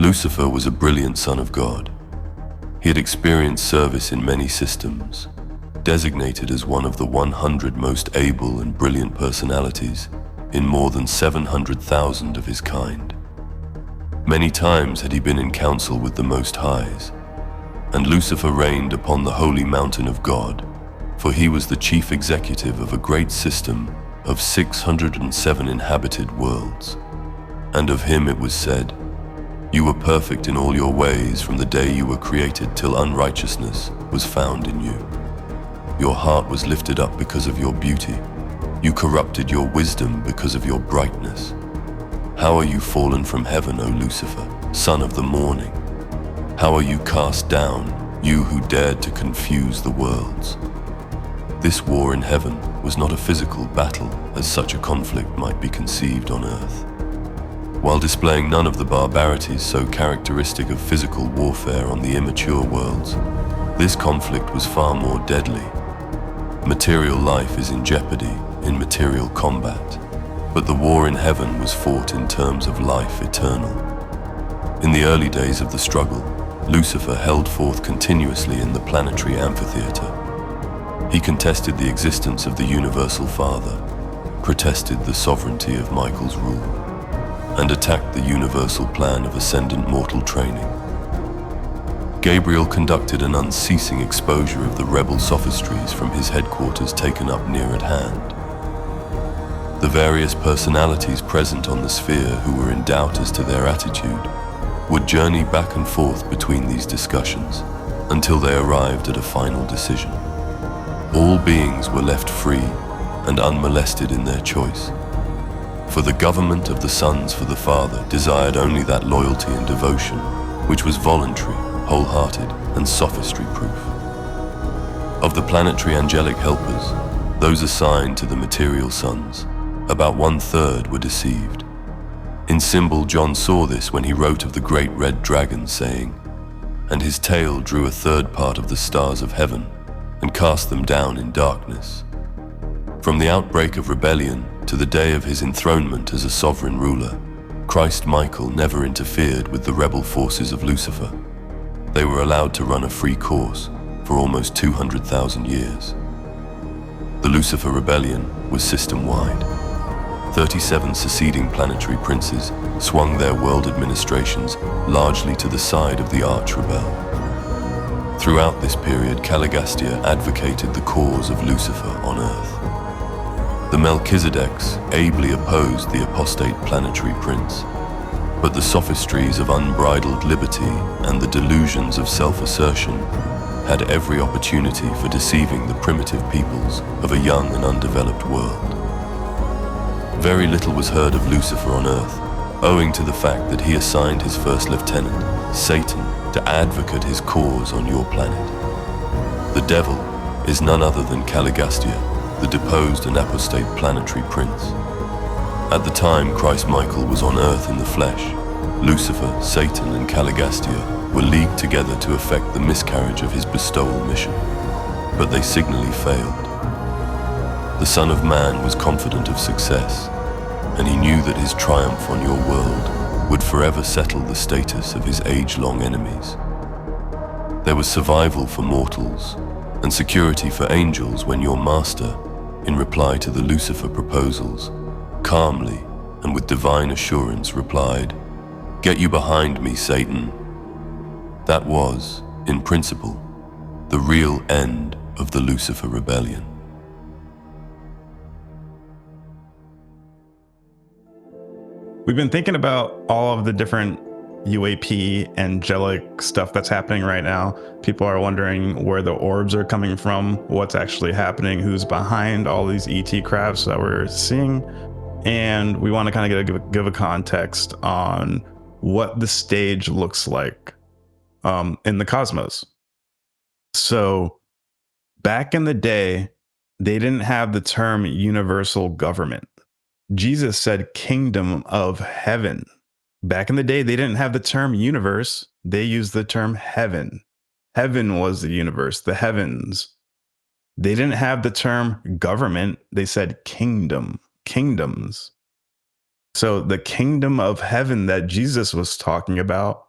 Lucifer was a brilliant son of God. He had experienced service in many systems, designated as one of the 100 most able and brilliant personalities in more than 700,000 of his kind. Many times had he been in council with the Most Highs, and Lucifer reigned upon the holy mountain of God, for he was the chief executive of a great system of 607 inhabited worlds. And of him it was said, "You were perfect in all your ways from the day you were created till unrighteousness was found in you. Your heart was lifted up because of your beauty. You corrupted your wisdom because of your brightness. How are you fallen from heaven, O Lucifer, son of the morning? How are you cast down, you who dared to confuse the worlds?" This war in heaven was not a physical battle, as such a conflict might be conceived on earth. While displaying none of the barbarities so characteristic of physical warfare on the immature worlds, this conflict was far more deadly. Material life is in jeopardy in material combat, but the war in heaven was fought in terms of life eternal. In the early days of the struggle, Lucifer held forth continuously in the planetary amphitheater. He contested the existence of the Universal Father, protested the sovereignty of Michael's rule, and attacked the universal plan of ascendant mortal training. Gabriel conducted an unceasing exposure of the rebel sophistries from his headquarters taken up near at hand. The various personalities present on the sphere who were in doubt as to their attitude would journey back and forth between these discussions until they arrived at a final decision. All beings were left free and unmolested in their choice, for the government of the sons for the Father desired only that loyalty and devotion which was voluntary, wholehearted, and sophistry-proof. Of the planetary angelic helpers, those assigned to the material sons, about 1/3 were deceived. In symbol, John saw this when he wrote of the great red dragon, saying, "And his tail drew a third part of the stars of heaven, and cast them down in darkness." From the outbreak of rebellion to the day of his enthronement as a sovereign ruler, Christ Michael never interfered with the rebel forces of Lucifer. They were allowed to run a free course for almost 200,000 years. The Lucifer Rebellion was system-wide. 37 seceding planetary princes swung their world administrations largely to the side of the arch-rebel. Throughout this period, Caligastia advocated the cause of Lucifer on Earth. The Melchizedeks ably opposed the apostate planetary prince, but the sophistries of unbridled liberty and the delusions of self-assertion had every opportunity for deceiving the primitive peoples of a young and undeveloped world. Very little was heard of Lucifer on Earth, owing to the fact that he assigned his first lieutenant, Satan, to advocate his cause on your planet. The devil is none other than Caligastia, the deposed and apostate planetary prince. At the time Christ Michael was on Earth in the flesh, Lucifer, Satan, and Caligastia were leagued together to effect the miscarriage of his bestowal mission, but they signally failed. The Son of Man was confident of success, and he knew that his triumph on your world would forever settle the status of his age-long enemies. There was survival for mortals and security for angels when your master, in reply to the Lucifer proposals, calmly and with divine assurance replied, "Get you behind me, Satan." That was, in principle, the real end of the Lucifer Rebellion. We've been thinking about all of the different UAP angelic stuff that's happening right now. People are wondering where the orbs are coming from, what's actually happening, who's behind all these ET crafts that we're seeing. And we want to kind of give a context on what the stage looks like in the cosmos. So back in the day, they didn't have the term universal government. Jesus said kingdom of heaven. Back in the day, they didn't have the term universe. They used the term heaven. Heaven was the universe, the heavens. They didn't have the term government. They said kingdom, kingdoms. So the kingdom of heaven that Jesus was talking about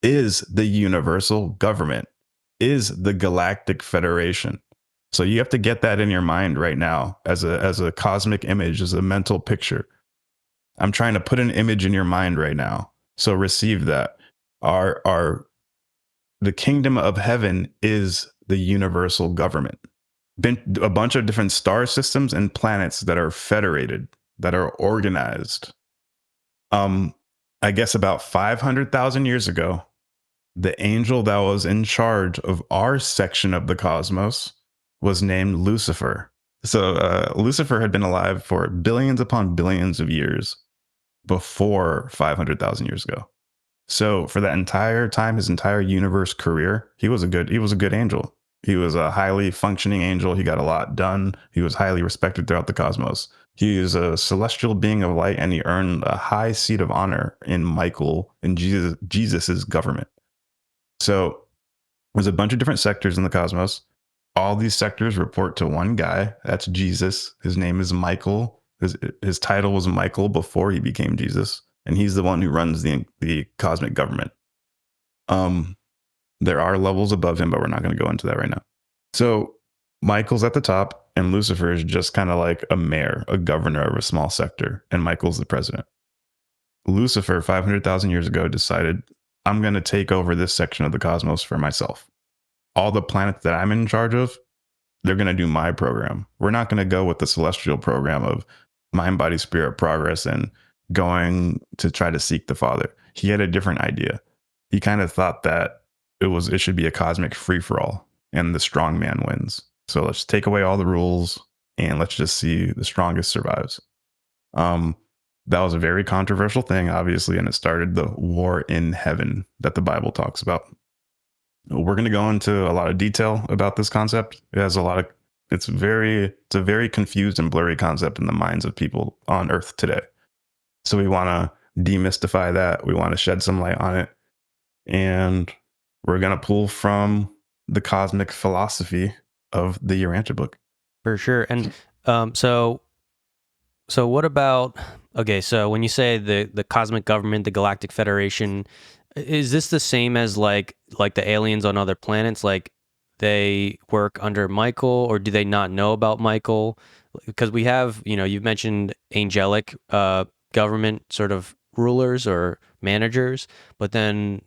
is the universal government, is the Galactic Federation. So you have to get that in your mind right now as a cosmic image, as a mental picture. I'm trying to put an image in your mind right now. So receive that. Our the kingdom of heaven is the universal government. Been a bunch of different star systems and planets that are federated, that are organized. I guess about 500,000 years ago, the angel that was in charge of our section of the cosmos was named Lucifer. So Lucifer had been alive for billions upon billions of years before 500,000 years ago. So for that entire time, his entire universe career, he was a good angel. He was a highly functioning angel. He got a lot done. He was highly respected throughout the cosmos. He is a celestial being of light, and he earned a high seat of honor in Michael and Jesus's government. So there's a bunch of different sectors in the cosmos. All these sectors report to one guy. That's Jesus. His name is Michael. His title was Michael before he became Jesus, and he's the one who runs the cosmic government. There are levels above him, but we're not going to go into that right now. So Michael's at the top, and Lucifer is just kind of like a mayor, a governor of a small sector, and Michael's the president. Lucifer, 500,000 years ago, decided, I'm going to take over this section of the cosmos for myself. All the planets that I'm in charge of, they're going to do my program. We're not going to go with the celestial program of mind, body, spirit progress and going to try to seek the Father. He had a different idea. He kind of thought that it should be a cosmic free-for-all and the strong man wins. So let's take away all the rules and let's just see the strongest survives. That was a very controversial thing, obviously, and it started the war in heaven that the Bible talks about. We're going to go into a lot of detail about this concept. It's a very confused and blurry concept in the minds of people on Earth today. So we want to demystify that. We want to shed some light on it. And we're going to pull from the cosmic philosophy of the Urantia book. For sure. And so what about, okay, so when you say the cosmic government, the Galactic Federation, is this the same as like the aliens on other planets? Like they work under Michael, or do they not know about Michael? Because we have, you've mentioned angelic government sort of rulers or managers, but then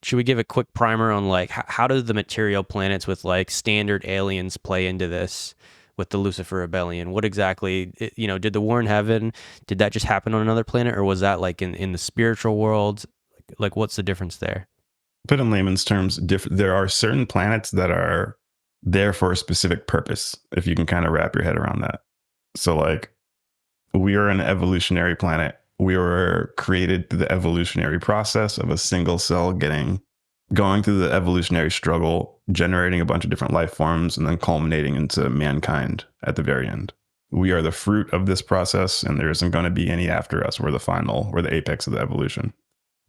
should we give a quick primer on like how do the material planets with like standard aliens play into this with the Lucifer Rebellion? What exactly, did the war in heaven, did that just happen on another planet, or was that like in the spiritual world? Like what's the difference there? Put in layman's terms, there are certain planets that are there for a specific purpose, if you can kind of wrap your head around that. So like we are an evolutionary planet. We were created through the evolutionary process of a single cell going through the evolutionary struggle, generating a bunch of different life forms, and then culminating into mankind at the very end. We are the fruit of this process, and there isn't going to be any after us. We're the apex of the evolution.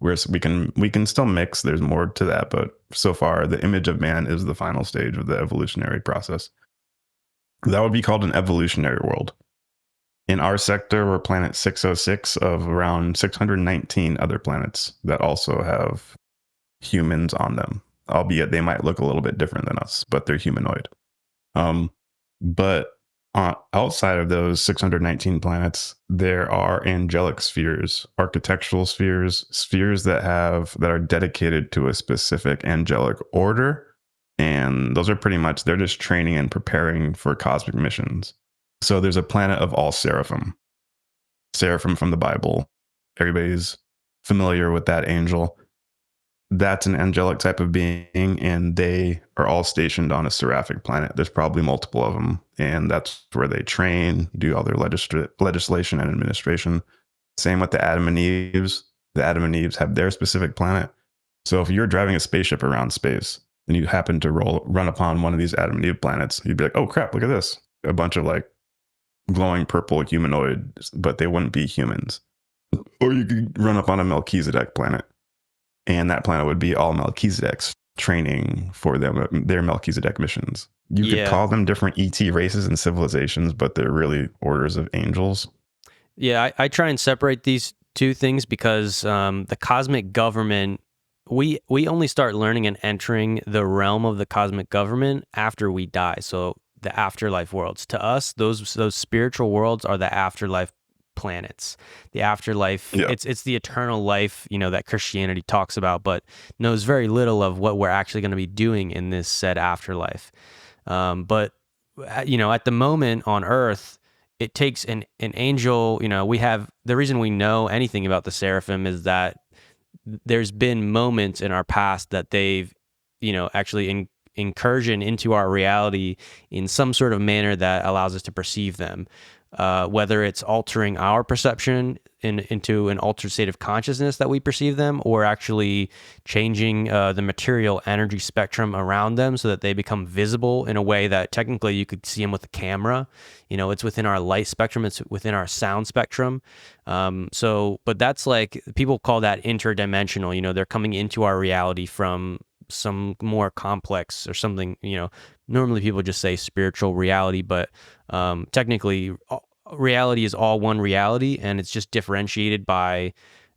We can still mix. There's more to that, but so far, the image of man is the final stage of the evolutionary process. That would be called an evolutionary world. In our sector, we're planet 606 of around 619 other planets that also have humans on them, albeit they might look a little bit different than us, but they're humanoid. But outside of those 619 planets, there are angelic spheres, architectural spheres that are dedicated to a specific angelic order. And those are they're just training and preparing for cosmic missions. So there's a planet of all seraphim from the Bible. Everybody's familiar with that angel. That's an angelic type of being, and they are all stationed on a seraphic planet. There's probably multiple of them, and that's where they train, do all their legislation and administration. Same with the Adam and Eves. The Adam and Eves have their specific planet. So if you're driving a spaceship around space and you happen to run upon one of these Adam and Eve planets, you'd be like, oh crap, look at this. A bunch of like glowing purple humanoids, but they wouldn't be humans. Or you could run up on a Melchizedek planet, and that planet would be all Melchizedeks training for their Melchizedek missions. You could call them different ET races and civilizations, but they're really orders of angels. Yeah, I try and separate these two things because the cosmic government we only start learning and entering the realm of the cosmic government after we die. So the afterlife worlds, to us, those spiritual worlds are the afterlife planets. The afterlife, Yeah. it's the eternal life, that Christianity talks about, but knows very little of what we're actually going to be doing in this said afterlife. But at the moment on Earth, it takes an angel. We have the reason we know anything about the seraphim is that there's been moments in our past that they've, actually incursion into our reality in some sort of manner that allows us to perceive them. Whether it's altering our perception into an altered state of consciousness that we perceive them, or actually changing the material energy spectrum around them so that they become visible in a way that technically you could see them with a camera. It's within our light spectrum, it's within our sound spectrum. But that's like, people call that interdimensional. They're coming into our reality from some more complex or something. Normally people just say spiritual reality, but technically reality is all one reality, and it's just differentiated by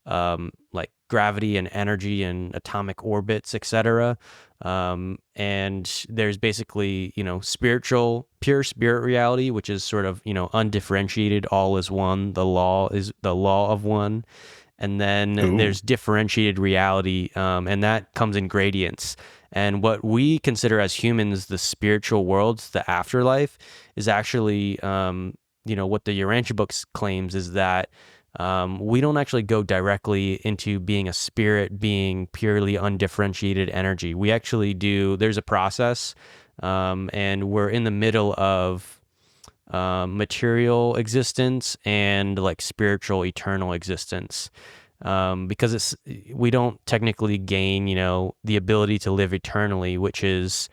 like gravity and energy and atomic orbits, etc. And there's basically, spiritual, pure spirit reality, which is sort of, undifferentiated, all is one. The law is the law of one. And then there's differentiated reality, and that comes in gradients. And what we consider as humans the spiritual worlds, the afterlife, is actually, what the Urantia books claims is that we don't actually go directly into being a spirit, being purely undifferentiated energy. We actually do, there's a process, and we're in the middle of material existence and like spiritual eternal existence, because we don't technically gain the ability to live eternally, which is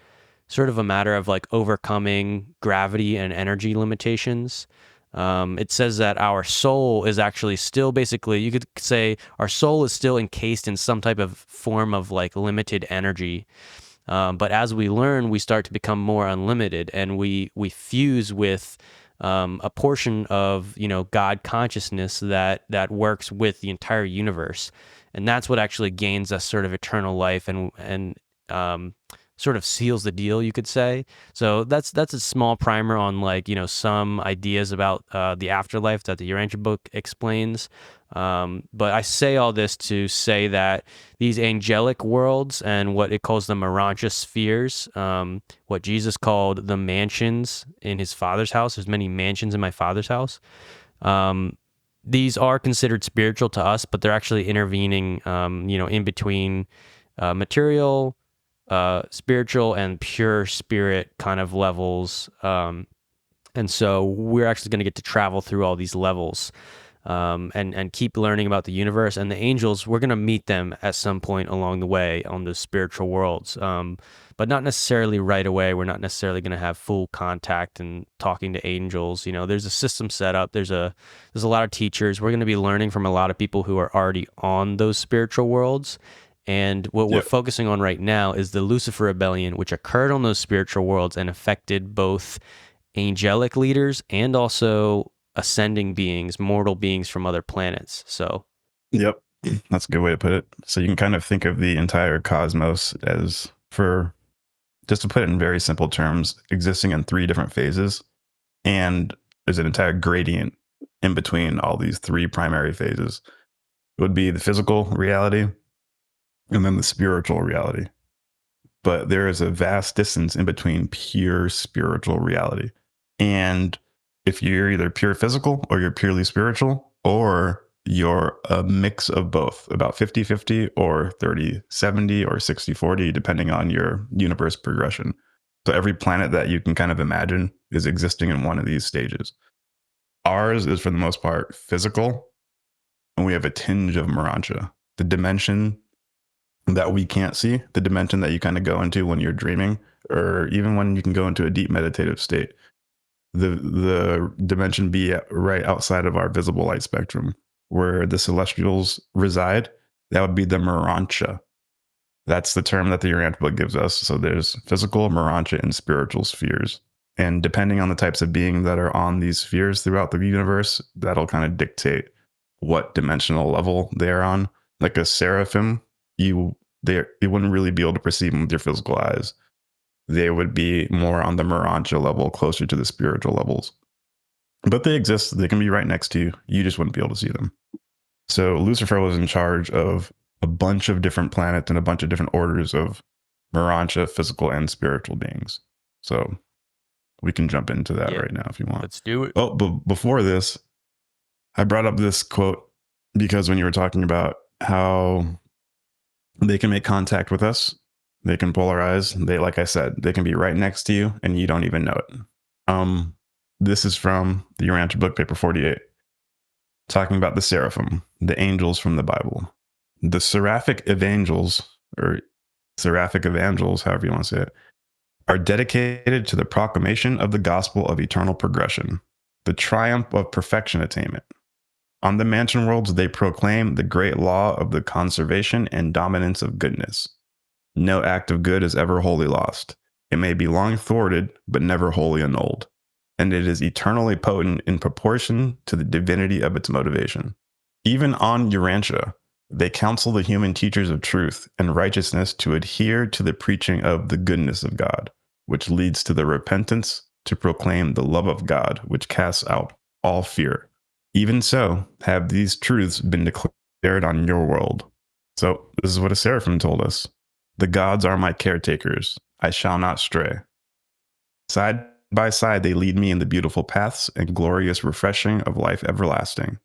sort of a matter of like overcoming gravity and energy limitations. It says that our soul is actually still, basically you could say our soul is still encased in some type of form of like limited energy. But as we learn, we start to become more unlimited, and we fuse with a portion of God consciousness that works with the entire universe, and that's what actually gains us sort of eternal life and sort of seals the deal, you could say. So that's a small primer on like some ideas about the afterlife that the Urantia book explains. But I say all this to say that these angelic worlds and what it calls the Urantia spheres, what Jesus called the mansions in his Father's house, there's many mansions in my Father's house. These are considered spiritual to us, but they're actually intervening, in between material, spiritual, and pure spirit kind of levels. And so we're actually going to get to travel through all these levels. And keep learning about the universe. And the angels, we're going to meet them at some point along the way on the spiritual worlds, but not necessarily right away. We're not necessarily going to have full contact and talking to angels. There's a system set up. There's a lot of teachers. We're going to be learning from a lot of people who are already on those spiritual worlds. And what we're focusing on right now is the Lucifer Rebellion, which occurred on those spiritual worlds and affected both angelic leaders and also ascending beings, mortal beings from other planets. So, yep, that's a good way to put it. So you can kind of think of the entire cosmos as, for just to put it in very simple terms, existing in 3 different phases, and there's an entire gradient in between all these 3 primary phases. It would be the physical reality and then the spiritual reality. But there is a vast distance in between pure spiritual reality. And if you're either pure physical or you're purely spiritual, or you're a mix of both, about 50-50 or 30-70 or 60-40, depending on your universe progression. So every planet that you can kind of imagine is existing in one of these stages. Ours is, for the most part, physical, and we have a tinge of Urantia, the dimension that we can't see, the dimension that you kind of go into when you're dreaming, or even when you can go into a deep meditative state. The dimension be right outside of our visible light spectrum, where the celestials reside. That would be the Urantia. That's the term that the Urantia book gives us. So there's physical, Urantia, and spiritual spheres. And depending on the types of being that are on these spheres throughout the universe, that'll kind of dictate what dimensional level they're on. Like a seraphim, you they wouldn't really be able to perceive them with your physical eyes. They would be more on the Urantia level, closer to the spiritual levels. But they exist. They can be right next to you. You just wouldn't be able to see them. So Lucifer was in charge of a bunch of different planets and a bunch of different orders of Urantia, physical and spiritual beings. So we can jump into that right now if you want. Let's do it. Oh, but before this, I brought up this quote because when you were talking about how they can make contact with us, they can polarize. They, like I said, they can be right next to you and you don't even know it. This is from the Urantia book, paper 48, talking about the seraphim, the angels from the Bible. The seraphic evangels, or seraphic evangels, however you want to say it, are dedicated to the proclamation of the gospel of eternal progression, the triumph of perfection attainment. On the mansion worlds, they proclaim the great law of the conservation and dominance of goodness. No act of good is ever wholly lost. It may be long thwarted, but never wholly annulled. And it is eternally potent in proportion to the divinity of its motivation. Even on Urantia, they counsel the human teachers of truth and righteousness to adhere to the preaching of the goodness of God, which leads to the repentance to proclaim the love of God, which casts out all fear. Even so, have these truths been declared on your world. So this is what a seraphim told us. The gods are my caretakers. I shall not stray. Side by side, they lead me in the beautiful paths and glorious refreshing of life everlasting.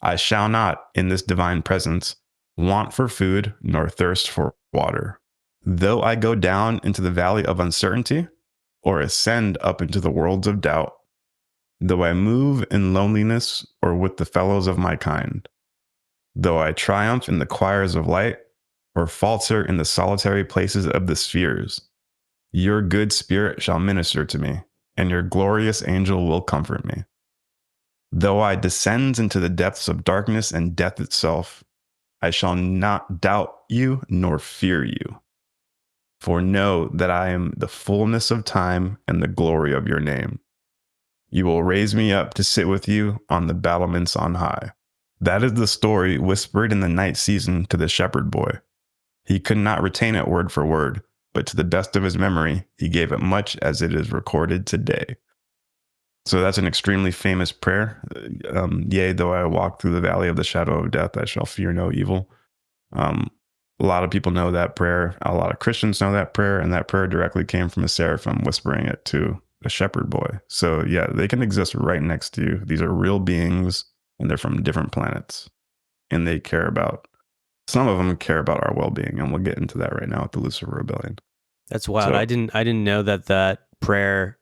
I shall not, in this divine presence, want for food nor thirst for water. Though I go down into the valley of uncertainty or ascend up into the worlds of doubt, though I move in loneliness or with the fellows of my kind, though I triumph in the choirs of light or falter in the solitary places of the spheres, your good spirit shall minister to me, and your glorious angel will comfort me. Though I descend into the depths of darkness and death itself, I shall not doubt you nor fear you. For know that I am the fullness of time and the glory of your name. You will raise me up to sit with you on the battlements on high. That is the story whispered in the night season to the shepherd boy. He could not retain it word for word, but to the best of his memory, he gave it much as it is recorded today. So that's an extremely famous prayer. Yea, though I walk through the valley of the shadow of death, I shall fear no evil. A lot of people know that prayer. A lot of Christians know that prayer, and that prayer directly came from a seraphim whispering it to a shepherd boy. So yeah, they can exist right next to you. These are real beings, and they're from different planets, and they care about, some of them care about our well-being, and we'll get into that right now with the Lucifer Rebellion. That's wild. So, I didn't know that prayer,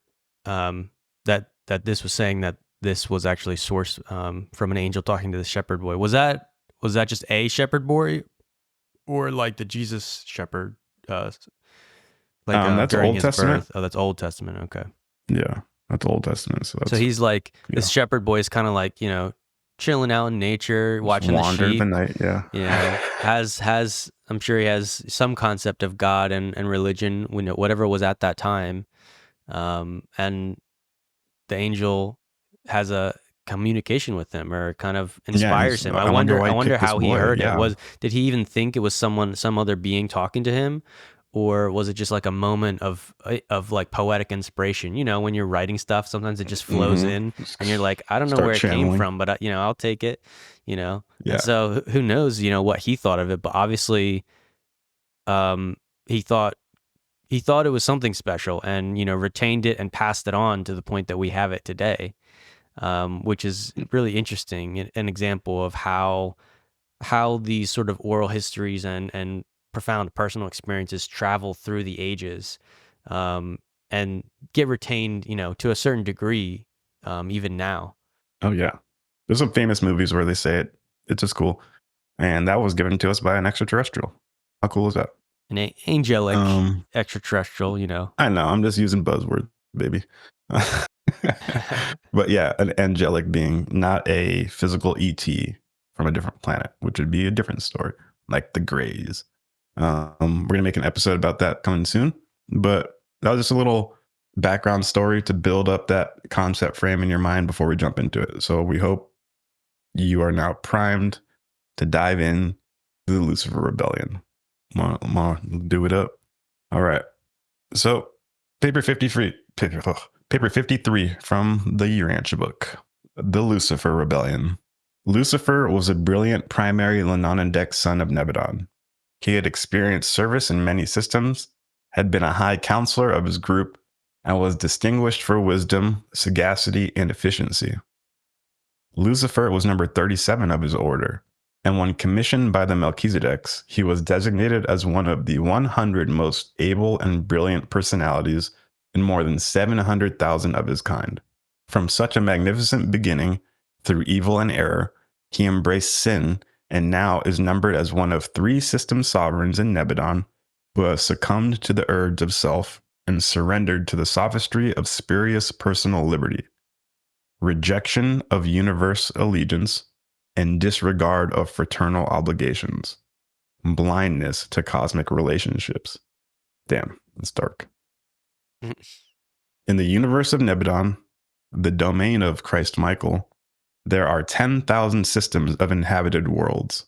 that this was saying that this was actually sourced from an angel talking to the shepherd boy. Was that just a shepherd boy, or like the Jesus shepherd? that's during Old his Testament. birth. Oh, that's Old Testament. Okay. Yeah, that's Old Testament. So he's like, yeah. this shepherd boy is kind of like, chilling out in nature, watching the wander sheep. the night. Yeah. Has I'm sure he has some concept of God and religion, whatever was at that time. And the angel has a communication with him, or kind of inspires him. I wonder how he heard it. Did he even think it was some other being talking to him? Or was it just like a moment of like poetic inspiration? When you're writing stuff, sometimes it just flows in, and you're like, I don't know where it came from, but I'll take it. Yeah. And so who knows? What he thought of it, but obviously, he thought it was something special, and retained it and passed it on to the point that we have it today, which is really interesting. An example of how these sort of oral histories and profound personal experiences travel through the ages, and get retained, to a certain degree, even now. Oh yeah, there's some famous movies where they say it. It's just cool, and that was given to us by an extraterrestrial. How cool is that? An angelic extraterrestrial. I know. I'm just using buzzwords, baby. But yeah, an angelic being, not a physical ET from a different planet, which would be a different story, like the Greys. We're gonna make an episode about that coming soon, but that was just a little background story to build up that concept frame in your mind before we jump into it. So we hope you are now primed to dive in to the Lucifer Rebellion. Wanna do it up. All right. So, paper 53, paper 53 from the Urantia book, The Lucifer Rebellion. Lucifer was a brilliant primary Lanonandex son of Nebadon. He had experienced service in many systems, had been a high counselor of his group, and was distinguished for wisdom, sagacity, and efficiency. Lucifer was number 37 of his order, and when commissioned by the Melchizedeks, he was designated as one of the 100 most able and brilliant personalities in more than 700,000 of his kind. From such a magnificent beginning, through evil and error, he embraced sin and now is numbered as one of 3 system sovereigns in Nebadon who have succumbed to the urge of self and surrendered to the sophistry of spurious personal liberty, rejection of universe allegiance, and disregard of fraternal obligations, blindness to cosmic relationships. Damn, that's dark. In the universe of Nebadon, the domain of Christ Michael, there are 10,000 systems of inhabited worlds.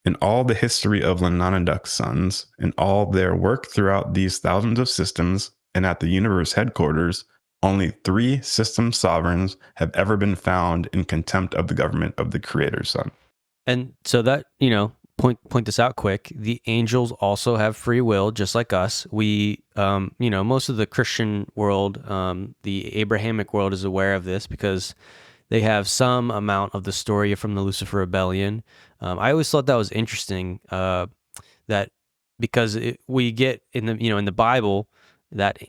In all the history of Lanonanduk's sons, in all their work throughout these thousands of systems, and at the universe headquarters, only 3 system sovereigns have ever been found in contempt of the government of the Creator's Son. And so that, point this out quick. The angels also have free will, just like us. We, most of the Christian world, the Abrahamic world is aware of this because they have some amount of the story from the Lucifer Rebellion. I always thought that was interesting, that because we get in the Bible, that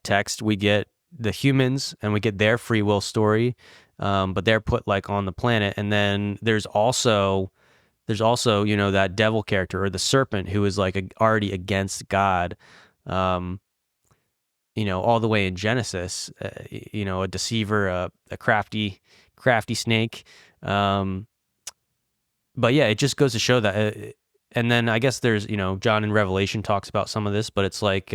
text, we get the humans and we get their free will story, but they're put like on the planet. And then there's also that devil character or the serpent who is like already against God, all the way in Genesis, a deceiver, a crafty snake. But yeah, it just goes to show that. And then I guess there's, John in Revelation talks about some of this, but it's like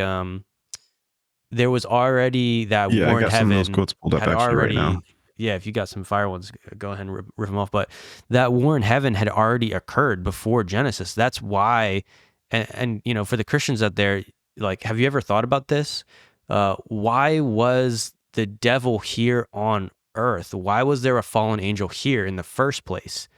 there was already that Yeah, war I in got heaven. some of those quotes pulled up had actually already, right now. Yeah, if you got some fire ones, go ahead and rip them off. But that war in heaven had already occurred before Genesis. That's why, and for the Christians out there, like, have you ever thought about this? Why was the devil here on earth? Why was there a fallen angel here in the first place?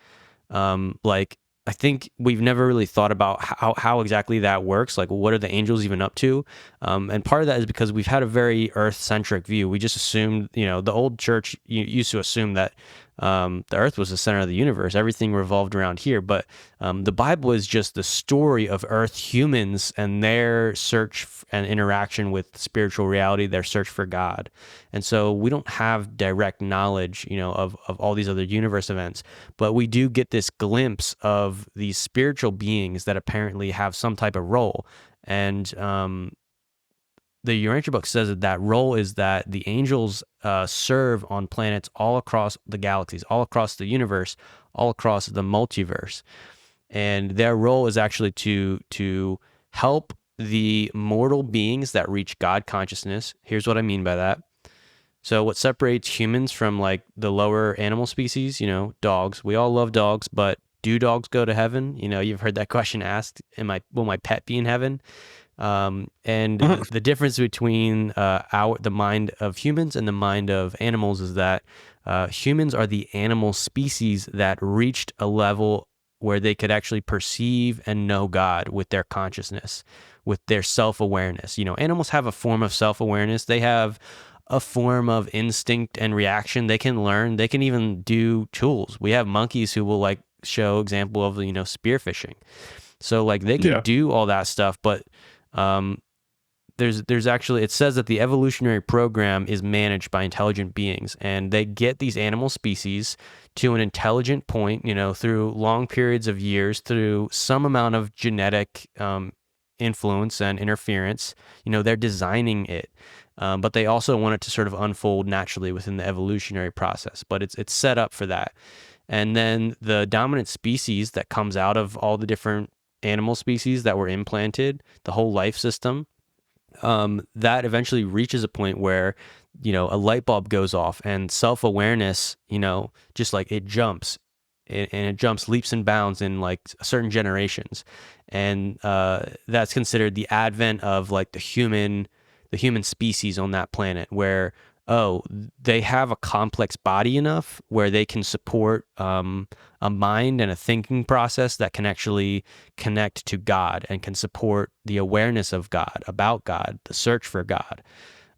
I think we've never really thought about how exactly that works. Like, what are the angels even up to? And part of that is because we've had a very earth-centric view. We just assumed, the old church used to assume that the earth was the center of the universe. Everything revolved around here. But the Bible is just the story of earth humans and their search and interaction with spiritual reality, their search for God. And so we don't have direct knowledge, of all these other universe events, but we do get this glimpse of these spiritual beings that apparently have some type of role. And the Urantia book says that role is that the angels serve on planets all across the galaxies, all across the universe, all across the multiverse. And their role is actually to help the mortal beings that reach God consciousness. Here's what I mean by that. So what separates humans from like the lower animal species, dogs. We all love dogs, but do dogs go to heaven? You've heard that question asked, will my pet be in heaven? And the difference between the mind of humans and the mind of animals is that humans are the animal species that reached a level where they could actually perceive and know God with their consciousness, with their self-awareness. Animals have a form of self-awareness. They have a form of instinct and reaction. They can learn. They can even do tools. We have monkeys who will like show example of, spearfishing. So like they can do all that stuff, but there's actually, it says that the evolutionary program is managed by intelligent beings, and they get these animal species to an intelligent point, through long periods of years, through some amount of genetic influence and interference. They're designing it, but they also want it to sort of unfold naturally within the evolutionary process. But it's set up for that. And then the dominant species that comes out of all the different animal species that were implanted, the whole life system, that eventually reaches a point where, a light bulb goes off and self-awareness, just like it jumps and it jumps leaps and bounds in like certain generations, and that's considered the advent of like the human species on that planet, where they have a complex body enough where they can support a mind and a thinking process that can actually connect to God and can support the awareness of God, about God, the search for God.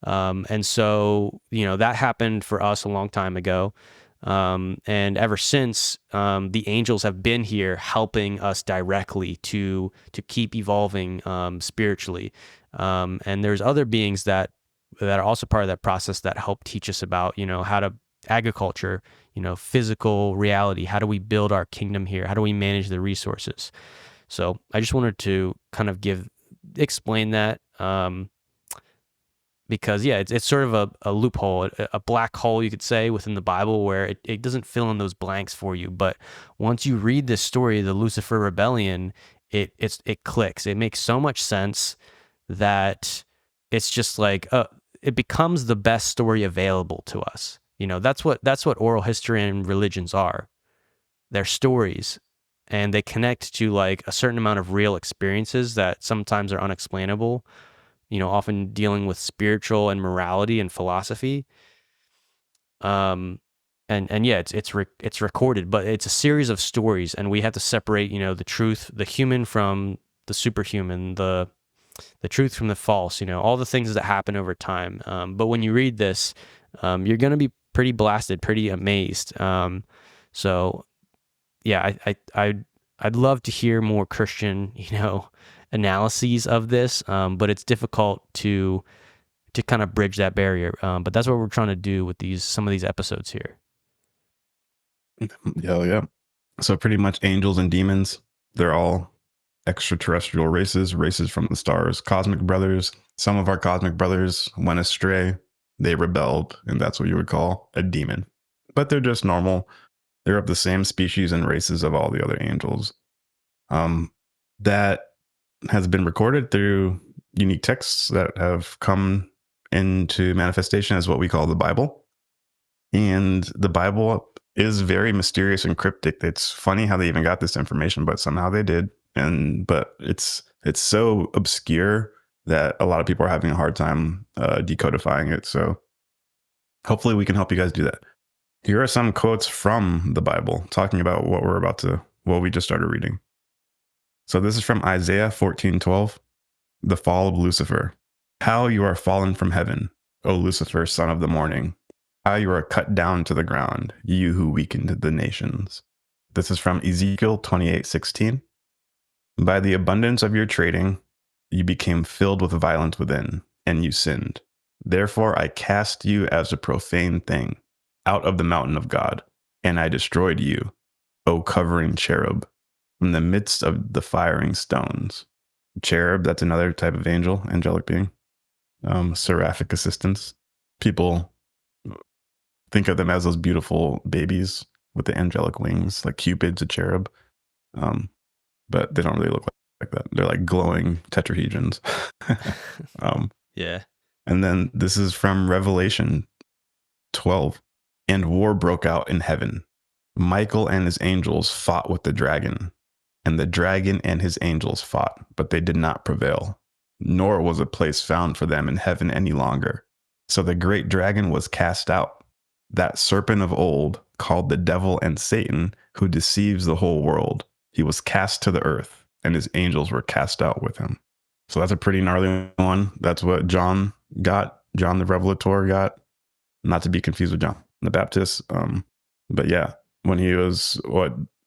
And so, that happened for us a long time ago. And ever since, the angels have been here helping us directly to keep evolving spiritually. And there's other beings that are also part of that process that help teach us about, how to agriculture, physical reality. How do we build our kingdom here? How do we manage the resources? So I just wanted to kind of explain that. Because it's sort of a loophole, a black hole, you could say, within the Bible, where it doesn't fill in those blanks for you. But once you read this story, the Lucifer Rebellion, it clicks. It makes so much sense that it's just like it becomes the best story available to us. That's what oral history and religions are. They're stories, and they connect to like a certain amount of real experiences that sometimes are unexplainable, often dealing with spiritual and morality and philosophy. And yeah, it's recorded, but it's a series of stories, and we have to separate, the truth, the human from the superhuman, the truth from the false, all the things that happen over time. But when you read this, you're going to be pretty blasted, pretty amazed. So yeah, I'd love to hear more Christian, analyses of this, but it's difficult to kind of bridge that barrier. But that's what we're trying to do with some of these episodes here. Yeah. So pretty much angels and demons, they're all extraterrestrial races from the stars, cosmic brothers. Some of our cosmic brothers went astray. They rebelled, and that's what you would call a demon. But they're just normal. They're of the same species and races of all the other angels. That has been recorded through unique texts that have come into manifestation as what we call the Bible. And the Bible is very mysterious and cryptic. It's funny how they even got this information, but somehow they did. But it's so obscure that a lot of people are having a hard time decodifying it. So hopefully we can help you guys do that. Here are some quotes from the Bible talking about what we just started reading. So this is from Isaiah 14:12, the fall of Lucifer. How you are fallen from heaven, O Lucifer, son of the morning. How you are cut down to the ground, you who weakened the nations. This is from Ezekiel 28:16. By the abundance of your trading, you became filled with violence within, and you sinned. Therefore I cast you as a profane thing out of the mountain of God, and I destroyed you, O covering cherub, from the midst of the firing stones. Cherub, that's another type of angelic being. Seraphic assistants. People think of them as those beautiful babies with the angelic wings, like Cupid's a cherub. But they don't really look like that. They're like glowing tetrahedrons. Yeah. And then this is from Revelation 12. And war broke out in heaven. Michael and his angels fought with the dragon, and the dragon and his angels fought, but they did not prevail, nor was a place found for them in heaven any longer. So the great dragon was cast out, that serpent of old, called the devil and Satan, who deceives the whole world. He was cast to the earth, and his angels were cast out with him. So that's a pretty gnarly one. That's what John got. John the Revelator got. Not to be confused with John the Baptist. But yeah, when he was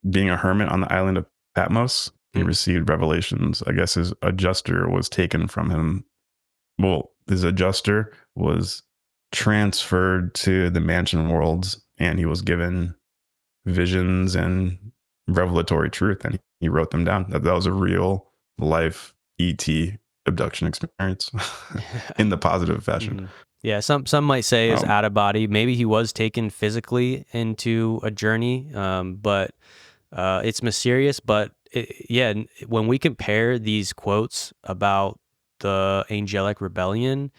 being a hermit on the island of Patmos, he received revelations. I guess his adjuster was taken from him. Well, his adjuster was transferred to the mansion worlds, and he was given visions and revelatory truth, and he wrote them down. That was a real life ET abduction experience in the positive fashion. Mm-hmm. Yeah, some might say is out of body. Maybe he was taken physically into a journey, but it's mysterious. But when we compare these quotes about the angelic rebellion,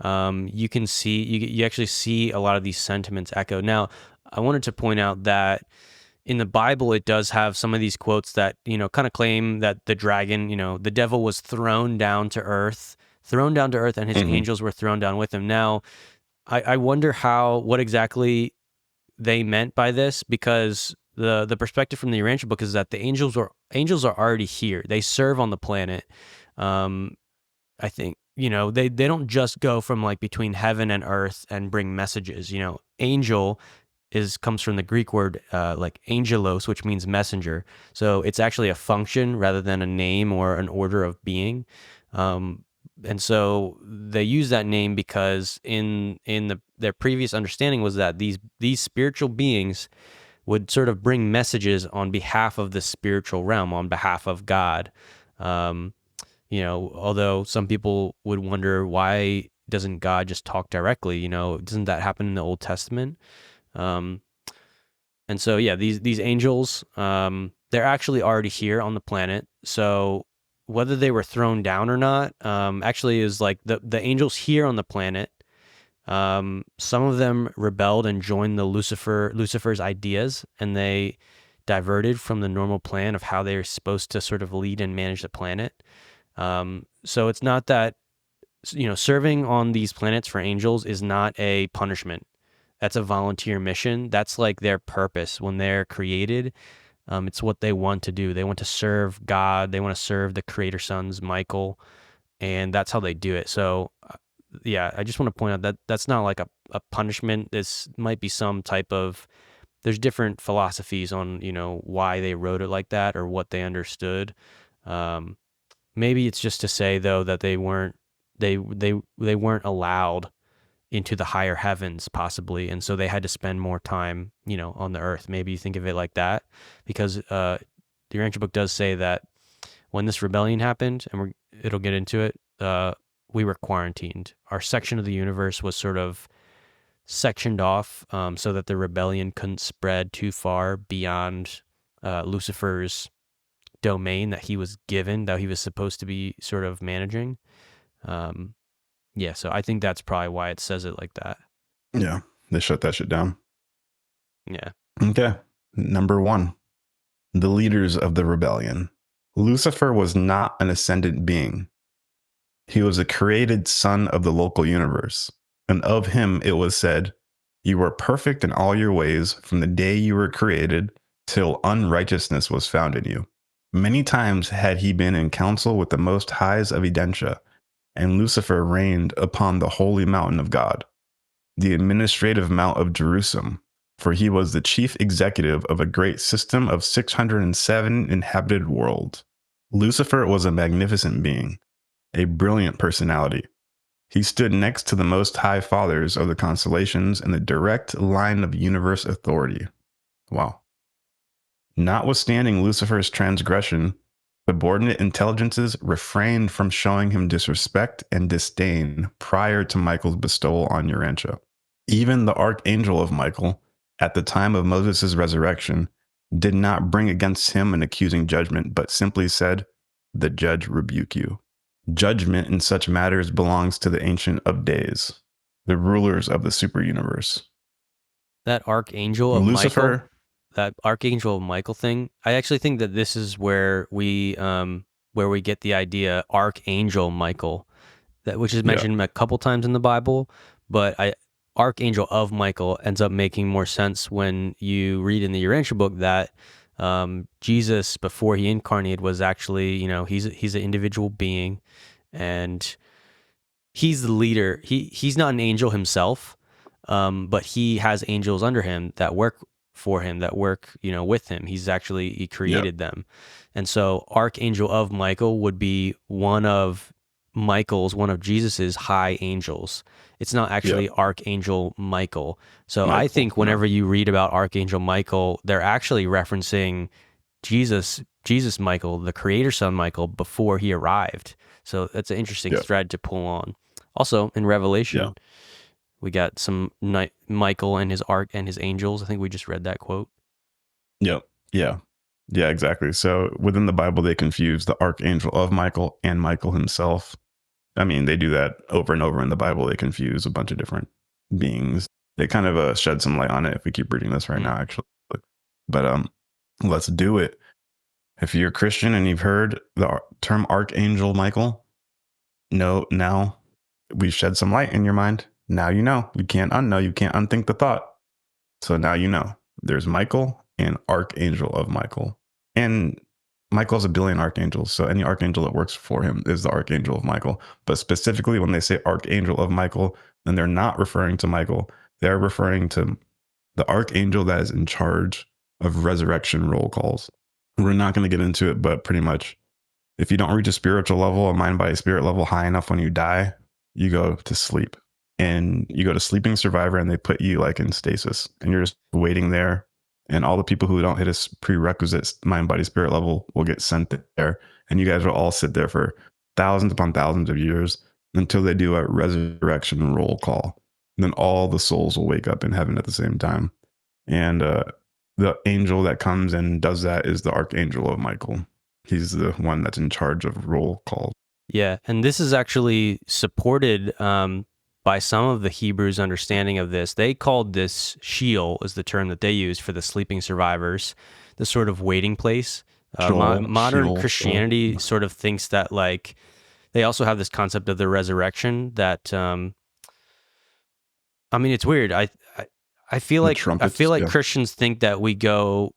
you can see you actually see a lot of these sentiments echoed. Now, I wanted to point out that in the Bible, it does have some of these quotes that, kind of claim that the dragon, the devil was thrown down to earth, and his angels were thrown down with him. Now, I wonder what exactly they meant by this, because the perspective from the Urantia book is that the angels are already here. They serve on the planet. I think, they don't just go from like between heaven and earth and bring messages. Angel comes from the Greek word like angelos, which means messenger. So it's actually a function rather than a name or an order of being. And so they use that name because their previous understanding was that these spiritual beings would sort of bring messages on behalf of the spiritual realm, on behalf of God. Although some people would wonder, why doesn't God just talk directly? Doesn't that happen in the Old Testament? And so, yeah, these angels, they're actually already here on the planet. So whether they were thrown down or not, actually is like the angels here on the planet. Some of them rebelled and joined Lucifer's ideas, and they diverted from the normal plan of how they're supposed to sort of lead and manage the planet. So it's not that, serving on these planets for angels is not a punishment. That's a volunteer mission. That's like their purpose when they're created. It's what they want to do. They want to serve God. They want to serve the creator sons, Michael, and that's how they do it. So, yeah, I just want to point out that that's not like a punishment. This might be some type of, there's different philosophies on, why they wrote it like that or what they understood. Maybe it's just to say, though, that they weren't allowed into the higher heavens, possibly, and so they had to spend more time, on the earth. Maybe you think of it like that, because the Urantia book does say that when this rebellion happened, and it'll get into it, we were quarantined. Our section of the universe was sort of sectioned off, so that the rebellion couldn't spread too far beyond Lucifer's domain that he was given, that he was supposed to be sort of managing. Yeah, so I think that's probably why it says it like that. Yeah, they shut that shit down. Yeah. Okay. Number 1, the leaders of the rebellion. Lucifer was not an ascendant being. He was a created son of the local universe, and of him it was said, "You were perfect in all your ways from the day you were created till unrighteousness was found in you." Many times had he been in council with the Most Highs of Urantia, and Lucifer reigned upon the holy mountain of God, the administrative mount of Jerusalem, for he was the chief executive of a great system of 607 inhabited worlds. Lucifer was a magnificent being, a brilliant personality. He stood next to the Most High Fathers of the constellations in the direct line of universe authority. Wow. Notwithstanding Lucifer's transgression, subordinate intelligences refrained from showing him disrespect and disdain prior to Michael's bestowal on Urantia. Even the archangel of Michael, at the time of Moses' resurrection, did not bring against him an accusing judgment, but simply said, "The judge rebuke you." Judgment in such matters belongs to the Ancient of Days, the rulers of the super universe. That archangel of Lucifer, Michael, that archangel of Michael thing, I actually think that this is where we get the idea Archangel Michael, which is mentioned a couple times in the Bible, but Archangel of Michael ends up making more sense when you read in the Urantia book that Jesus, before he incarnated, was actually, he's an individual being, and he's the leader. He's not an angel himself, but he has angels under him that work for him, that work, with him. He created them. And so Archangel of Michael would be one of Jesus's high angels. It's not actually Archangel Michael. So I think whenever you read about Archangel Michael, they're actually referencing Jesus Michael, the creator son Michael, before he arrived. So that's an interesting thread to pull on. Also in Revelation, we got some Michael and his angels. I think we just read that quote. Yeah, exactly. So within the Bible, they confuse the archangel of Michael and Michael himself. I mean, they do that over and over in the Bible. They confuse a bunch of different beings. They kind of shed some light on it if we keep reading this right now, actually. But Let's do it. If you're a Christian and you've heard the term Archangel Michael, now we've shed some light in your mind. Now you know. You can't unknow. You can't unthink the thought. So now you know. There's Michael and Archangel of Michael. And Michael's a billion archangels. So any archangel that works for him is the Archangel of Michael. But specifically, when they say Archangel of Michael, then they're not referring to Michael. They're referring to the archangel that is in charge of resurrection roll calls. We're not going to get into it, but pretty much if you don't reach a spiritual level, a mind, body, spirit level high enough when you die, you go to sleep. And you go to sleeping survivor and they put you like in stasis and you're just waiting there. And all the people who don't hit a prerequisite mind, body, spirit level will get sent there. And you guys will all sit there for thousands upon thousands of years until they do a resurrection roll call. And then all the souls will wake up in heaven at the same time. And the angel that comes and does that is the Archangel of Michael. He's the one that's in charge of roll calls. Yeah, and this is actually supported by some of the Hebrews' understanding of this. They called this Sheol, is the term that they used for the sleeping survivors, the sort of waiting place. Modern Christianity sort of thinks that, like, they also have this concept of the resurrection that, I mean, it's weird. I feel like Christians think that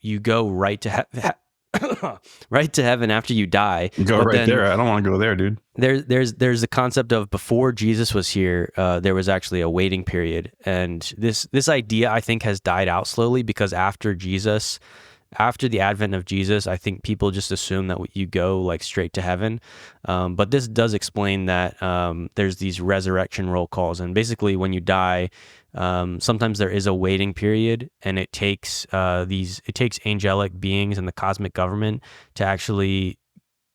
you go right to right to heaven after you die. Go right there. I don't want to go there, dude. There's the concept of before Jesus was here, there was actually a waiting period, and this idea I think has died out slowly because after the advent of Jesus, I think people just assume that you go like straight to heaven. But this does explain that there's these resurrection roll calls, and basically when you die, sometimes there is a waiting period, and it takes angelic beings and the cosmic government to actually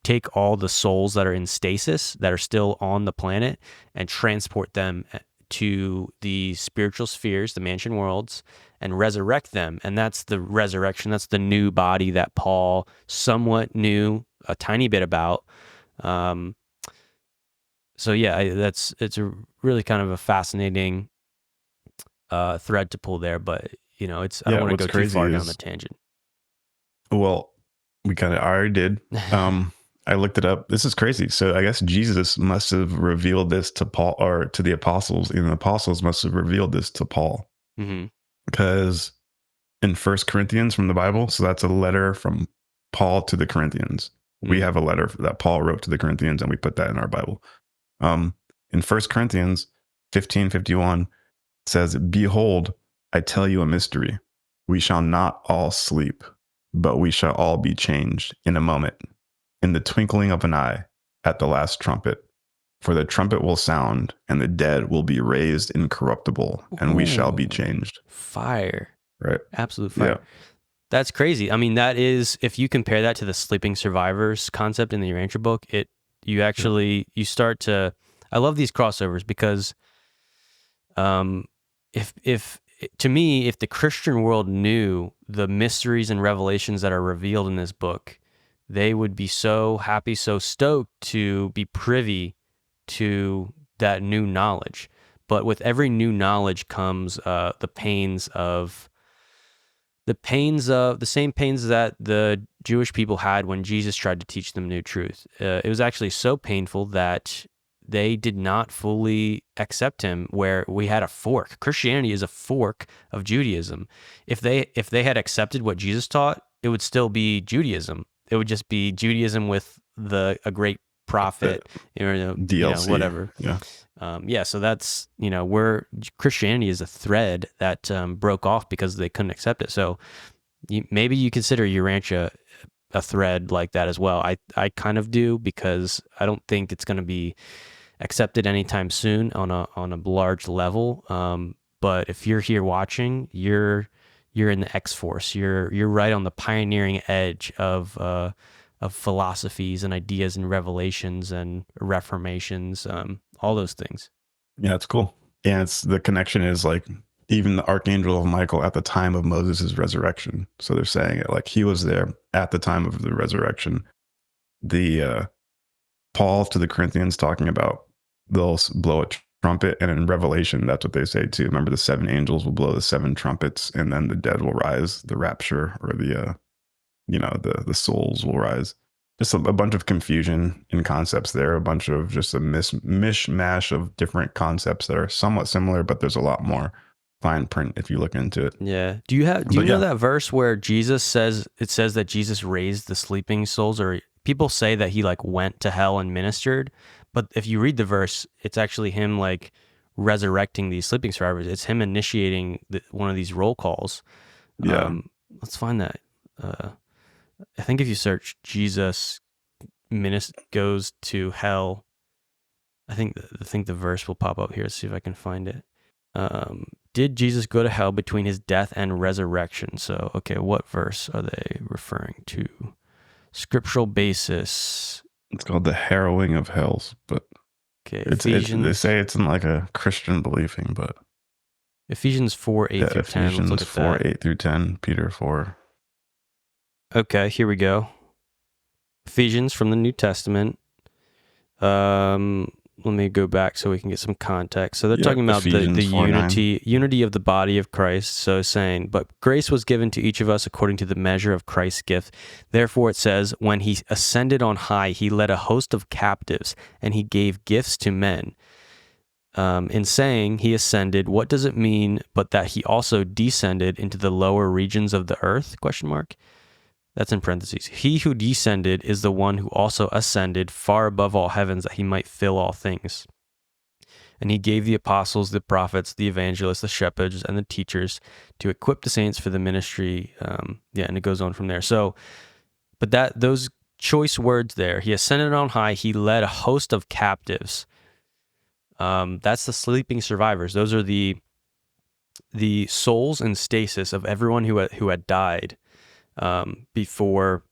take all the souls that are in stasis that are still on the planet and transport them to the spiritual spheres, the mansion worlds, and resurrect them. And that's the resurrection. That's the new body that Paul somewhat knew a tiny bit about. So yeah, it's a really kind of a fascinating thread to pull there, but I don't want to go too far down the tangent. Well, we kind of already did. I looked it up. This is crazy. So I guess Jesus must have revealed this to Paul or to the apostles, and the apostles must have revealed this to Paul. Mm-hmm. Because in 1 Corinthians from the Bible, so that's a letter from Paul to the Corinthians. Mm-hmm. We have a letter that Paul wrote to the Corinthians, and we put that in our Bible. In 1 Corinthians 15:51, it says, "Behold, I tell you a mystery. We shall not all sleep, but we shall all be changed in a moment, in the twinkling of an eye, at the last trumpet. For the trumpet will sound, and the dead will be raised incorruptible, and we shall be changed." Fire. Right. Absolute fire. Yeah. That's crazy. I mean, that is, if you compare that to the sleeping survivors concept in the Urantia book, you start to, I love these crossovers because if to me, if the Christian world knew the mysteries and revelations that are revealed in this book, they would be so happy, so stoked to be privy to that new knowledge. But with every new knowledge comes the same pains that the Jewish people had when Jesus tried to teach them new truth. It was actually so painful that they did not fully accept him, where we had a fork. Christianity is a fork of Judaism. If they had accepted what Jesus taught, it would still be Judaism. It would just be Judaism with a great prophet, DLC, whatever. Yeah. So that's, where Christianity is a thread that broke off because they couldn't accept it. So maybe you consider Urantia a thread like that as well. I kind of do, because I don't think it's going to be accepted anytime soon on a large level. But if you're here watching, you're in the X-Force. You're right on the pioneering edge of philosophies and ideas and revelations and reformations, all those things. Yeah, it's cool. And the connection is like even the Archangel of Michael at the time of Moses' resurrection. So they're saying it like he was there at the time of the resurrection. The Paul to the Corinthians talking about they'll blow a trumpet, and in Revelation, that's what they say too. Remember, the 7 angels will blow the 7 trumpets, and then the dead will rise, the rapture or the the souls will rise. Just a bunch of confusion in concepts there, a bunch of just a mishmash of different concepts that are somewhat similar, but there's a lot more fine print if you look into it. Yeah. Do you know that verse where Jesus says that Jesus raised the sleeping souls, or people say that he like went to hell and ministered, but if you read the verse, it's actually him like resurrecting these sleeping survivors. It's him initiating one of these roll calls. Yeah. Let's find that. I think if you search Jesus goes to hell, I think the verse will pop up here. Let's see if I can find it. Did Jesus go to hell between his death and resurrection? So, okay, what verse are they referring to? Scriptural basis. It's called the harrowing of hells, but okay, they say it's in like a Christian believing, but Ephesians 4:8 through 10. Ephesians 4:8 through 10. Peter 4. Okay, here we go. Ephesians from the New Testament. Let me go back so we can get some context. So they're talking about the unity of the body of Christ. So saying, but grace was given to each of us according to the measure of Christ's gift. Therefore it says, when he ascended on high, he led a host of captives and he gave gifts to men. In saying he ascended, what does it mean but that he also descended into the lower regions of the earth? ? That's in parentheses. He who descended is the one who also ascended far above all heavens that he might fill all things. And he gave the apostles, the prophets, the evangelists, the shepherds, and the teachers to equip the saints for the ministry. And it goes on from there. So, but those choice words there, he ascended on high, he led a host of captives. That's the sleeping survivors. Those are the souls in stasis of everyone who had died. Before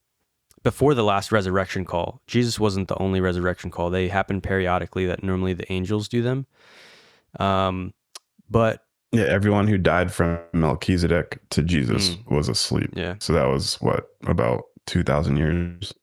the last resurrection call. Jesus wasn't the only resurrection call. They happen periodically that normally the angels do them. But yeah, everyone who died from Melchizedek to Jesus was asleep. Yeah. So that was about 2,000 years.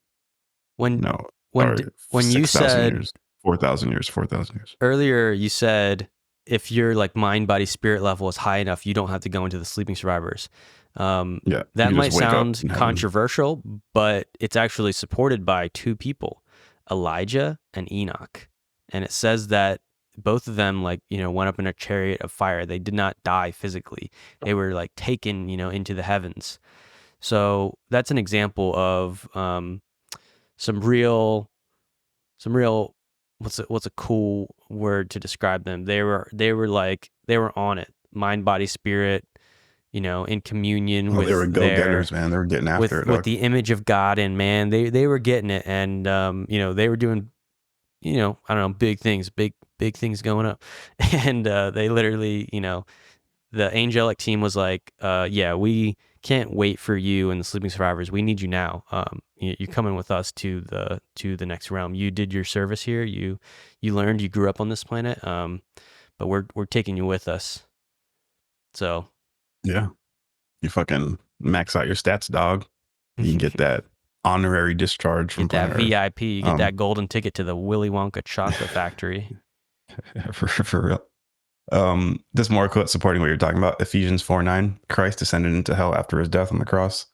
When you 6, said years, 4,000 years. Earlier you said if your like mind, body, spirit level is high enough, you don't have to go into the sleeping survivors. That might sound controversial, but it's actually supported by two people, Elijah and Enoch. And it says that both of them went up in a chariot of fire. They did not die physically. They were like taken, into the heavens. So that's an example of some real what's a cool word to describe them? They were on it. Mind, body, spirit, in communion with they were go-getters, man. They were getting after it. With the image of God, and man, they were getting it. And, they were doing, I don't know, big things going up. And they literally, the angelic team was like, we can't wait for you and the sleeping survivors. We need you now. You're coming with us to the next realm. You did your service here. You learned, you grew up on this planet. But we're taking you with us. So yeah, you fucking max out your stats, dog. You can get that honorary discharge from that VIP. You get that golden ticket to the Willy Wonka chocolate factory. for real. This more quote supporting what you're talking about. Ephesians 4:9. Christ descended into hell after his death on the cross.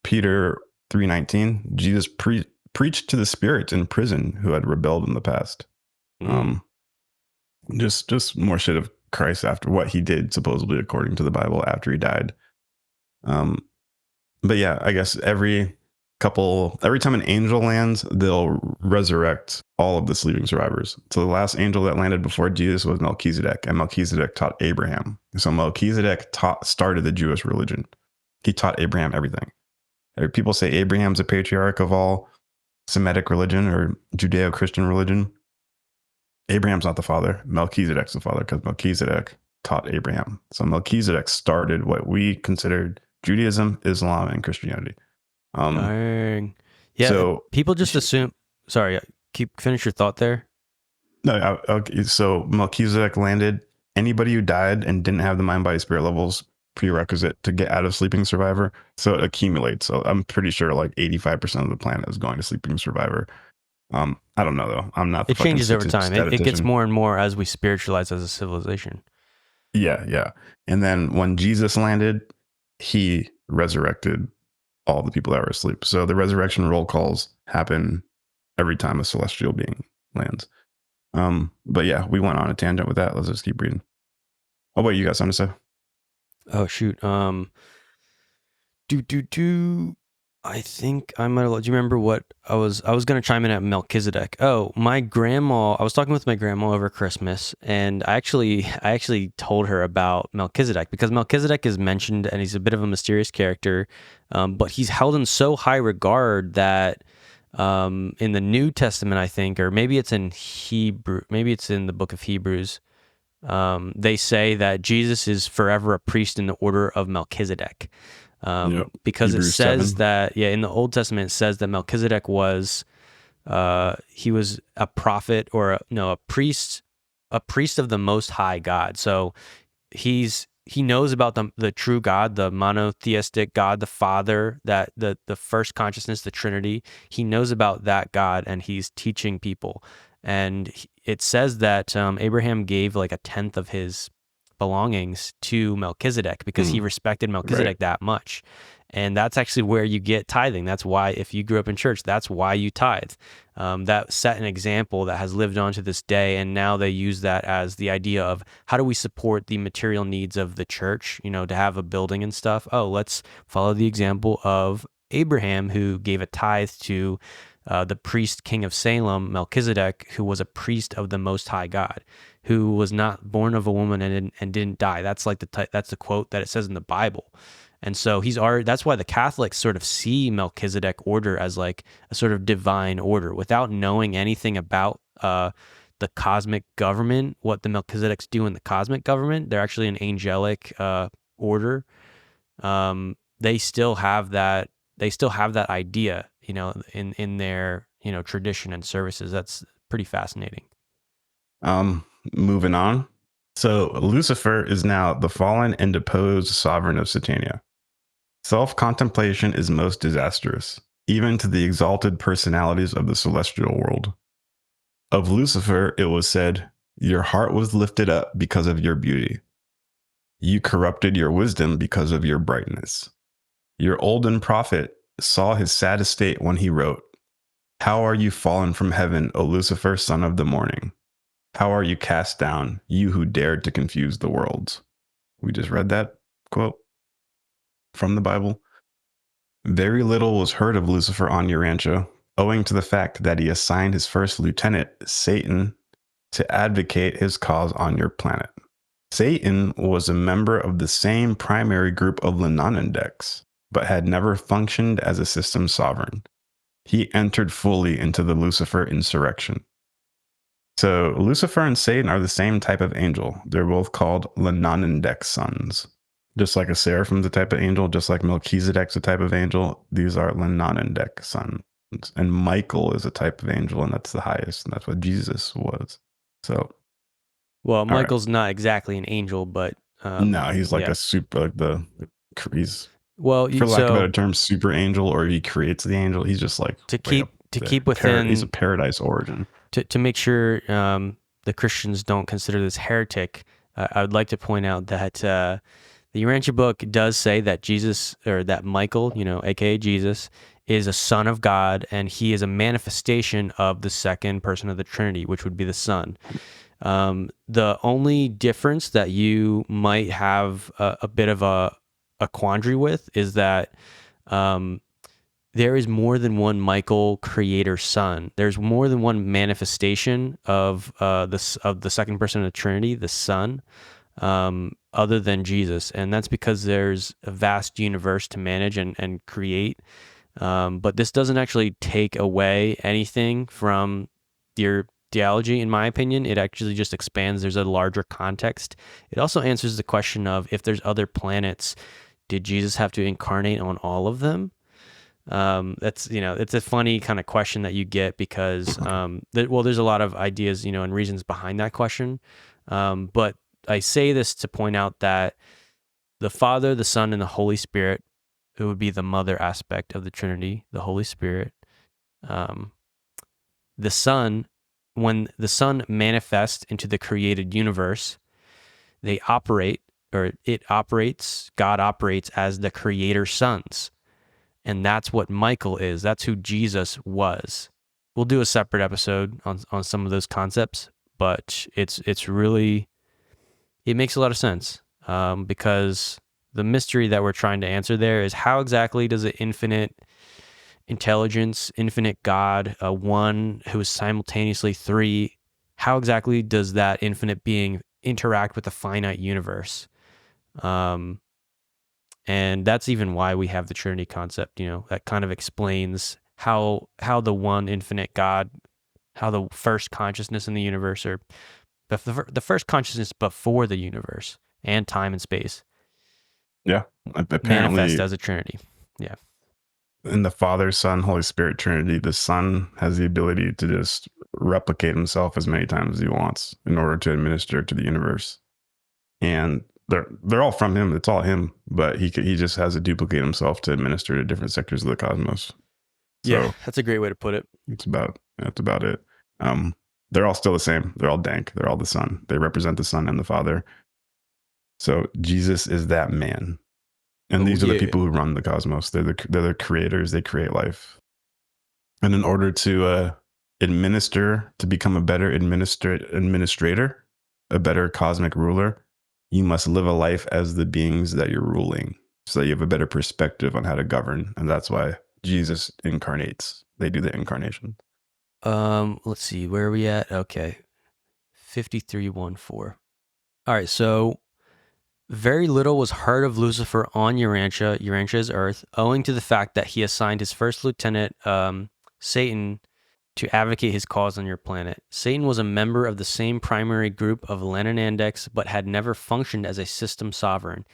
Peter 3:19. Jesus preached to the spirits in prison who had rebelled in the past. Just more shit of Christ after what he did, supposedly according to the Bible, after he died. But yeah, I guess every time an angel lands, they'll resurrect all of the sleeping survivors. So the last angel that landed before Jesus was Melchizedek, and Melchizedek taught Abraham. So Melchizedek started the Jewish religion. He taught Abraham everything. People say Abraham's a patriarch of all Semitic religion or Judeo-Christian religion. Abraham's not the father. Melchizedek's the father, because Melchizedek taught Abraham. So Melchizedek started what we considered Judaism, Islam, and Christianity. Dang. Yeah. So people just assume. Sorry, finish your thought there. No. Okay. So Melchizedek landed. Anybody who died and didn't have the mind, body, spirit levels prerequisite to get out of sleeping survivor, so it accumulates. So I'm pretty sure like 85% of the planet is going to sleeping survivor. I don't know though. I'm not. It changes over time. It gets more and more as we spiritualize as a civilization. Yeah. And then when Jesus landed, he resurrected all the people that were asleep. So the resurrection roll calls happen every time a celestial being lands. But yeah, we went on a tangent with that. Let's just keep reading. Oh, wait, you got something to say? Oh shoot. I think I might have. Do you remember what I was going to chime in at Melchizedek? Oh, my grandma. I was talking with my grandma over Christmas, and I actually told her about Melchizedek because Melchizedek is mentioned, and he's a bit of a mysterious character, but he's held in so high regard that in the New Testament, I think, or maybe it's in Hebrew, maybe it's in the book of Hebrews. They say that Jesus is forever a priest in the order of Melchizedek. Because Hebrews it says 7. That, in the Old Testament, it says that Melchizedek was, he was a prophet or a priest of the Most High God. So he knows about the true God, the monotheistic God, the Father, that the first consciousness, the Trinity. He knows about that God, and he's teaching people. And it says that Abraham gave like a tenth of his belongings to Melchizedek because he respected Melchizedek that much. And that's actually where you get tithing. That's why, if you grew up in church, that's why you tithe. That set an example that has lived on to this day. And now they use that as the idea of how do we support the material needs of the church, to have a building and stuff. Oh, let's follow the example of Abraham, who gave a tithe to the priest king of Salem, Melchizedek, who was a priest of the Most High God, who was not born of a woman and didn't die. That's like that's the quote that it says in the Bible. And so that's why the Catholics sort of see Melchizedek order as like a sort of divine order without knowing anything about the cosmic government, what the Melchizedeks do in the cosmic government. They're actually an angelic order. They still have that idea, in their, tradition and services. That's pretty fascinating. Moving on. So Lucifer is now the fallen and deposed sovereign of Satania. Self-contemplation is most disastrous, even to the exalted personalities of the celestial world. Of Lucifer, it was said, "Your heart was lifted up because of your beauty. You corrupted your wisdom because of your brightness." Your olden prophet saw his sad estate when he wrote, "How are you fallen from heaven, O Lucifer, son of the morning? How are you cast down, you who dared to confuse the worlds?" We just read that quote from the Bible. Very little was heard of Lucifer on Urantia, owing to the fact that he assigned his first lieutenant, Satan, to advocate his cause on your planet. Satan was a member of the same primary group of Lenonendex, but had never functioned as a system sovereign. He entered fully into the Lucifer insurrection. So Lucifer and Satan are the same type of angel. They're both called Lenonendex sons. Just like a seraphim's a type of angel, just like Melchizedek's a type of angel, these are Lenonendex sons. And Michael is a type of angel, and that's the highest, and that's what Jesus was. So, well, Michael's not exactly an angel, but no, he's like a super, like he's, well, for lack of a better term, super angel, or he creates the angel. He's just like to keep within. He's a paradise origin. To make sure the Christians don't consider this heretic, I would like to point out that the Urantia book does say that Jesus, or that Michael, aka Jesus, is a son of God, and he is a manifestation of the second person of the Trinity, which would be the Son. The only difference that you might have a bit of a quandary with is that there is more than one Michael creator son. There's more than one manifestation of the second person of the Trinity, the Son, other than Jesus. And that's because there's a vast universe to manage and create. But this doesn't actually take away anything from your theology, in my opinion. It actually just expands. There's a larger context. It also answers the question of, if there's other planets, did Jesus have to incarnate on all of them? That's, it's a funny kind of question that you get because, there's a lot of ideas, and reasons behind that question. But I say this to point out that the Father, the Son, and the Holy Spirit, it would be the mother aspect of the Trinity, the Holy Spirit. The Son, when the Son manifests into the created universe, God operates as the creator sons. And that's what Michael is. That's who Jesus was. We'll do a separate episode on some of those concepts, but it's really, it makes a lot of sense, because the mystery that we're trying to answer there is how exactly does an infinite intelligence, infinite God, one who is simultaneously three, how exactly does that infinite being interact with the finite universe? And that's even why we have the Trinity concept, that kind of explains how the one infinite God, how the first consciousness in the universe, or the first consciousness before the universe and time and space, Yeah. manifest Apparently, as a Trinity. Yeah. in the Father, Son, Holy Spirit Trinity, the Son has the ability to just replicate himself as many times as he wants in order to administer to the universe. And they're all from him. It's all him, but he just has to duplicate himself to administer to different sectors of the cosmos. Yeah, So that's a great way to put it. that's about it. They're all still the same. They're all dank. They're all the Son. They represent the Son and the Father. So Jesus is that man. And these are the people who run the cosmos. They're the creators. They create life. And in order to administer, to become a better administrator, a better cosmic ruler, you must live a life as the beings that you're ruling, so that you have a better perspective on how to govern. And that's why Jesus incarnates. They do the incarnation. Let's see, where are we at? Okay. 5314. All right, so very little was heard of Lucifer on Urantia. Urantia is Earth, owing to the fact that he assigned his first lieutenant, Satan, to advocate his cause on your planet. Satan was a member of the same primary group of Lenonandex, but had never functioned as a system sovereign.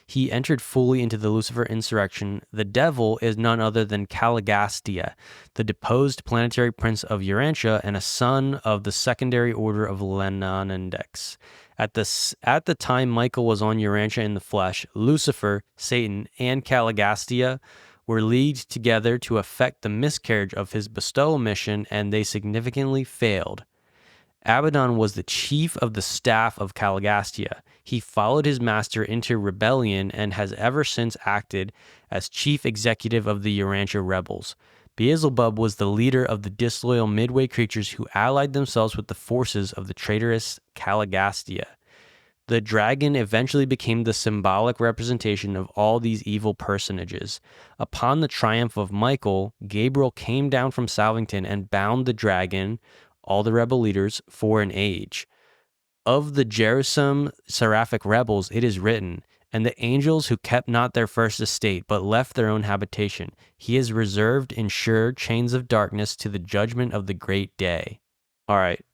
He entered fully into the Lucifer insurrection. The devil is none other than Caligastia, the deposed planetary prince of Urantia and a son of the secondary order of Lenonandex. At the time Michael was on Urantia in the flesh, Lucifer, Satan, and Caligastia were leagued together to effect the miscarriage of his bestowal mission, and they significantly failed. Abaddon was the chief of the staff of Caligastia. He followed his master into rebellion and has ever since acted as chief executive of the Urantia rebels. Beelzebub was the leader of the disloyal midway creatures who allied themselves with the forces of the traitorous Caligastia. The dragon eventually became the symbolic representation of all these evil personages. Upon the triumph of Michael, Gabriel came down from Salvington and bound the dragon, all the rebel leaders, for an age. Of the Jerusalem seraphic rebels it is written, and the angels who kept not their first estate, but left their own habitation, he is reserved in sure chains of darkness to the judgment of the great day. All right,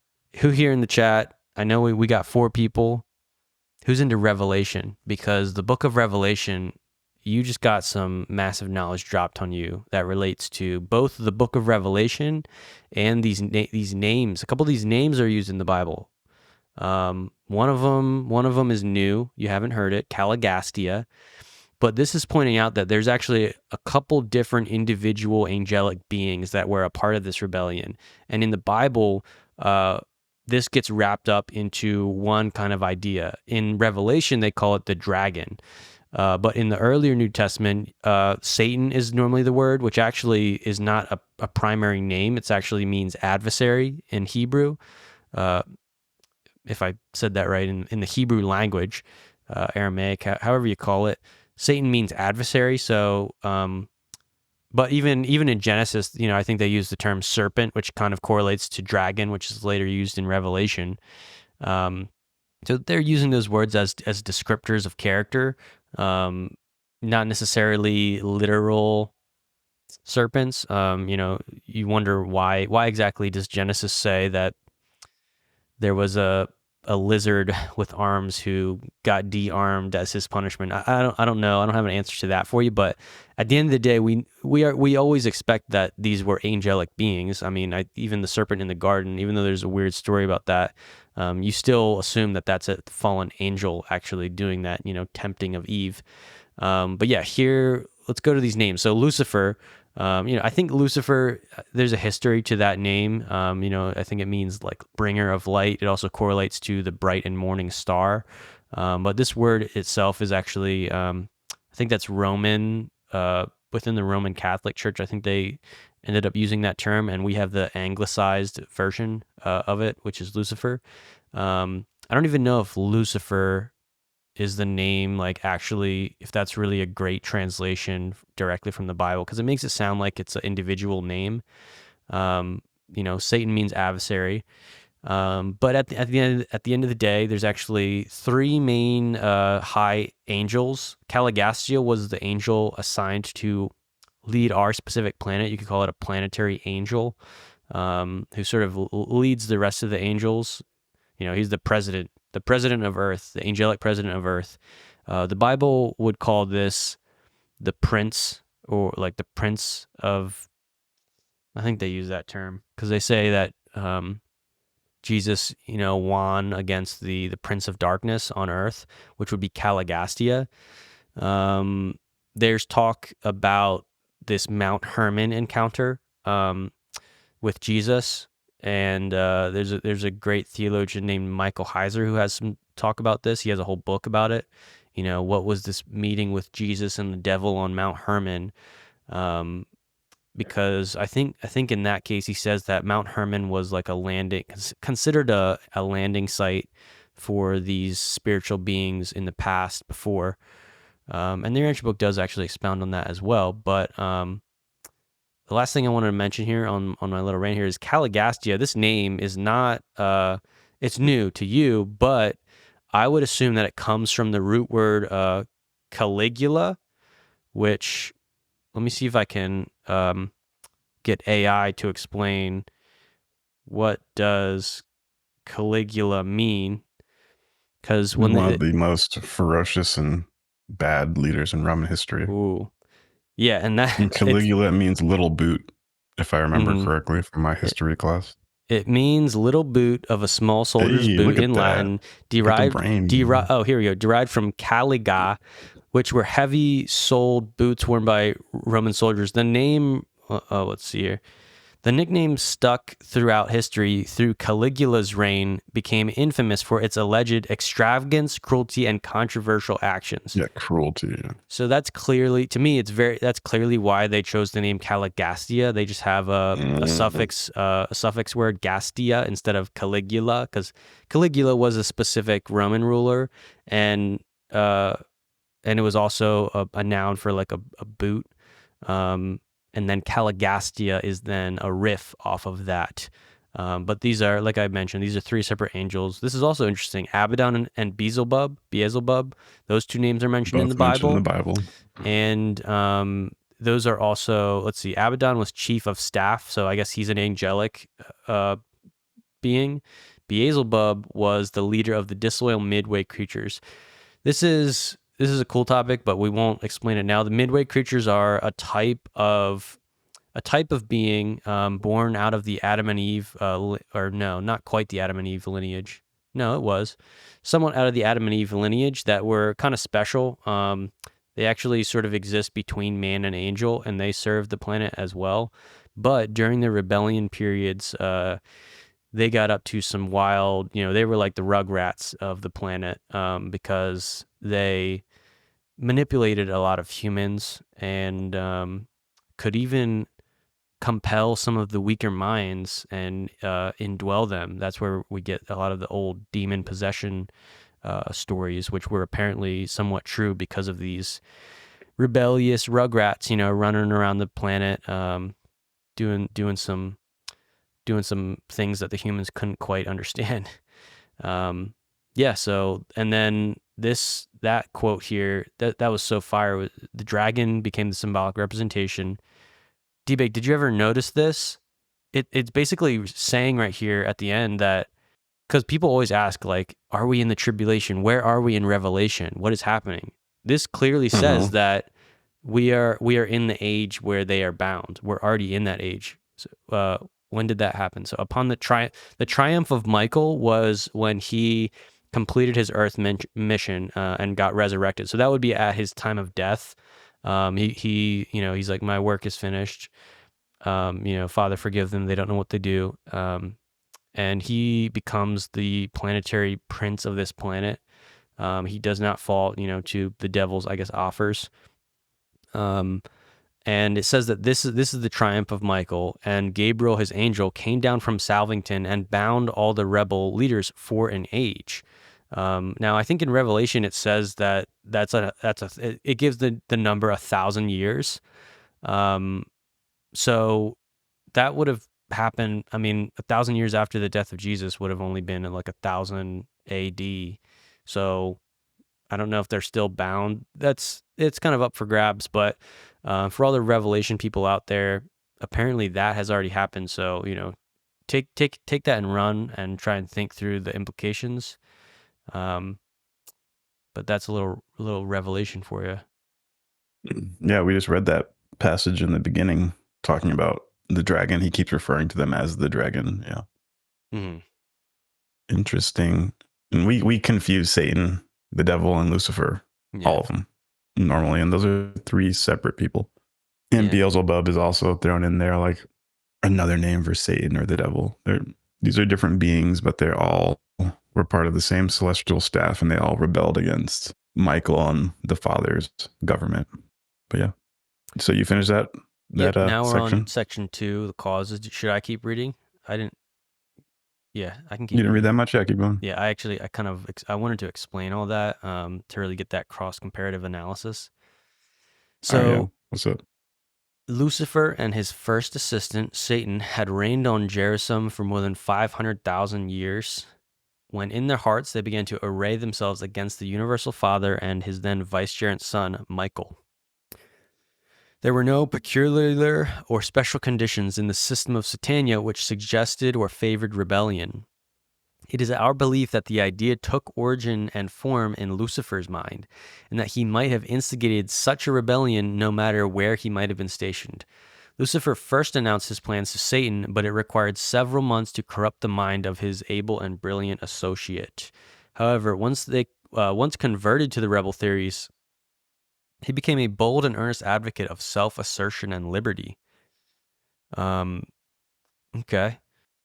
who here in the chat? I know we got 4 people. Who's into Revelation? Because the book of Revelation, you just got some massive knowledge dropped on you that relates to both the book of Revelation and these names. A couple of these names are used in the Bible. One of them is new. You haven't heard it, Caligastia. But this is pointing out that there's actually a couple different individual angelic beings that were a part of this rebellion. And in the Bible, this gets wrapped up into one kind of idea. In Revelation, they call it the dragon. But in the earlier New Testament, Satan is normally the word, which actually is not a primary name. It actually means adversary in Hebrew. If I said that right, in the Hebrew language, Aramaic, however you call it, Satan means adversary. So, but even in Genesis, I think they use the term serpent, which kind of correlates to dragon, which is later used in Revelation. So they're using those words as descriptors of character, not necessarily literal serpents. You wonder why exactly does Genesis say that there was a lizard with arms who got de-armed as his punishment? I don't know. I don't have an answer to that for you. But at the end of the day, we always expect that these were angelic beings. I mean, even the serpent in the garden, even though there's a weird story about that, you still assume that that's a fallen angel actually doing that, tempting of Eve. But yeah, here, let's go to these names. So Lucifer. I think Lucifer, there's a history to that name. I think it means like bringer of light. It also correlates to the bright and morning star. But this word itself is actually, I think that's Roman within the Roman Catholic Church, I think they ended up using that term, and we have the anglicized version of it, which is Lucifer. I don't even know if Lucifer is the name, like actually, if that's really a great translation directly from the Bible, because it makes it sound like it's an individual name. Satan means adversary. But at the end of the day, there's actually three main high angels. Caligastia was the angel assigned to lead our specific planet. You could call it a planetary angel, who sort of leads the rest of the angels. He's the president of Earth, the angelic president of Earth. The Bible would call this the prince, or like the prince of, I think they use that term because they say that Jesus, won against the prince of darkness on Earth, which would be Caligastia. There's talk about this Mount Hermon encounter with Jesus. And there's a great theologian named Michael Heiser who has some talk about this. He has a whole book about it. What was this meeting with Jesus and the devil on Mount Hermon? Because I think in that case he says that Mount Hermon was like a landing, considered a landing site for these spiritual beings in the past before. And the Urantia book does actually expound on that as well. But the last thing I wanted to mention here on my little rant here is Caligastia. This name is not, it's new to you, but I would assume that it comes from the root word Caligula, which, let me see if I can get AI to explain what does Caligula mean. Because when one of the most ferocious and bad leaders in Roman history. Ooh. Yeah, and that Caligula means little boot, if I remember correctly from my history class. It means little boot of a small soldier's boot in Latin, derived from caliga, which were heavy-soled boots worn by Roman soldiers. The name, let's see here. The nickname stuck throughout history through Caligula's reign, became infamous for its alleged extravagance, cruelty, and controversial actions. Yeah, cruelty. Yeah. So that's clearly, to me, that's clearly why they chose the name Caligastia. They just have a suffix word Gastia instead of Caligula, because Caligula was a specific Roman ruler, and it was also a noun for like a boot. And then Caligastia is then a riff off of that. But these are, like I mentioned, these are three separate angels. This is also interesting. Abaddon and Beelzebub, those two names are mentioned in the Bible. And those are also, let's see, Abaddon was chief of staff, so I guess he's an angelic being. Beelzebub was the leader of the disloyal midway creatures. This is a cool topic, but we won't explain it now. The midway creatures are a type of being born out of the Adam and Eve, or no, not quite the Adam and Eve lineage. No, it was somewhat out of the Adam and Eve lineage that were kind of special. They actually sort of exist between man and angel, and they serve the planet as well. But during the rebellion periods, they got up to some wild, they were like the Rugrats of the planet, because they manipulated a lot of humans and could even compel some of the weaker minds and indwell them. That's where we get a lot of the old demon possession stories, which were apparently somewhat true because of these rebellious Rugrats, running around the planet, doing some things that the humans couldn't quite understand. So, and then that quote here, that was so fire. The dragon became the symbolic representation. D-Bake, did you ever notice this? It's basically saying right here at the end that, because people always ask, like, are we in the tribulation? Where are we in Revelation? What is happening? This clearly says that we are in the age where they are bound. We're already in that age. So, when did that happen? So upon the triumph of Michael was when he completed his Earth mission and got resurrected. So that would be at his time of death. He's like, my work is finished. Father, forgive them. They don't know what they do. And he becomes the planetary prince of this planet. He does not fall, to the devil's, I guess, offers. And it says that this is the triumph of Michael, and Gabriel, his angel, came down from Salvington and bound all the rebel leaders for an age. Now, I think in Revelation it says that it gives the number 1,000 years. So that would have happened. I mean, 1,000 years after the death of Jesus would have only been in like 1,000 AD. So I don't know if they're still bound. It's kind of up for grabs, but for all the Revelation people out there, apparently that has already happened. So, take that and run and try and think through the implications. But that's a little revelation for you. Yeah, we just read that passage in the beginning talking about the dragon. He keeps referring to them as the dragon. Yeah. Mm-hmm. Interesting. And we confuse Satan, the devil, and Lucifer, all of them, normally. And those are three separate people. And Beelzebub is also thrown in there like another name for Satan or the devil. These are different beings, but they're all were part of the same celestial staff, and they all rebelled against Michael and the Father's government. But yeah. So you finished that now we're section? on section 2, the causes. Should I keep reading? I didn't. Yeah, I can keep. You didn't read that much? Yeah, keep going. Yeah, I wanted to explain all that to really get that cross comparative analysis. So, what's up? Lucifer and his first assistant, Satan, had reigned on Jerusalem for more than 500,000 years, when in their hearts they began to array themselves against the universal Father and his then vicegerent son, Michael. There were no peculiar or special conditions in the system of Satania which suggested or favored rebellion. It is our belief that the idea took origin and form in Lucifer's mind, and that he might have instigated such a rebellion no matter where he might have been stationed. Lucifer first announced his plans to Satan, but it required several months to corrupt the mind of his able and brilliant associate. However, once converted to the rebel theories, he became a bold and earnest advocate of self-assertion and liberty. Okay.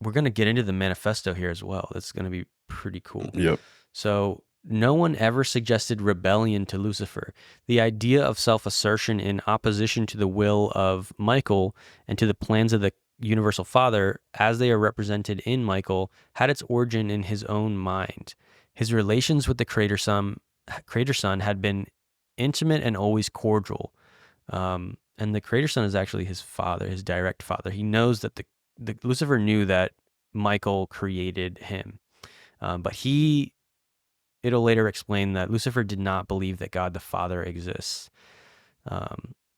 We're going to get into the manifesto here as well. That's going to be pretty cool. Yep. So no one ever suggested rebellion to Lucifer. The idea of self-assertion in opposition to the will of Michael and to the plans of the Universal Father, as they are represented in Michael, had its origin in his own mind. His relations with the Creator Son had been intimate and always cordial. And the Creator Son is actually his father, his direct father. He knows that the Lucifer knew that Michael created him, but it'll later explain that Lucifer did not believe that God the Father exists.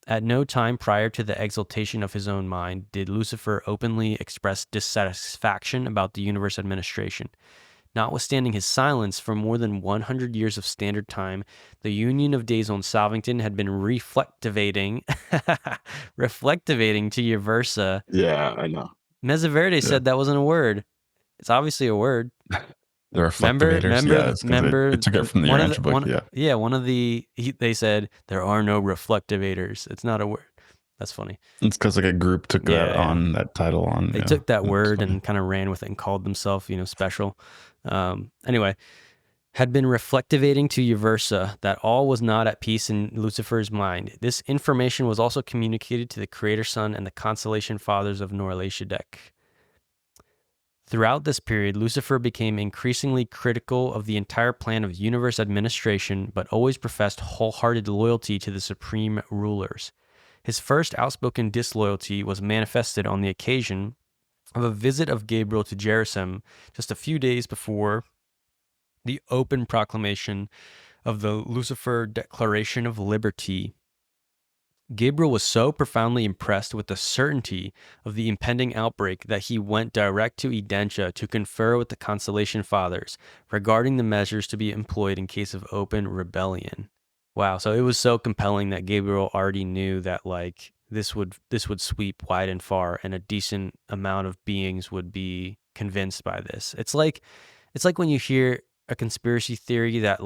At no time prior to the exaltation of his own mind did Lucifer openly express dissatisfaction about the universe administration. Notwithstanding his silence for more than 100 years of standard time, the Union of Days on Salvington had been reflectivating to Uversa. Yeah, I know. Mesaverde said that wasn't a word. It's obviously a word. The reflectivators. Remember, it took it from the Urantia book. They said there are no reflectivators. It's not a word. That's funny. It's because like a group took that title on. They took that word and kind of ran with it and called themselves, special. Anyway, had been reflectivating to Uversa that all was not at peace in Lucifer's mind. This information was also communicated to the Creator Son and the Constellation Fathers of Melchizedek. Throughout this period, Lucifer became increasingly critical of the entire plan of universe administration, but always professed wholehearted loyalty to the supreme rulers. His first outspoken disloyalty was manifested on the occasion of a visit of Gabriel to Jerusalem just a few days before the open proclamation of the Lucifer Declaration of Liberty. Gabriel was so profoundly impressed with the certainty of the impending outbreak that he went direct to Urantia to confer with the Constellation Fathers regarding the measures to be employed in case of open rebellion. Wow, so it was so compelling that Gabriel already knew that this would sweep wide and far, and a decent amount of beings would be convinced by this. It's like when you hear a conspiracy theory that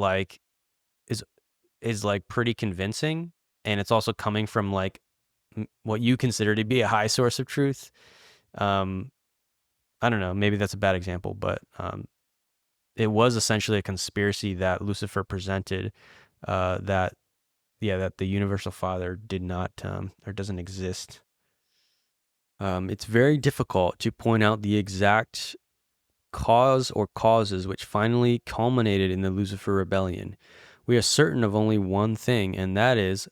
is pretty convincing, and it's also coming from what you consider to be a high source of truth. I don't know, maybe that's a bad example, but it was essentially a conspiracy that Lucifer presented, that that the universal father did not or doesn't exist. It's very difficult to point out the exact cause or causes which finally culminated in the Lucifer Rebellion. We are certain of only one thing, and that is,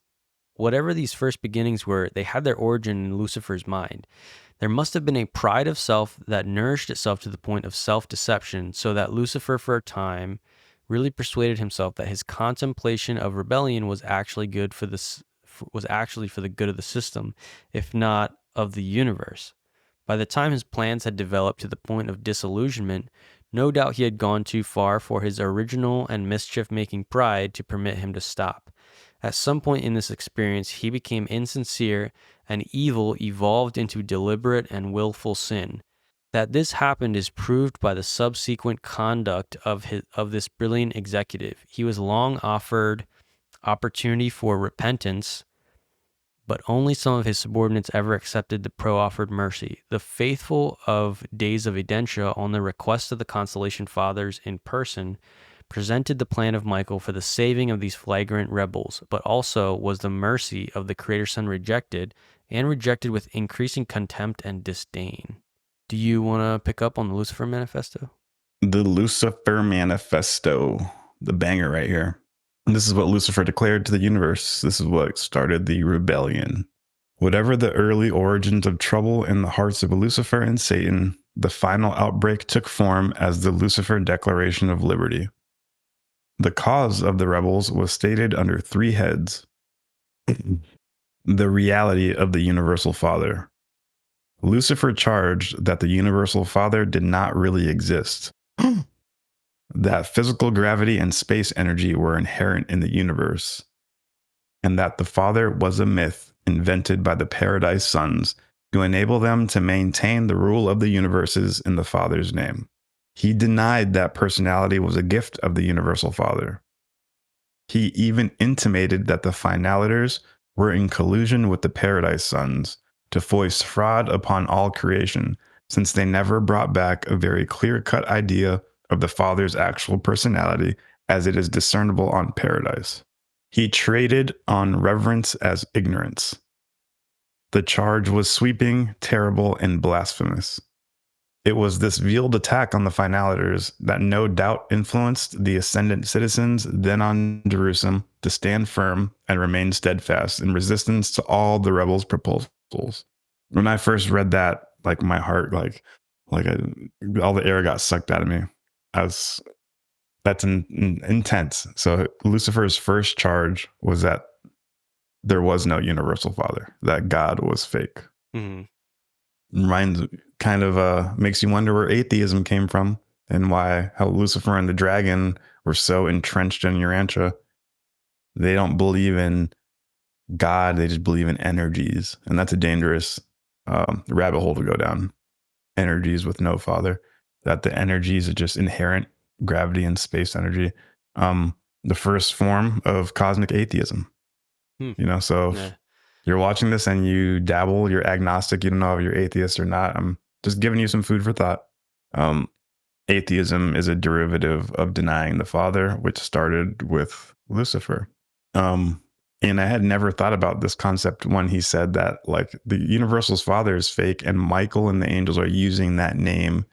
whatever these first beginnings were, they had their origin in Lucifer's mind. There must have been a pride of self that nourished itself to the point of self-deception, so that Lucifer, for a time, really persuaded himself that his contemplation of rebellion was actually for the good of the system, if not of the universe. By the time his plans had developed to the point of disillusionment, no doubt he had gone too far for his original and mischief-making pride to permit him to stop. At some point in this experience, he became insincere, and evil evolved into deliberate and willful sin. That this happened is proved by the subsequent conduct of this brilliant executive. He was long offered opportunity for repentance, but only some of his subordinates ever accepted the proffered mercy. The faithful of Days of Edentia, on the request of the Constellation Fathers in person, presented the plan of Michael for the saving of these flagrant rebels, but also was the mercy of the Creator Son rejected, and rejected with increasing contempt and disdain. Do you want to pick up on the Lucifer Manifesto? The Lucifer Manifesto, the banger right here. This is what Lucifer declared to the universe. This is what started the rebellion. Whatever the early origins of trouble in the hearts of Lucifer and Satan, the final outbreak took form as the Lucifer Declaration of Liberty. The cause of the rebels was stated under 3 heads. The reality of the Universal Father. Lucifer charged that the Universal Father did not really exist. That physical gravity and space energy were inherent in the universe, and that the Father was a myth invented by the Paradise Sons to enable them to maintain the rule of the universes in the Father's name. He denied that personality was a gift of the Universal Father. He even intimated that the Finalitors were in collusion with the Paradise Sons to foist fraud upon all creation, since they never brought back a very clear-cut idea of the Father's actual personality as it is discernible on Paradise. He traded on reverence as ignorance. The charge was sweeping, terrible, and blasphemous. It was this veiled attack on the Finalitors that no doubt influenced the ascendant citizens then on Jerusalem to stand firm and remain steadfast in resistance to all the rebels' proposals. When I first read that, like my heart, all the air got sucked out of me. That's intense. So Lucifer's first charge was that there was no universal father, that God was fake. Mm-hmm. Makes you wonder where atheism came from and how Lucifer and the dragon were so entrenched in Urantia. They don't believe in God, they just believe in energies. And that's a dangerous rabbit hole to go down. Energies with no father. That the energies are just inherent gravity and space energy. The first form of cosmic atheism. So if you're watching this and you dabble, you're agnostic, you don't know if you're atheist or not, I'm just giving you some food for thought. Atheism is a derivative of denying the Father, which started with Lucifer. And I had never thought about this concept when he said that, like, the Universal's father is fake and Michael and the angels are using that name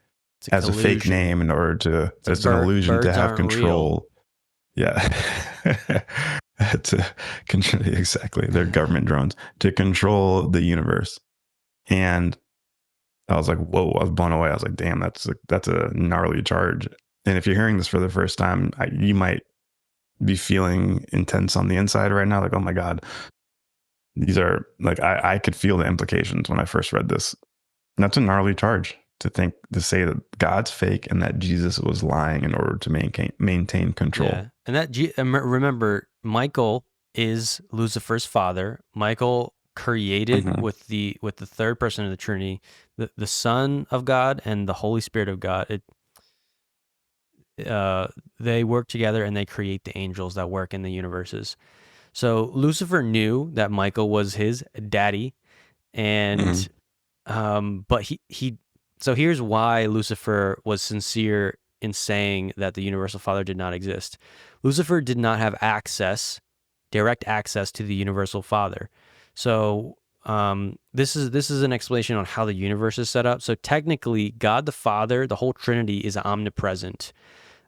as a fake name in order to, it's an illusion to have control. Real. Yeah. Exactly. They're government drones to control the universe. And I was like, whoa, I was blown away. I was like, damn, that's a gnarly charge. And if you're hearing this for the first time, you might be feeling intense on the inside right now. Like, oh my God, these are like, I could feel the implications when I first read this. And that's a gnarly charge to say that God's fake and that Jesus was lying in order to maintain control. Yeah. And remember, Michael is Lucifer's father. Michael created with the third person of the Trinity, the Son of God and the Holy Spirit of God. They work together and they create the angels that work in the universes. So Lucifer knew that Michael was his daddy, and but he so here's why Lucifer was sincere in saying that the universal father did not exist. Lucifer did not have access direct access to the universal Father. So this is an explanation on how the universe is set up. So technically, God the Father, the whole Trinity, is omnipresent.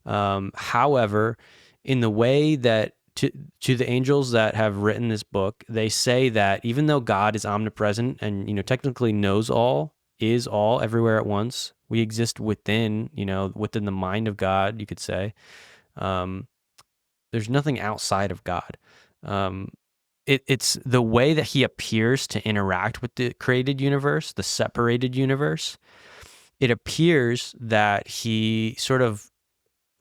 However, in the way that to the angels that have written this book, they say that even though God is omnipresent and, technically knows all, is all, everywhere at once, we exist within the mind of God, you could say. There's nothing outside of God. It's the way that he appears to interact with the created universe, the separated universe. It appears that he sort of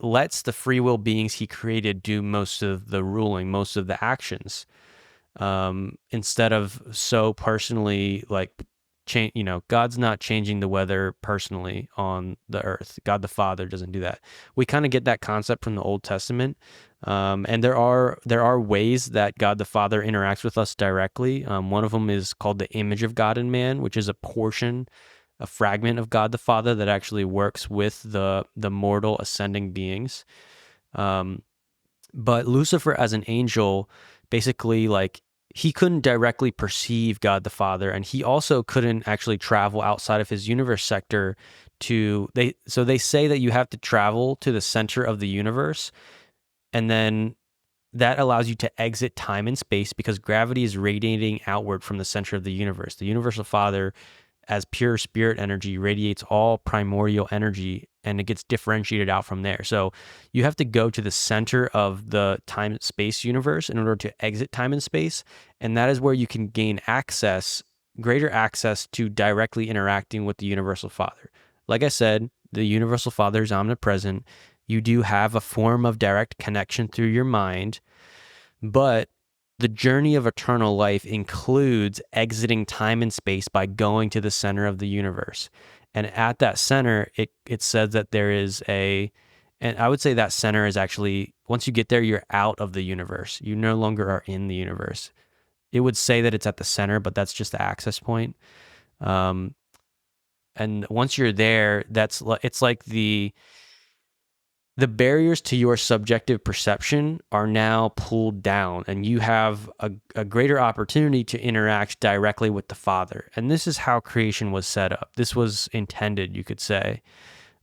lets the free will beings he created do most of the ruling, most of the actions, instead of so personally God's not changing the weather personally on the earth. God the Father doesn't do that. We kind of get that concept from the Old Testament, and there are ways that God the Father interacts with us directly. One of them is called the image of God in man, which is a fragment of God the Father that actually works with the mortal ascending beings. But Lucifer as an angel, basically, he couldn't directly perceive God the Father, and he also couldn't actually travel outside of his universe sector so they say that you have to travel to the center of the universe, and then that allows you to exit time and space because gravity is radiating outward from the center of the universe. The universal Father, as pure spirit energy, radiates all primordial energy, and it gets differentiated out from there. So you have to go to the center of the time-space universe in order to exit time and space, and that is where you can gain greater access to directly interacting with the universal Father. Like I said, the universal Father is omnipresent. You do have a form of direct connection through your mind, but the journey of eternal life includes exiting time and space by going to the center of the universe. And at that center, it says that there is and I would say that center is actually, once you get there, you're out of the universe. You no longer are in the universe. It would say that it's at the center, but that's just the access point. And once you're there, it's like the barriers to your subjective perception are now pulled down, and you have a greater opportunity to interact directly with the Father. And this is how creation was set up. This was intended, you could say.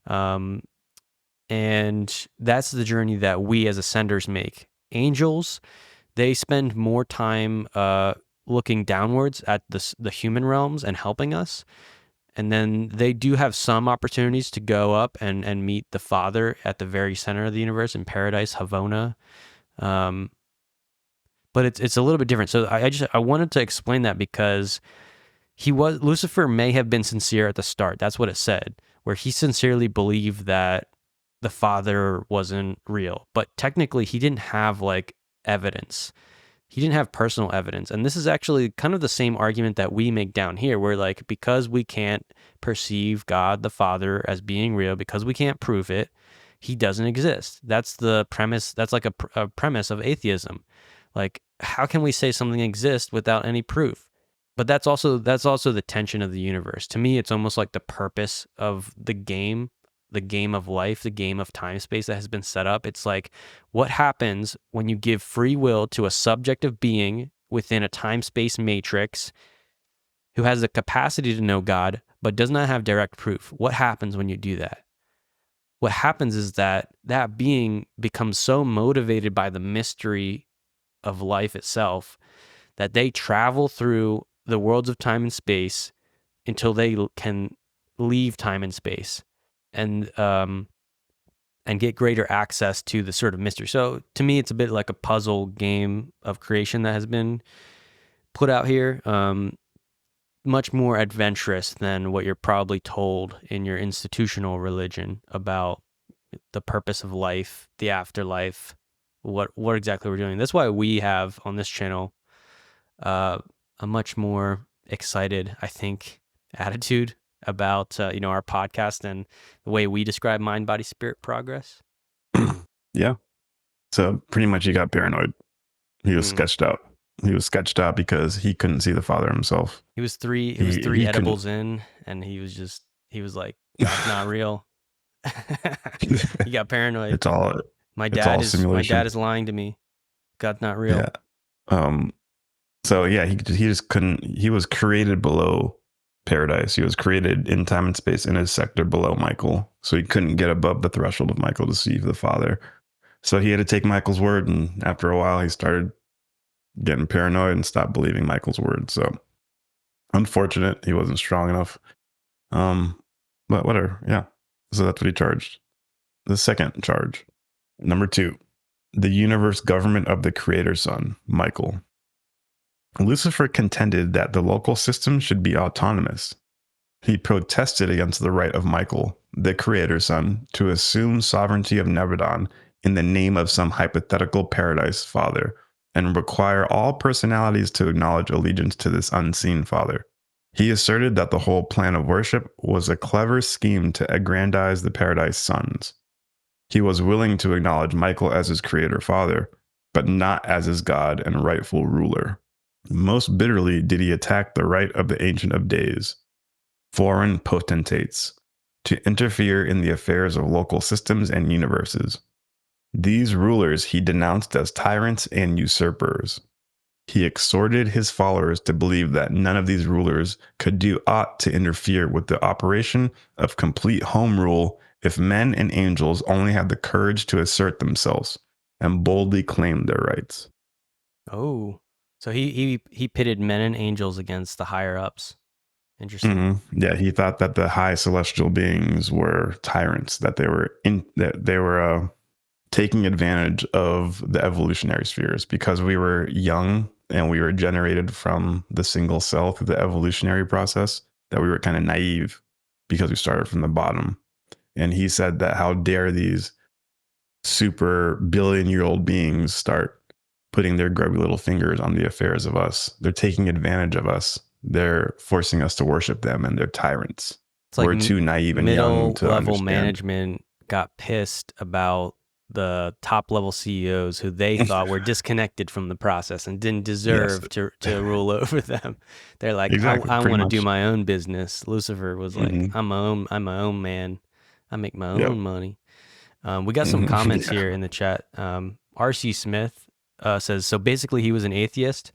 And that's the journey that we as ascenders make. Angels, they spend more time looking downwards at the human realms and helping us. And then they do have some opportunities to go up and meet the Father at the very center of the universe in paradise, Havona. But it's a little bit different. So I wanted to explain that because Lucifer may have been sincere at the start. That's what it said, where he sincerely believed that the Father wasn't real. But technically, he didn't have evidence. He didn't have personal evidence. And this is actually kind of the same argument that we make down here, where because we can't perceive God the Father as being real, because we can't prove it, he doesn't exist. That's the premise. That's like a premise of atheism. How can we say something exists without any proof? But that's also the tension of the universe. To me, it's almost like the purpose of the game of life, the game of time space that has been set up. It's like, what happens when you give free will to a subjective being within a time space matrix who has the capacity to know God but does not have direct proof? What happens when you do that? What happens is that being becomes so motivated by the mystery of life itself that they travel through the worlds of time and space until they can leave time and space and get greater access to the sort of mystery. So to me, it's a bit like a puzzle game of creation that has been put out here. Much more adventurous than what you're probably told in your institutional religion about the purpose of life, the afterlife, what exactly we're doing. That's why we have on this channel a much more excited, I think, attitude about our podcast and the way we describe mind, body, spirit progress. Yeah. So pretty much he got paranoid. He was sketched out. He was sketched out because he couldn't see the Father himself. He was three edibles in, and he was like, God's not real. He got paranoid. It's all my dad is simulation. lying to me. God's not real. Yeah. Um, so yeah, he just couldn't. He was created below paradise. He was created in time and space in his sector below Michael. So he couldn't get above the threshold of Michael to see the Father. So he had to take Michael's word, and after a while, he started getting paranoid and stopped believing Michael's word. So unfortunate, he wasn't strong enough. But whatever. Yeah. So that's what he charged. The second charge, number 2, the universe government of the creator son, Michael. Lucifer contended that the local system should be autonomous. He protested against the right of Michael, the creator's son, to assume sovereignty of Nebadon in the name of some hypothetical paradise father and require all personalities to acknowledge allegiance to this unseen father. He asserted that the whole plan of worship was a clever scheme to aggrandize the paradise sons. He was willing to acknowledge Michael as his creator father, but not as his god and rightful ruler. Most bitterly did he attack the right of the Ancient of Days, foreign potentates, to interfere in the affairs of local systems and universes. These rulers he denounced as tyrants and usurpers. He exhorted his followers to believe that none of these rulers could do aught to interfere with the operation of complete home rule if men and angels only had the courage to assert themselves and boldly claim their rights. Oh, so he pitted men and angels against the higher ups. Interesting. Mm-hmm. Yeah, he thought that the high celestial beings were tyrants, that they were taking advantage of the evolutionary spheres because we were young and we were generated from the single cell through the evolutionary process, that we were kind of naive because we started from the bottom. And he said that how dare these super billion-year-old beings start putting their grubby little fingers on the affairs of us. They're taking advantage of us. They're forcing us to worship them, and they're tyrants. It's like We're too naive and young middle to level understand. management got pissed about the top level CEOs who they thought were disconnected from the process and didn't deserve to rule over them. They're like, Exactly, I pretty want to do much. my own business. Lucifer was like, Mm-hmm. I'm my own man. I make my Yep. own money. We got some Mm-hmm. comments Yeah. here in the chat. RC Smith says, so basically he was an atheist.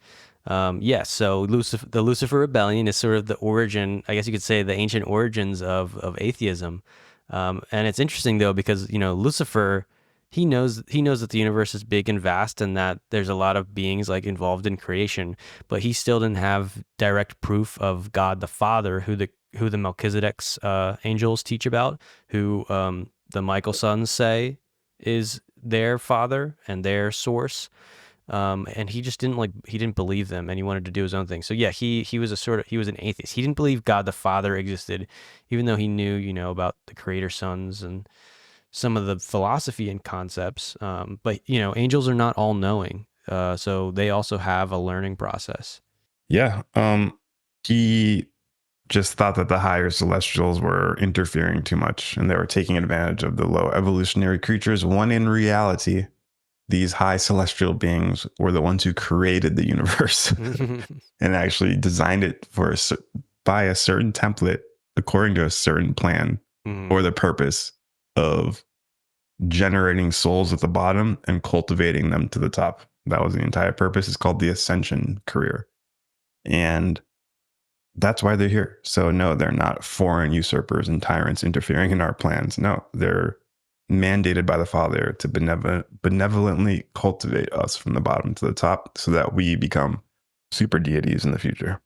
Yes, so the Lucifer Rebellion is sort of the origin, I guess you could say the ancient origins of atheism. And it's interesting though, because, Lucifer, he knows that the universe is big and vast and that there's a lot of beings like involved in creation, but he still didn't have direct proof of God the Father, who the Melchizedek's angels teach about, who the Michael sons say is their father and their source. And he just he didn't believe them, and he wanted to do his own thing. So yeah, he was he was an atheist. He didn't believe God the Father existed, even though he knew, about the creator sons and some of the philosophy and concepts. But angels are not all knowing. So they also have a learning process. Yeah. He just thought that the higher celestials were interfering too much and they were taking advantage of the low evolutionary creatures, when in reality, these high celestial beings were the ones who created the universe and actually designed it by a certain template according to a certain plan or the purpose of generating souls at the bottom and cultivating them to the top. That was the entire purpose. It's called the ascension career. And that's why they're here. So no, they're not foreign usurpers and tyrants interfering in our plans. No, they're mandated by the Father to benevolently cultivate us from the bottom to the top so that we become super deities in the future.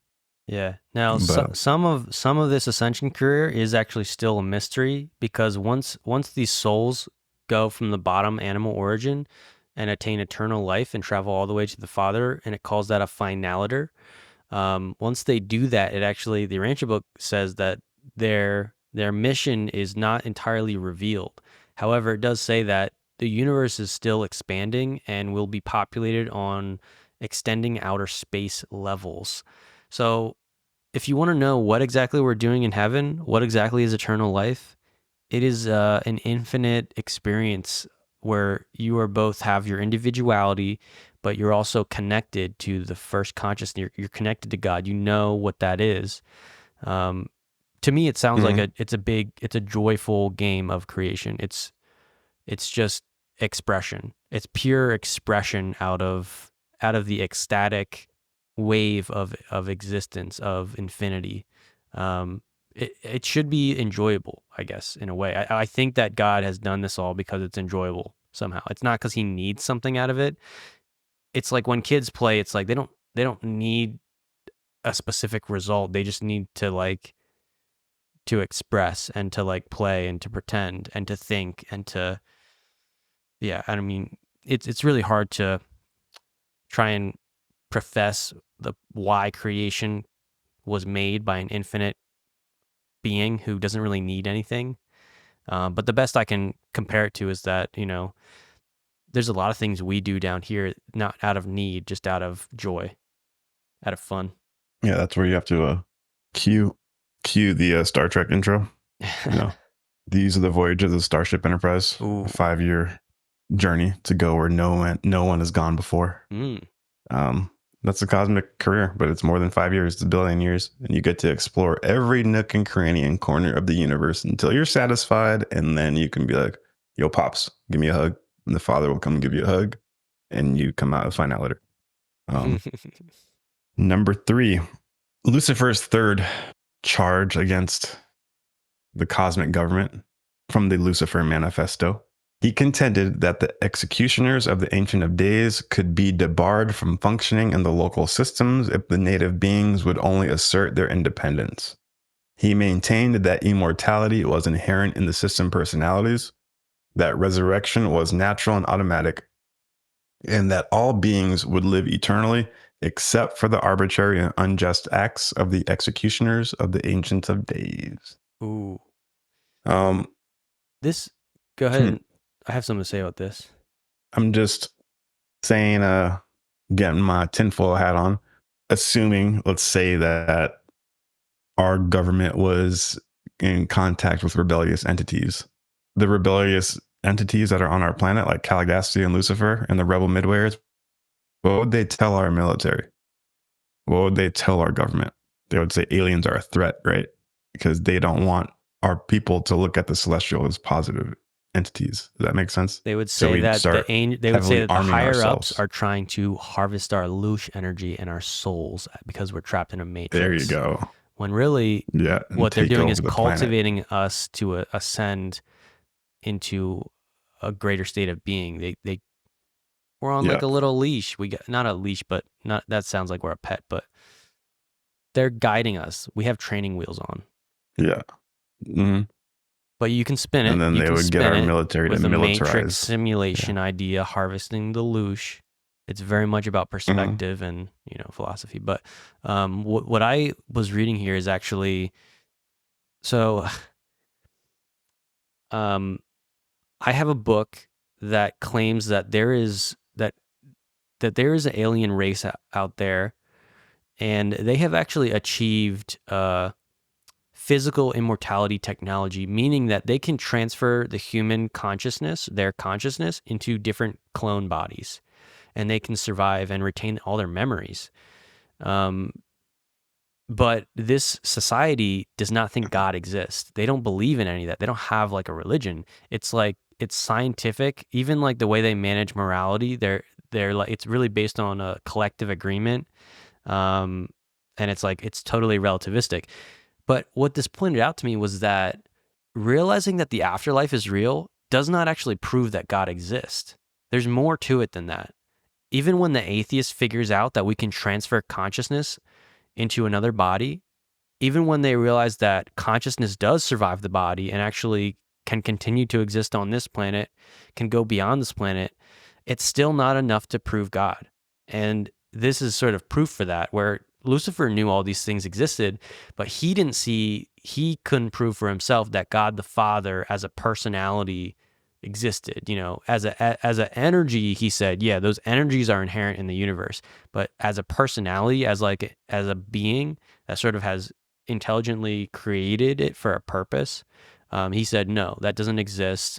Yeah. Now, But some of this ascension career is actually still a mystery, because once these souls go from the bottom animal origin and attain eternal life and travel all the way to the Father, and it calls that a finaliter. Once they do that, it actually, the Urantia book says that their mission is not entirely revealed. However, it does say that the universe is still expanding and will be populated on extending outer space levels. So if you want to know what exactly we're doing in heaven, what exactly is eternal life, it is an infinite experience where you are both have your individuality, but you're also connected to the first consciousness. You're connected to God. You know what that is. To me, it sounds like it's a joyful game of creation. It's just expression. It's pure expression out of out of the ecstatic wave of existence, of infinity. It should be enjoyable, I guess, in a way. I think that God has done this all because it's enjoyable somehow. It's not because he needs something out of it. It's like when kids play, it's like they don't need a specific result. They just need to like to express and to like play and to pretend and to think and to, yeah. I mean, it's really hard to try and profess the why creation was made by an infinite being who doesn't really need anything. But the best I can compare it to is that, there's a lot of things we do down here, not out of need, just out of joy, out of fun. Yeah, that's where you have to cue the Star Trek intro. These are the voyages of Starship Enterprise, Ooh. a 5-year journey to go where no one has gone before. That's a cosmic career, but it's more than 5 years. It's a billion years. And you get to explore every nook and cranny and corner of the universe until you're satisfied. And then you can be like, yo, Pops, give me a hug. And the father will come give you a hug. And you come out and find out later. Number 3, Lucifer's third charge against the cosmic government from the Lucifer manifesto. He contended that the executioners of the Ancient of Days could be debarred from functioning in the local systems if the native beings would only assert their independence. He maintained that immortality was inherent in the system personalities, that resurrection was natural and automatic, and that all beings would live eternally except for the arbitrary and unjust acts of the executioners of the Ancient of Days. Ooh. Go ahead. I have something to say about this. I'm just saying, getting my tinfoil hat on, assuming, let's say that our government was in contact with rebellious entities. The rebellious entities that are on our planet, like Caligastia and Lucifer and the rebel midwayers, what would they tell our military? What would they tell our government? They would say aliens are a threat, right? Because they don't want our people to look at the celestial as positive entities. Does that make sense? They would say that the higher ups are trying to harvest our louche energy and our souls because we're trapped in a matrix. There you go. When really, what they're doing is cultivating us to ascend into a greater state of being. We're on like a little leash. We got not a leash, but not that sounds like we're a pet, but they're guiding us. We have training wheels on. Yeah. Mm-hmm. But you can spin it. And then they would get our military to militarize. With a matrix simulation idea, harvesting the louche. It's very much about perspective and, philosophy. But what I was reading here is actually, so I have a book that claims that there is an alien race out there, and they have actually achieved physical immortality technology, meaning that they can transfer the human consciousness, their consciousness, into different clone bodies, and they can survive and retain all their memories. But this society does not think God exists. They don't believe in any of that. They don't have like a religion. It's like, it's scientific. Even like the way they manage morality, they're like, it's really based on a collective agreement. And it's like, it's totally relativistic. But what this pointed out to me was that realizing that the afterlife is real does not actually prove that God exists. There's more to it than that. Even when the atheist figures out that we can transfer consciousness into another body, even when they realize that consciousness does survive the body and actually can continue to exist on this planet, can go beyond this planet, it's still not enough to prove God. And this is sort of proof for that, where Lucifer knew all these things existed, but he couldn't prove for himself that God the Father as a personality existed. As a energy, he said, yeah, those energies are inherent in the universe, but as a personality, as a being that sort of has intelligently created it for a purpose, he said, no, that doesn't exist.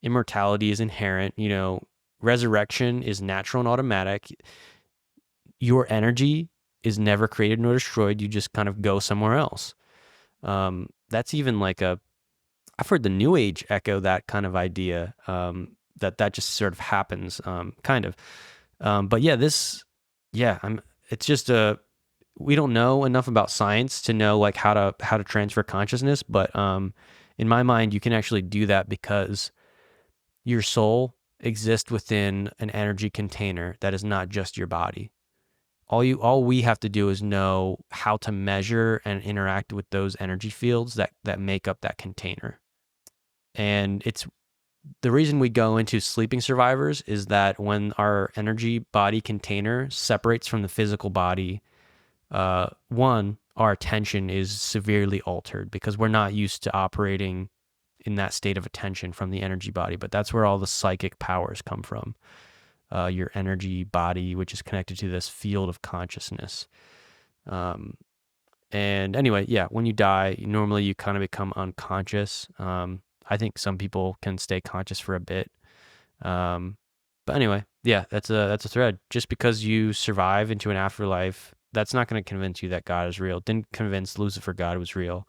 Immortality is inherent. Resurrection is natural and automatic. Your energy is never created nor destroyed. You just kind of go somewhere else. That's even like I've heard the New Age echo that kind of idea, that just sort of happens, kind of. But yeah, it's just we don't know enough about science to know like how to transfer consciousness. But in my mind, you can actually do that because your soul exists within an energy container that is not just your body. All we have to do is know how to measure and interact with those energy fields that make up that container. And it's the reason we go into sleeping survivors is that when our energy body container separates from the physical body, one, our attention is severely altered because we're not used to operating in that state of attention from the energy body. But that's where all the psychic powers come from. Your energy body, which is connected to this field of consciousness. And anyway, yeah, when you die, normally you kind of become unconscious. I think some people can stay conscious for a bit. But anyway, yeah, that's a thread. Just because you survive into an afterlife, that's not going to convince you that God is real. Didn't convince Lucifer God was real.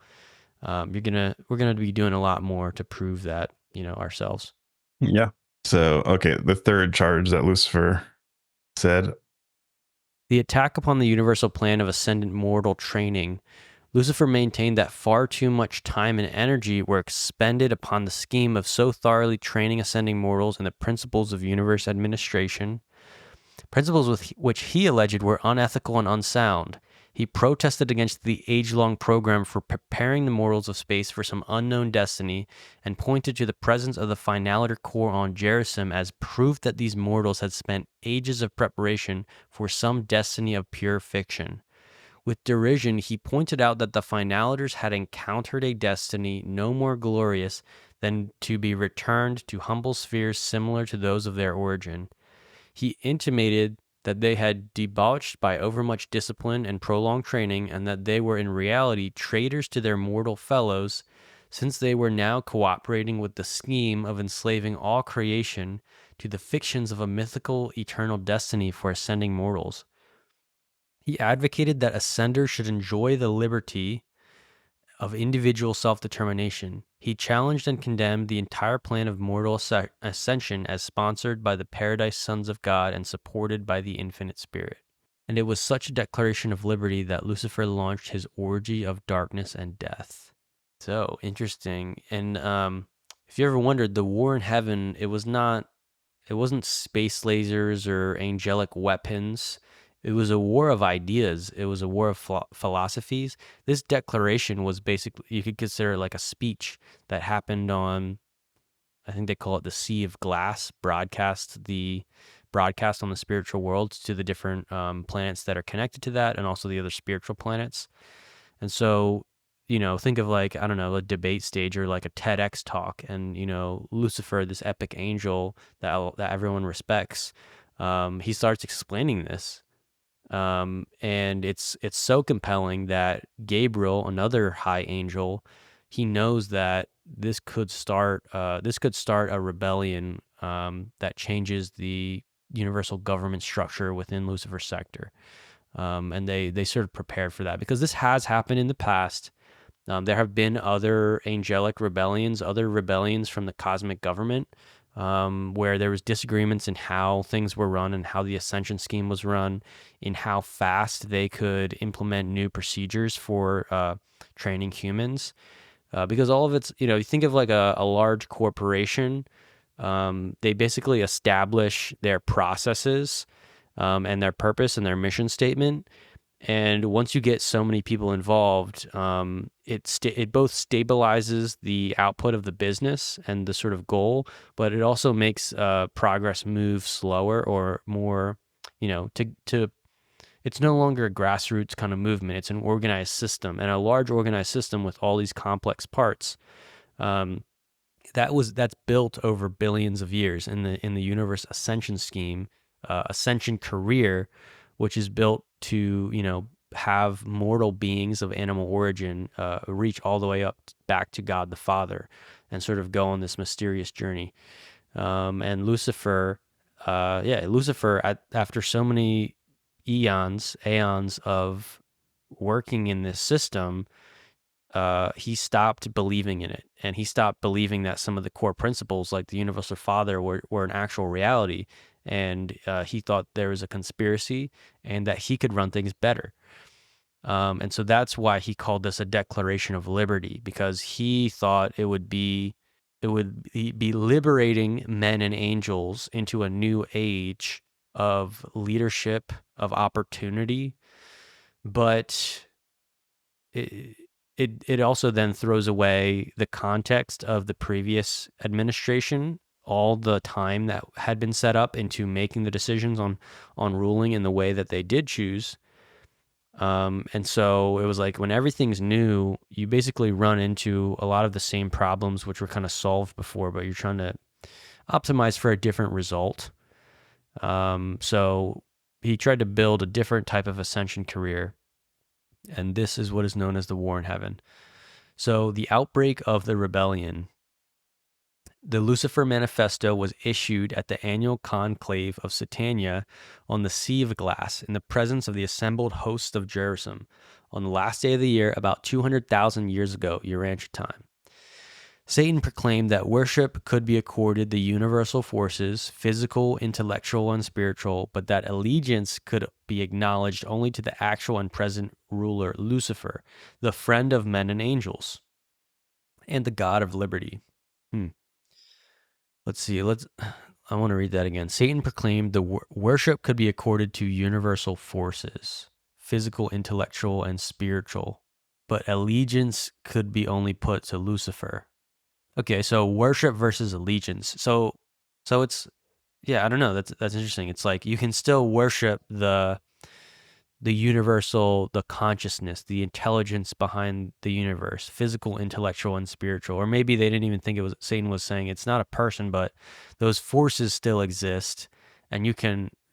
We're gonna be doing a lot more to prove that, ourselves. Yeah. So, okay, the third charge that Lucifer said. The attack upon the universal plan of ascendant mortal training. Lucifer maintained that far too much time and energy were expended upon the scheme of so thoroughly training ascending mortals in the principles of universe administration, principles with which he alleged were unethical and unsound. He protested against the age-long program for preparing the mortals of space for some unknown destiny and pointed to the presence of the finaliter core on Jerasim as proof that these mortals had spent ages of preparation for some destiny of pure fiction. With derision, he pointed out that the finaliters had encountered a destiny no more glorious than to be returned to humble spheres similar to those of their origin. He intimated that they had debauched by overmuch discipline and prolonged training, and that they were in reality traitors to their mortal fellows, since they were now cooperating with the scheme of enslaving all creation to the fictions of a mythical eternal destiny for ascending mortals. He advocated that ascenders should enjoy the liberty of individual self-determination. He challenged and condemned the entire plan of mortal ascension as sponsored by the Paradise Sons of God and supported by the Infinite Spirit. And it was such a declaration of liberty that Lucifer launched his orgy of darkness and death. So interesting. And if you ever wondered, the war in heaven, it wasn't space lasers or angelic weapons. It was a war of ideas. It was a war of philosophies. This declaration was basically, you could consider like a speech that happened on, I think they call it the Sea of Glass, broadcast on the spiritual worlds to the different planets that are connected to that, and also the other spiritual planets. And so, think of like, I don't know, a debate stage or like a TEDx talk, and Lucifer, this epic angel that everyone respects, he starts explaining this. And it's so compelling that Gabriel, another high angel, he knows that this could start a rebellion that changes the universal government structure within Lucifer's sector. And they sort of prepared for that because this has happened in the past. There have been other angelic rebellions, other rebellions from the cosmic government, where there was disagreements in how things were run and how the ascension scheme was run, in how fast they could implement new procedures for training humans. Because all of it's, you think of like a large corporation, they basically establish their processes and their purpose and their mission statement. And once you get so many people involved, it both stabilizes the output of the business and the sort of goal, but it also makes progress move slower or more, to it's no longer a grassroots kind of movement. It's an organized system, and a large organized system with all these complex parts. That's built over billions of years in the universe ascension scheme, ascension career, which is built to have mortal beings of animal origin reach all the way up back to God the Father and sort of go on this mysterious journey. And Lucifer, after so many aeons of working in this system, he stopped believing in it, and he stopped believing that some of the core principles like the universal father were an actual reality. and he thought there was a conspiracy and that he could run things better. And so that's why he called this a Declaration of Liberty, because he thought it would be liberating men and angels into a new age of leadership, of opportunity. But it also then throws away the context of the previous administration, all the time that had been set up into making the decisions on ruling in the way that they did choose. And so it was like, when everything's new, you basically run into a lot of the same problems which were kind of solved before, but you're trying to optimize for a different result. So he tried to build a different type of ascension career, and this is what is known as the War in Heaven. So the outbreak of the rebellion, the Lucifer Manifesto was issued at the annual conclave of Satania on the Sea of Glass in the presence of the assembled hosts of Jerusalem on the last day of the year, about 200,000 years ago, Urantia time. Satan proclaimed that worship could be accorded the universal forces, physical, intellectual, and spiritual, but that allegiance could be acknowledged only to the actual and present ruler, Lucifer, the friend of men and angels, and the God of liberty. Let's see. I want to read that again. Satan proclaimed the worship could be accorded to universal forces, physical, intellectual, and spiritual, but allegiance could be only put to Lucifer. Okay, so worship versus allegiance. So it's, yeah, I don't know. That's interesting. It's like you can still worship the universal, the consciousness, the intelligence behind the universe, physical, intellectual, and spiritual. Or maybe they didn't even think it was, Satan was saying it's not a person, but those forces still exist, and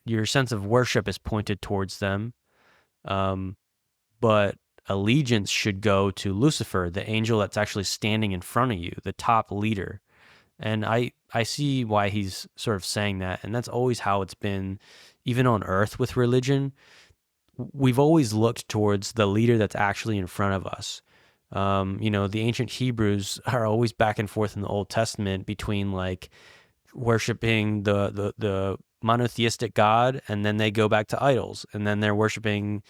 your sense of worship is pointed towards them. But allegiance should go to Lucifer, the angel that's actually standing in front of you, the top leader. And I see why he's sort of saying that. And that's always how it's been, even on earth with religion. We've always looked towards the leader that's actually in front of us. The ancient Hebrews are always back and forth in the Old Testament between like worshiping the monotheistic God, and then they go back to idols, and then they're worshiping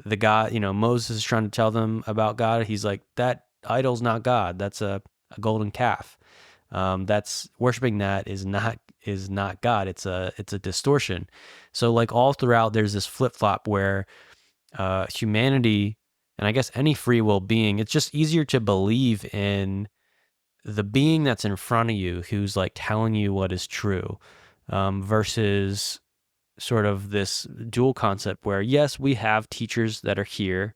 the God. Moses is trying to tell them about God. He's like, that idol's not God. That's a golden calf. That's worshiping that is not God. It's a distortion. So like all throughout, there's this flip flop where humanity, and I guess any free will being, it's just easier to believe in the being that's in front of you, who's like telling you what is true, versus sort of this dual concept where, yes, we have teachers that are here,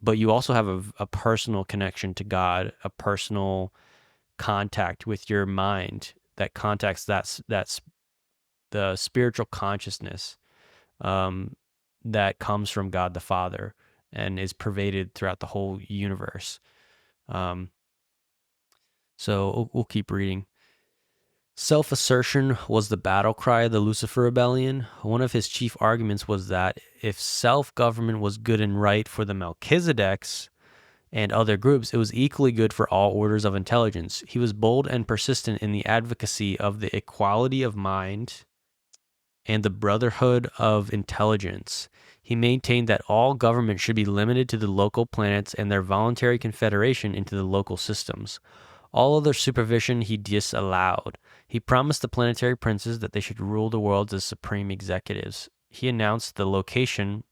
but you also have a personal connection to God, a personal contact with your mind that contacts that's the spiritual consciousness that comes from God the Father and is pervaded throughout the whole universe. So we'll keep reading. Self-assertion was the battle cry of the Lucifer Rebellion. One of his chief arguments was that if self-government was good and right for the Melchizedeks and other groups, it was equally good for all orders of intelligence. He was bold and persistent in the advocacy of the equality of mind and the brotherhood of intelligence. He maintained that all government should be limited to the local planets and their voluntary confederation into the local systems. All other supervision he disallowed. He promised the planetary princes that they should rule the world as supreme executives. He announced the location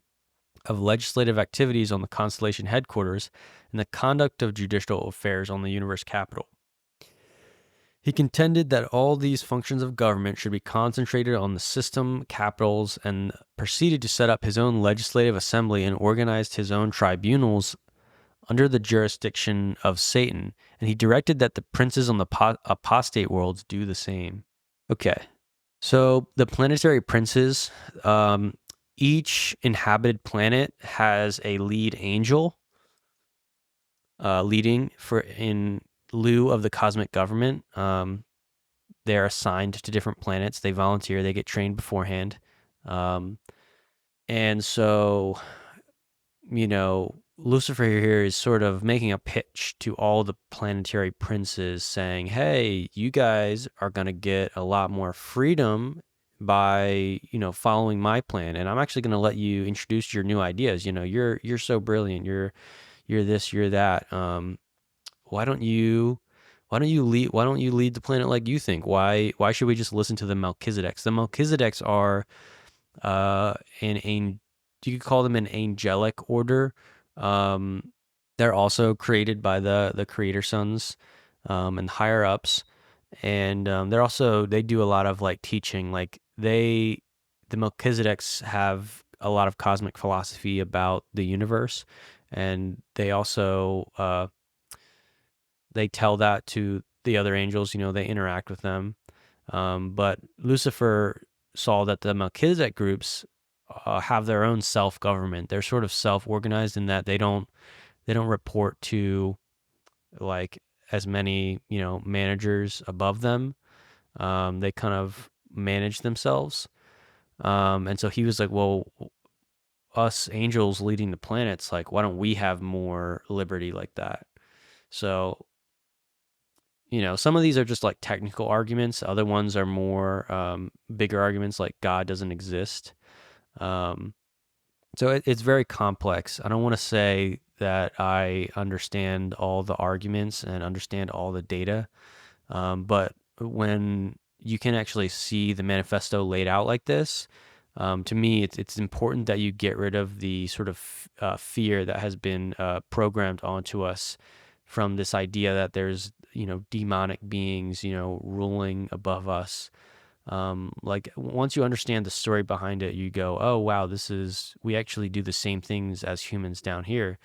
of legislative activities on the Consultation headquarters and the conduct of judicial affairs on the universe capital. He contended that all these functions of government should be concentrated on the system capitals, and proceeded to set up his own legislative assembly and organized his own tribunals under the jurisdiction of Satan, and he directed that the princes on the apostate worlds do the same. Okay, so the planetary princes, each inhabited planet has a lead angel leading in lieu of the cosmic government. They're assigned to different planets. They volunteer. They get trained beforehand. And so, Lucifer here is sort of making a pitch to all the planetary princes saying, hey, you guys are going to get a lot more freedom by, following my plan. And I'm actually going to let you introduce your new ideas. You're so brilliant. You're this, you're that. Why don't you lead the planet like you think? Why should we just listen to the Melchizedeks? The Melchizedeks are you could call them an angelic order. They're also created by the creator sons and higher ups, and they do a lot of like teaching. Like the Melchizedeks have a lot of cosmic philosophy about the universe, and they also they tell that to the other angels. They interact with them. But Lucifer saw that the Melchizedek groups have their own self-government. They're sort of self-organized in that they don't report to like as many managers above them. They kind of manage themselves. And so he was like, well, us angels leading the planets, like, why don't we have more liberty like that? So some of these are just like technical arguments. Other ones are more bigger arguments, like God doesn't exist. So it's very complex. I don't want to say that I understand all the arguments and understand all the data, but when you can actually see the manifesto laid out like this, to me, it's important that you get rid of the sort of fear that has been programmed onto us from this idea that there's demonic beings ruling above us. Like once you understand the story behind it, you go, oh wow, we actually do the same things as humans down here.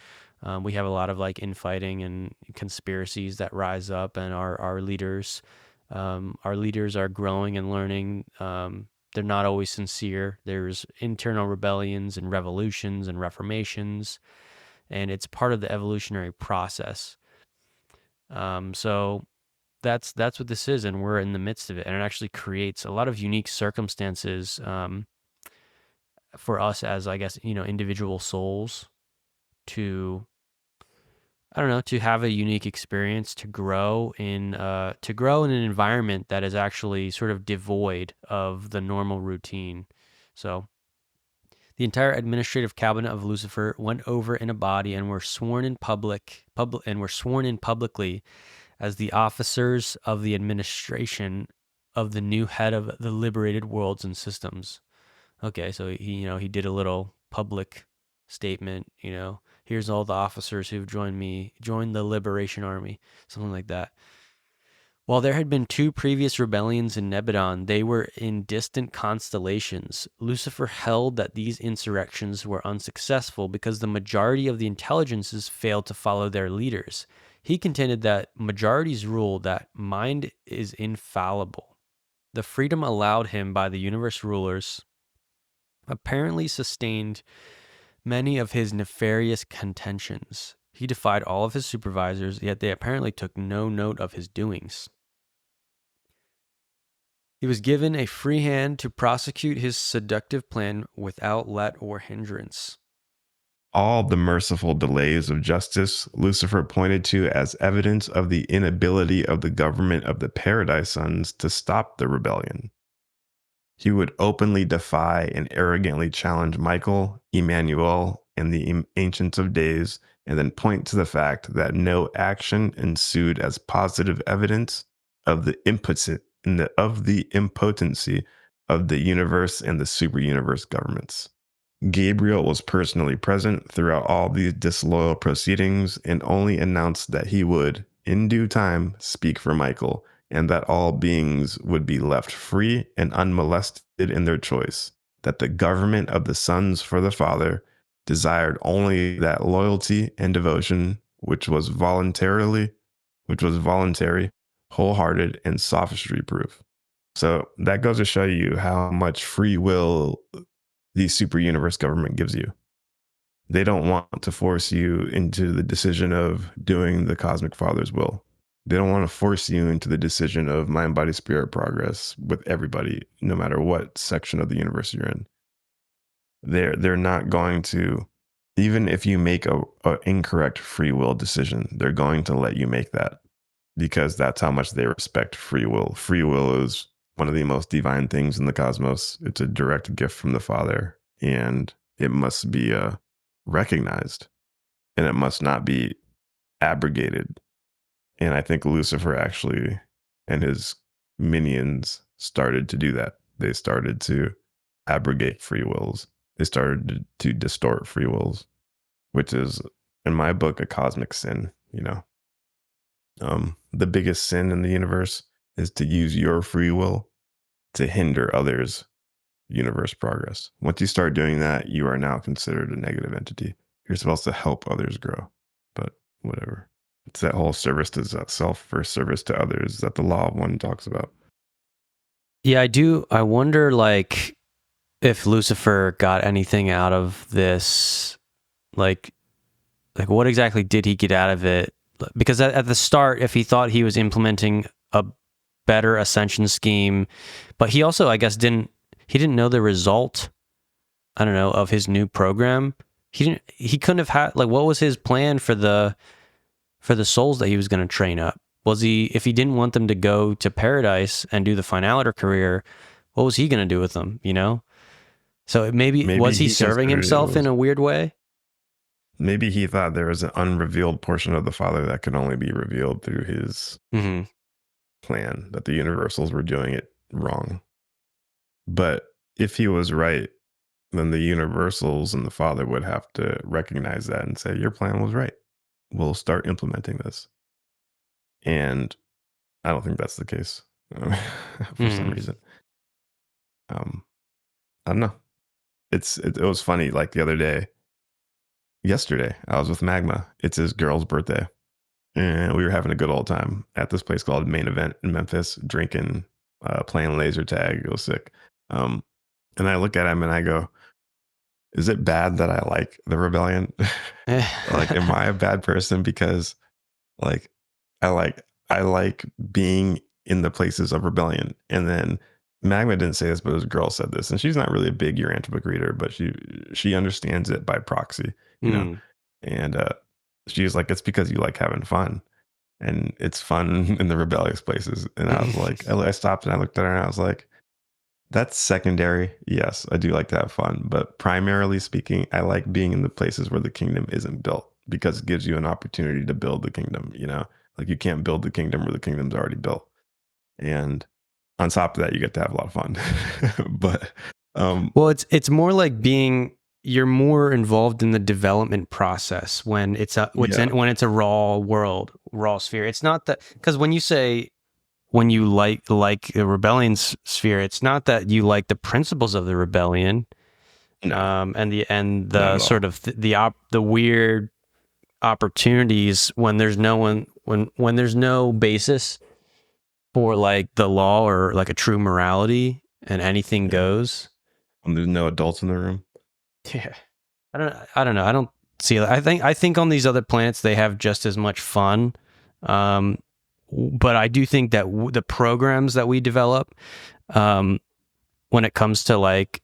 We have a lot of like infighting and conspiracies that rise up, and our leaders are growing and learning. They're not always sincere. There's internal rebellions and revolutions and reformations, and it's part of the evolutionary process. So that's what this is, and we're in the midst of it, and it actually creates a lot of unique circumstances for us as, I guess, individual souls to, I don't know, to have a unique experience, to grow in an environment that is actually sort of devoid of the normal routine. So the entire administrative cabinet of Lucifer went over in a body and were sworn in publicly as the officers of the administration of the new head of the liberated worlds and systems. Okay, so he did a little public statement, here's all the officers who've joined the Liberation Army, something like that. While there had been 2 previous rebellions in Nebadon, they were in distant constellations. Lucifer held that these insurrections were unsuccessful because the majority of the intelligences failed to follow their leaders. He contended that majorities rule, that mind is infallible. The freedom allowed him by the universe rulers apparently sustained many of his nefarious contentions. He defied all of his supervisors, yet they apparently took no note of his doings. He was given a free hand to prosecute his seductive plan without let or hindrance. All the merciful delays of justice Lucifer pointed to as evidence of the inability of the government of the Paradise Sons to stop the rebellion. He would openly defy and arrogantly challenge Michael, Emmanuel, and the Ancients of Days, and then point to the fact that no action ensued as positive evidence of the impotency of the universe and the super universe governments. Gabriel was personally present throughout all these disloyal proceedings and only announced that he would, in due time, speak for Michael, and that all beings would be left free and unmolested in their choice, that the government of the sons for the Father desired only that loyalty and devotion which was voluntary, wholehearted, and sophistry proof. So that goes to show you how much free will the super universe government gives you. They don't want to force you into the decision of doing the cosmic father's will. They don't want to force you into the decision of mind, body, spirit progress with everybody, no matter what section of the universe you're in. They're not going to, even if you make a incorrect free will decision, they're going to let you make that, because that's how much they respect free will. Free will is one of the most divine things in the cosmos. It's a direct gift from the Father, and it must be recognized, and it must not be abrogated. And I think Lucifer actually and his minions started to do that. They started to abrogate free wills. They started to distort free wills, which is, in my book, a cosmic sin. The biggest sin in the universe is to use your free will to hinder others' universe progress. Once you start doing that, you are now considered a negative entity. You're supposed to help others grow, but whatever. It's that whole service to self versus service to others that the law of one talks about. Yeah, I do. I wonder, like, if Lucifer got anything out of this, like what exactly did he get out of it? Because at the start, if he thought he was implementing a better ascension scheme, but he also, I guess, didn't know the result, I don't know, of his new program. He couldn't have had, like, what was his plan for the souls that he was going to train up? If he didn't want them to go to paradise and do the finaliter career, what was he going to do with them, So maybe was he serving himself in a weird way? Maybe he thought there was an unrevealed portion of the Father that could only be revealed through his plan, that the universals were doing it wrong. But if he was right, then the universals and the Father would have to recognize that and say, your plan was right. We'll start implementing this. And I don't think that's the case for some reason. I don't know. It was funny. Like yesterday, I was with Magma. It's his girl's birthday. And we were having a good old time at this place called Main Event in Memphis, drinking, playing laser tag. It was sick. And I look at him and I go, is it bad that I like the rebellion? Like, am I a bad person because, like, I like being in the places of rebellion? And then Magma didn't say this, but his girl said this, and she's not really a big Urantia book reader, but she understands it by proxy, know. And she was like, it's because you like having fun, and it's fun in the rebellious places. And I was like, I stopped and I looked at her and I was like, that's secondary. Yes, I do like to have fun, but primarily speaking, I like being in the places where the kingdom isn't built, because it gives you an opportunity to build the kingdom. Like, you can't build the kingdom where the kingdom's already built. And on top of that, you get to have a lot of fun. But well, it's more like you're more involved in the development process when it's when it's a raw sphere. It's not that, because when you say, when you like the rebellion sphere, it's not that you like the principles of the rebellion, and the sort of the weird opportunities when there's when there's no basis for, like, the law or like a true morality and anything goes. When there's no adults in the room. Yeah, I don't know. I don't see it. I think on these other planets they have just as much fun. But I do think that the programs that we develop, when it comes to, like,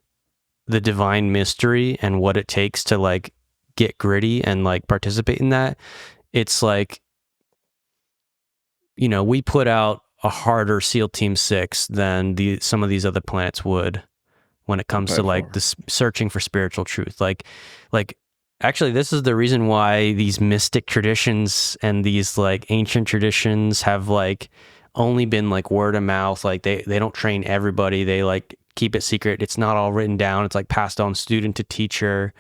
the divine mystery and what it takes to, like, get gritty and, like, participate in that, it's like, we put out a harder SEAL Team 6 than some of these other planets would when it comes to, like, the searching for spiritual truth. Like actually, this is the reason why these mystic traditions and these, like, ancient traditions have, like, only been, like, word of mouth. Like, they don't train everybody. They, like, keep it secret. It's not all written down. It's, like, passed on student to teacher,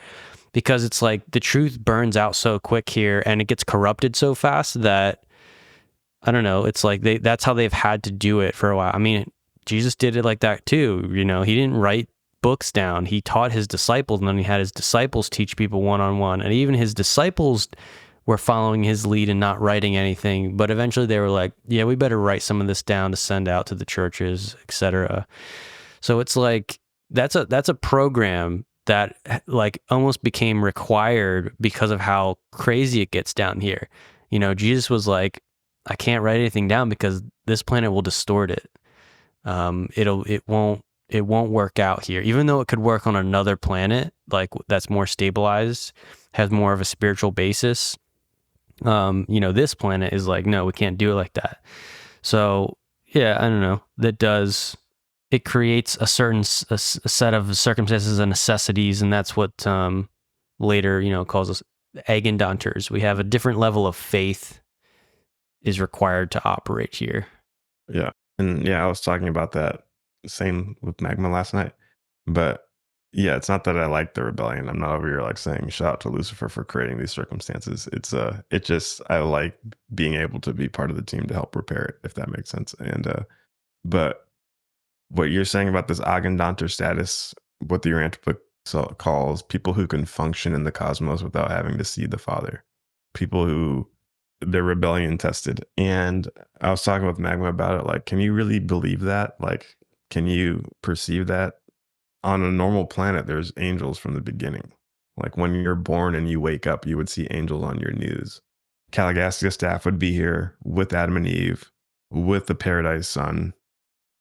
because it's like the truth burns out so quick here and it gets corrupted so fast that, I don't know, it's like that's how they've had to do it for a while. I mean, Jesus did it like that too. He didn't write books down. He taught his disciples, and then he had his disciples teach people one-on-one. And even his disciples were following his lead and not writing anything. But eventually they were like, yeah, we better write some of this down to send out to the churches, etc. So it's like, that's a program that, like, almost became required because of how crazy it gets down here. Jesus was like, I can't write anything down because this planet will distort it. It won't work out here, even though it could work on another planet, like, that's more stabilized, has more of a spiritual basis. This planet is like, no, we can't do it like that. So yeah, I don't know. That does it creates a certain a set of circumstances and necessities, and that's what later calls us Eigendanters. We have a different level of faith is required to operate here. Yeah. And yeah, I was talking about that same with Magma last night. But yeah, it's not that I like the rebellion. I'm not over here like saying shout out to Lucifer for creating these circumstances. It just I like being able to be part of the team to help repair it, if that makes sense. And but what you're saying about this Agendanter status, what the Urantia book calls people who can function in the cosmos without having to see the Father, people who they're rebellion tested. And I was talking with Magma about it. Like, can you really believe that? Like, can you perceive that? On a normal planet, there's angels from the beginning. Like when you're born and you wake up, you would see angels on your news. Caligastia staff would be here with Adam and Eve, with the Paradise Sun,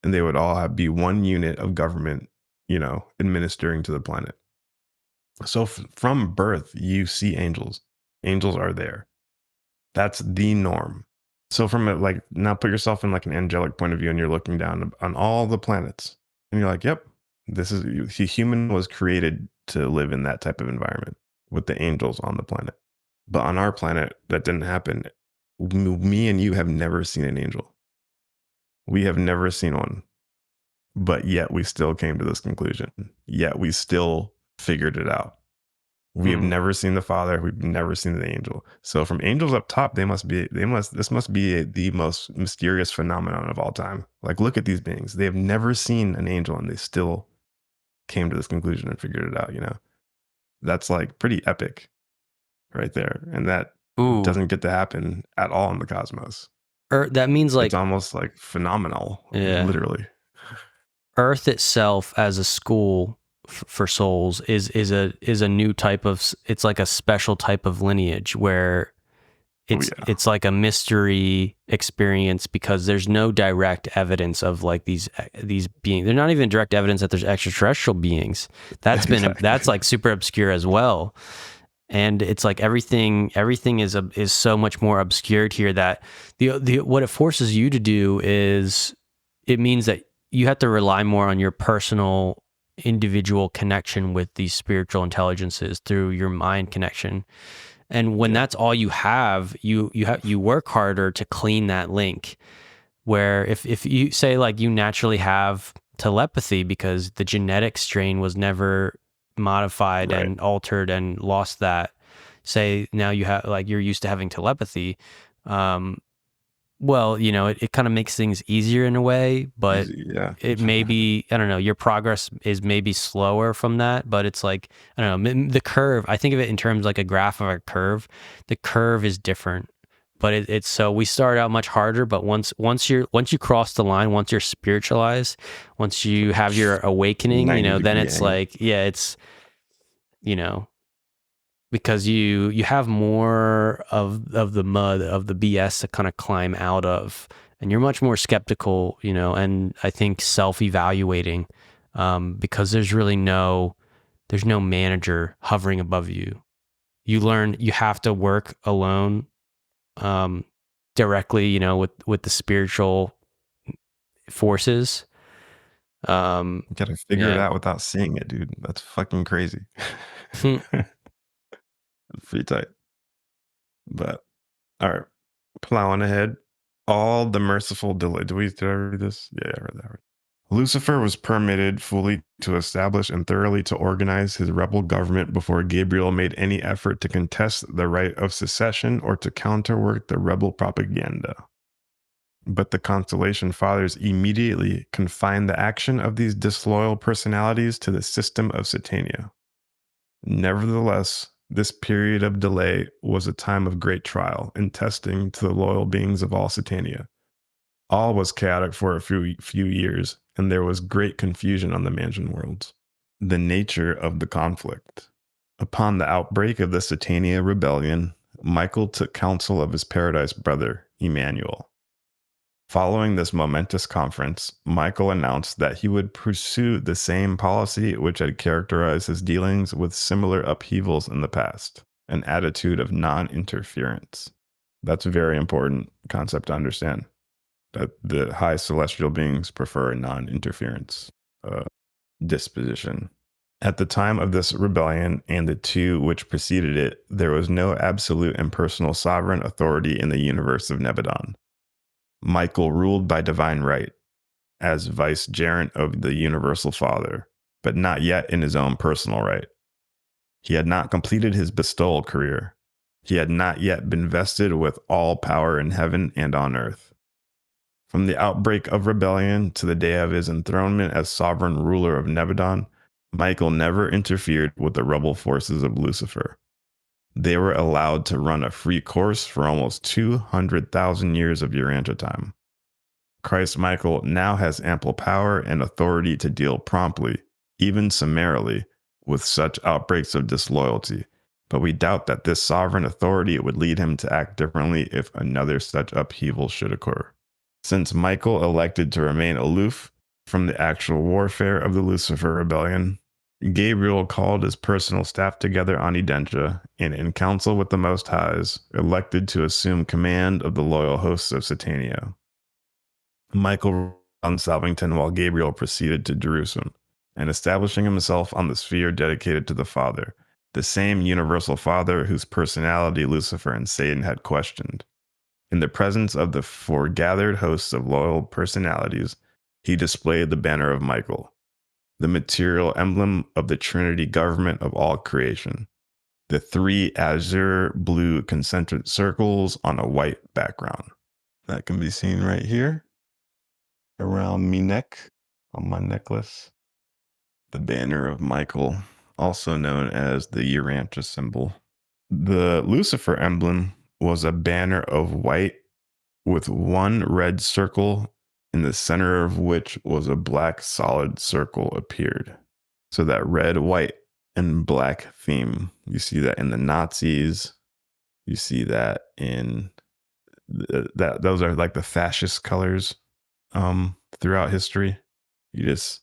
and they would all be one unit of government, administering to the planet. So from birth, you see angels. Angels are there. That's the norm. So from it, like, now put yourself in like an angelic point of view, and you're looking down on all the planets, and you're like, yep, the human was created to live in that type of environment with the angels on the planet. But on our planet, that didn't happen. Me and you have never seen an angel. We have never seen one. But yet we still came to this conclusion. Yet we still figured it out. We have never seen the Father. We've never seen the angel. So from angels up top, this must be the most mysterious phenomenon of all time. Like, look at these beings. They have never seen an angel, and they still came to this conclusion and figured it out. That's like pretty epic right there. And that doesn't get to happen at all in the cosmos. That means like it's almost like phenomenal. Yeah. Literally. Earth itself as a school for souls is a new type of, it's like a special type of lineage where it's like a mystery experience, because there's no direct evidence of like these beings. There's not even direct evidence that there's extraterrestrial beings. That's been that's like super obscure as well. And it's like everything is so much more obscured here that the what it forces you to do is, it means that you have to rely more on your personal individual connection with these spiritual intelligences through your mind connection. And when that's all you have, you work harder to clean that link. Where if you say like you naturally have telepathy because the genetic strain was never modified and altered and lost that, say now you have, like, you're used to having telepathy, well, it kind of makes things easier in a way, but it may be, I don't know, your progress is maybe slower from that, but it's like, I don't know, the curve, I think of it in terms like a graph of a curve. The curve is different, but it's so we start out much harder, but once you cross the line, once you're spiritualized, once you have your awakening, then it's like, it's, because you have more of the mud, of the BS to kind of climb out of, and you're much more skeptical, and I think self-evaluating, because there's no manager hovering above you. You learn you have to work alone, directly, with the spiritual forces. You gotta figure it out without seeing it, dude. That's fucking crazy. Pretty tight. But all right, plowing ahead. All the merciful delay. Did I read this? Yeah, I read that. Right. Lucifer was permitted fully to establish and thoroughly to organize his rebel government before Gabriel made any effort to contest the right of secession or to counterwork the rebel propaganda. But the Constellation Fathers immediately confined the action of these disloyal personalities to the system of Satania. Nevertheless, this period of delay was a time of great trial and testing to the loyal beings of all Satania. All was chaotic for a few years, and there was great confusion on the mansion worlds. The nature of the conflict. Upon the outbreak of the Satania Rebellion, Michael took counsel of his paradise brother, Emmanuel. Following this momentous conference, Michael announced that he would pursue the same policy which had characterized his dealings with similar upheavals in the past, an attitude of non-interference. That's a very important concept to understand. that the high celestial beings prefer a non-interference disposition. At the time of this rebellion and the two which preceded it, there was no absolute and personal sovereign authority in the universe of Nebadon. Michael ruled by divine right, as vicegerent of the Universal Father, but not yet in his own personal right. He had not completed his bestowal career. He had not yet been vested with all power in heaven and on earth. From the outbreak of rebellion to the day of his enthronement as sovereign ruler of Nebadon, Michael never interfered with the rebel forces of Lucifer. They were allowed to run a free course for almost 200,000 years of Urantia time. Christ Michael now has ample power and authority to deal promptly, even summarily, with such outbreaks of disloyalty, but we doubt that this sovereign authority would lead him to act differently if another such upheaval should occur. Since Michael elected to remain aloof from the actual warfare of the Lucifer Rebellion, Gabriel called his personal staff together on Urantia and, in council with the Most Highs, elected to assume command of the loyal hosts of Satania. Michael on Salvington while Gabriel proceeded to Jerusalem, and establishing himself on the sphere dedicated to the Father, the same universal Father whose personality Lucifer and Satan had questioned. In the presence of the foregathered hosts of loyal personalities, he displayed the banner of Michael, the material emblem of the Trinity government of all creation, the three azure blue concentric circles on a white background. That can be seen right here around me neck, on my necklace. The banner of Michael, also known as the Urantia symbol. The Lucifer emblem was a banner of white with one red circle in the center of which was a black solid circle appeared. So that red, white, and black theme, you see that in the Nazis. You see that in that those are like the fascist colors throughout history. You just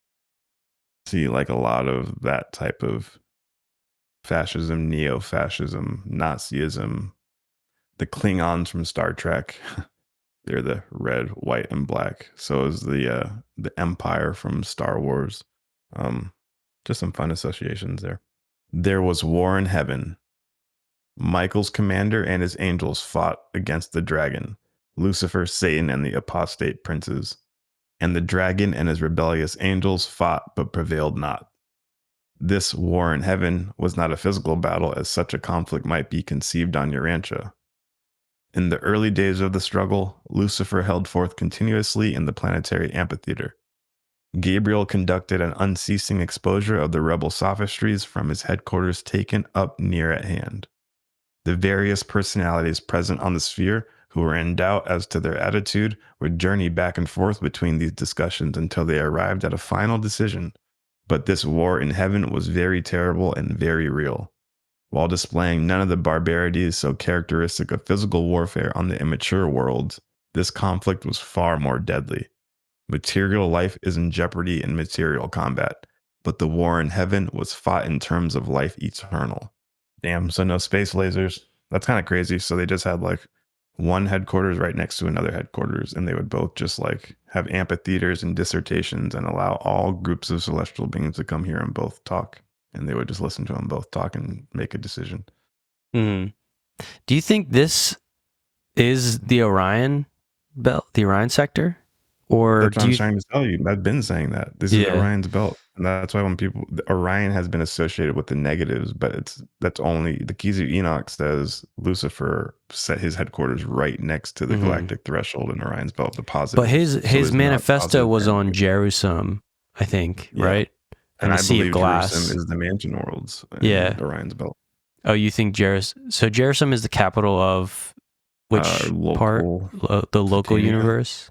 see like a lot of that type of fascism, neo-fascism, Nazism. The Klingons from Star Trek, they're the red, white, and black. So is the Empire from Star Wars. Just some fun associations there. There was war in heaven. Michael's commander and his angels fought against the dragon, Lucifer, Satan, and the apostate princes. And the dragon and his rebellious angels fought but prevailed not. This war in heaven was not a physical battle as such a conflict might be conceived on Urantia. In the early days of the struggle, Lucifer held forth continuously in the planetary amphitheater. Gabriel conducted an unceasing exposure of the rebel sophistries from his headquarters taken up near at hand. The various personalities present on the sphere who were in doubt as to their attitude would journey back and forth between these discussions until they arrived at a final decision. But this war in heaven was very terrible and very real. While displaying none of the barbarities so characteristic of physical warfare on the immature worlds, this conflict was far more deadly. Material life is in jeopardy in material combat, but the war in heaven was fought in terms of life eternal. Damn, so no space lasers. That's kind of crazy. So they just had like one headquarters right next to another headquarters, and they would both just like have amphitheaters and dissertations and allow all groups of celestial beings to come here and both talk. And they would just listen to them both talk and make a decision. Do you think this is the Orion belt, the Orion sector? Or that's what I'm trying to tell you. I've been saying that. This is Orion's belt. And that's why when people, Orion has been associated with the negatives, but that's only, the Keys of Enoch says Lucifer set his headquarters right next to the galactic threshold in Orion's belt, the positive. But his manifesto was on Jerusalem, I think, right? And I believe Jerusalem is the mansion worlds in Orion's belt. Oh, you think So Jerusalem is the capital of which part? The local universe?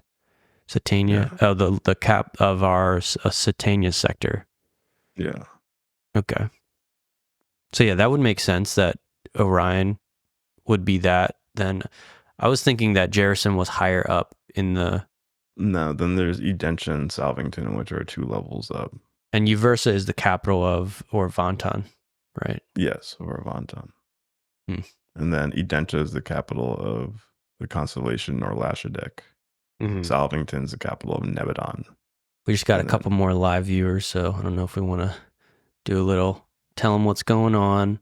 Satania. Oh, the cap of our Satania sector. Yeah. Okay. So yeah, that would make sense that Orion would be that. Then I was thinking that Jerusalem was higher up in the. No, then there's Urantia and Salvington, which are 2 levels up. And Uversa is the capital of Orvanton, right? Yes, Orvanton. And then Urantia is the capital of the constellation Norlashadek. Solvington's the capital of Nebadon. We just got a couple more live viewers, so I don't know if we want to do a little, tell them what's going on.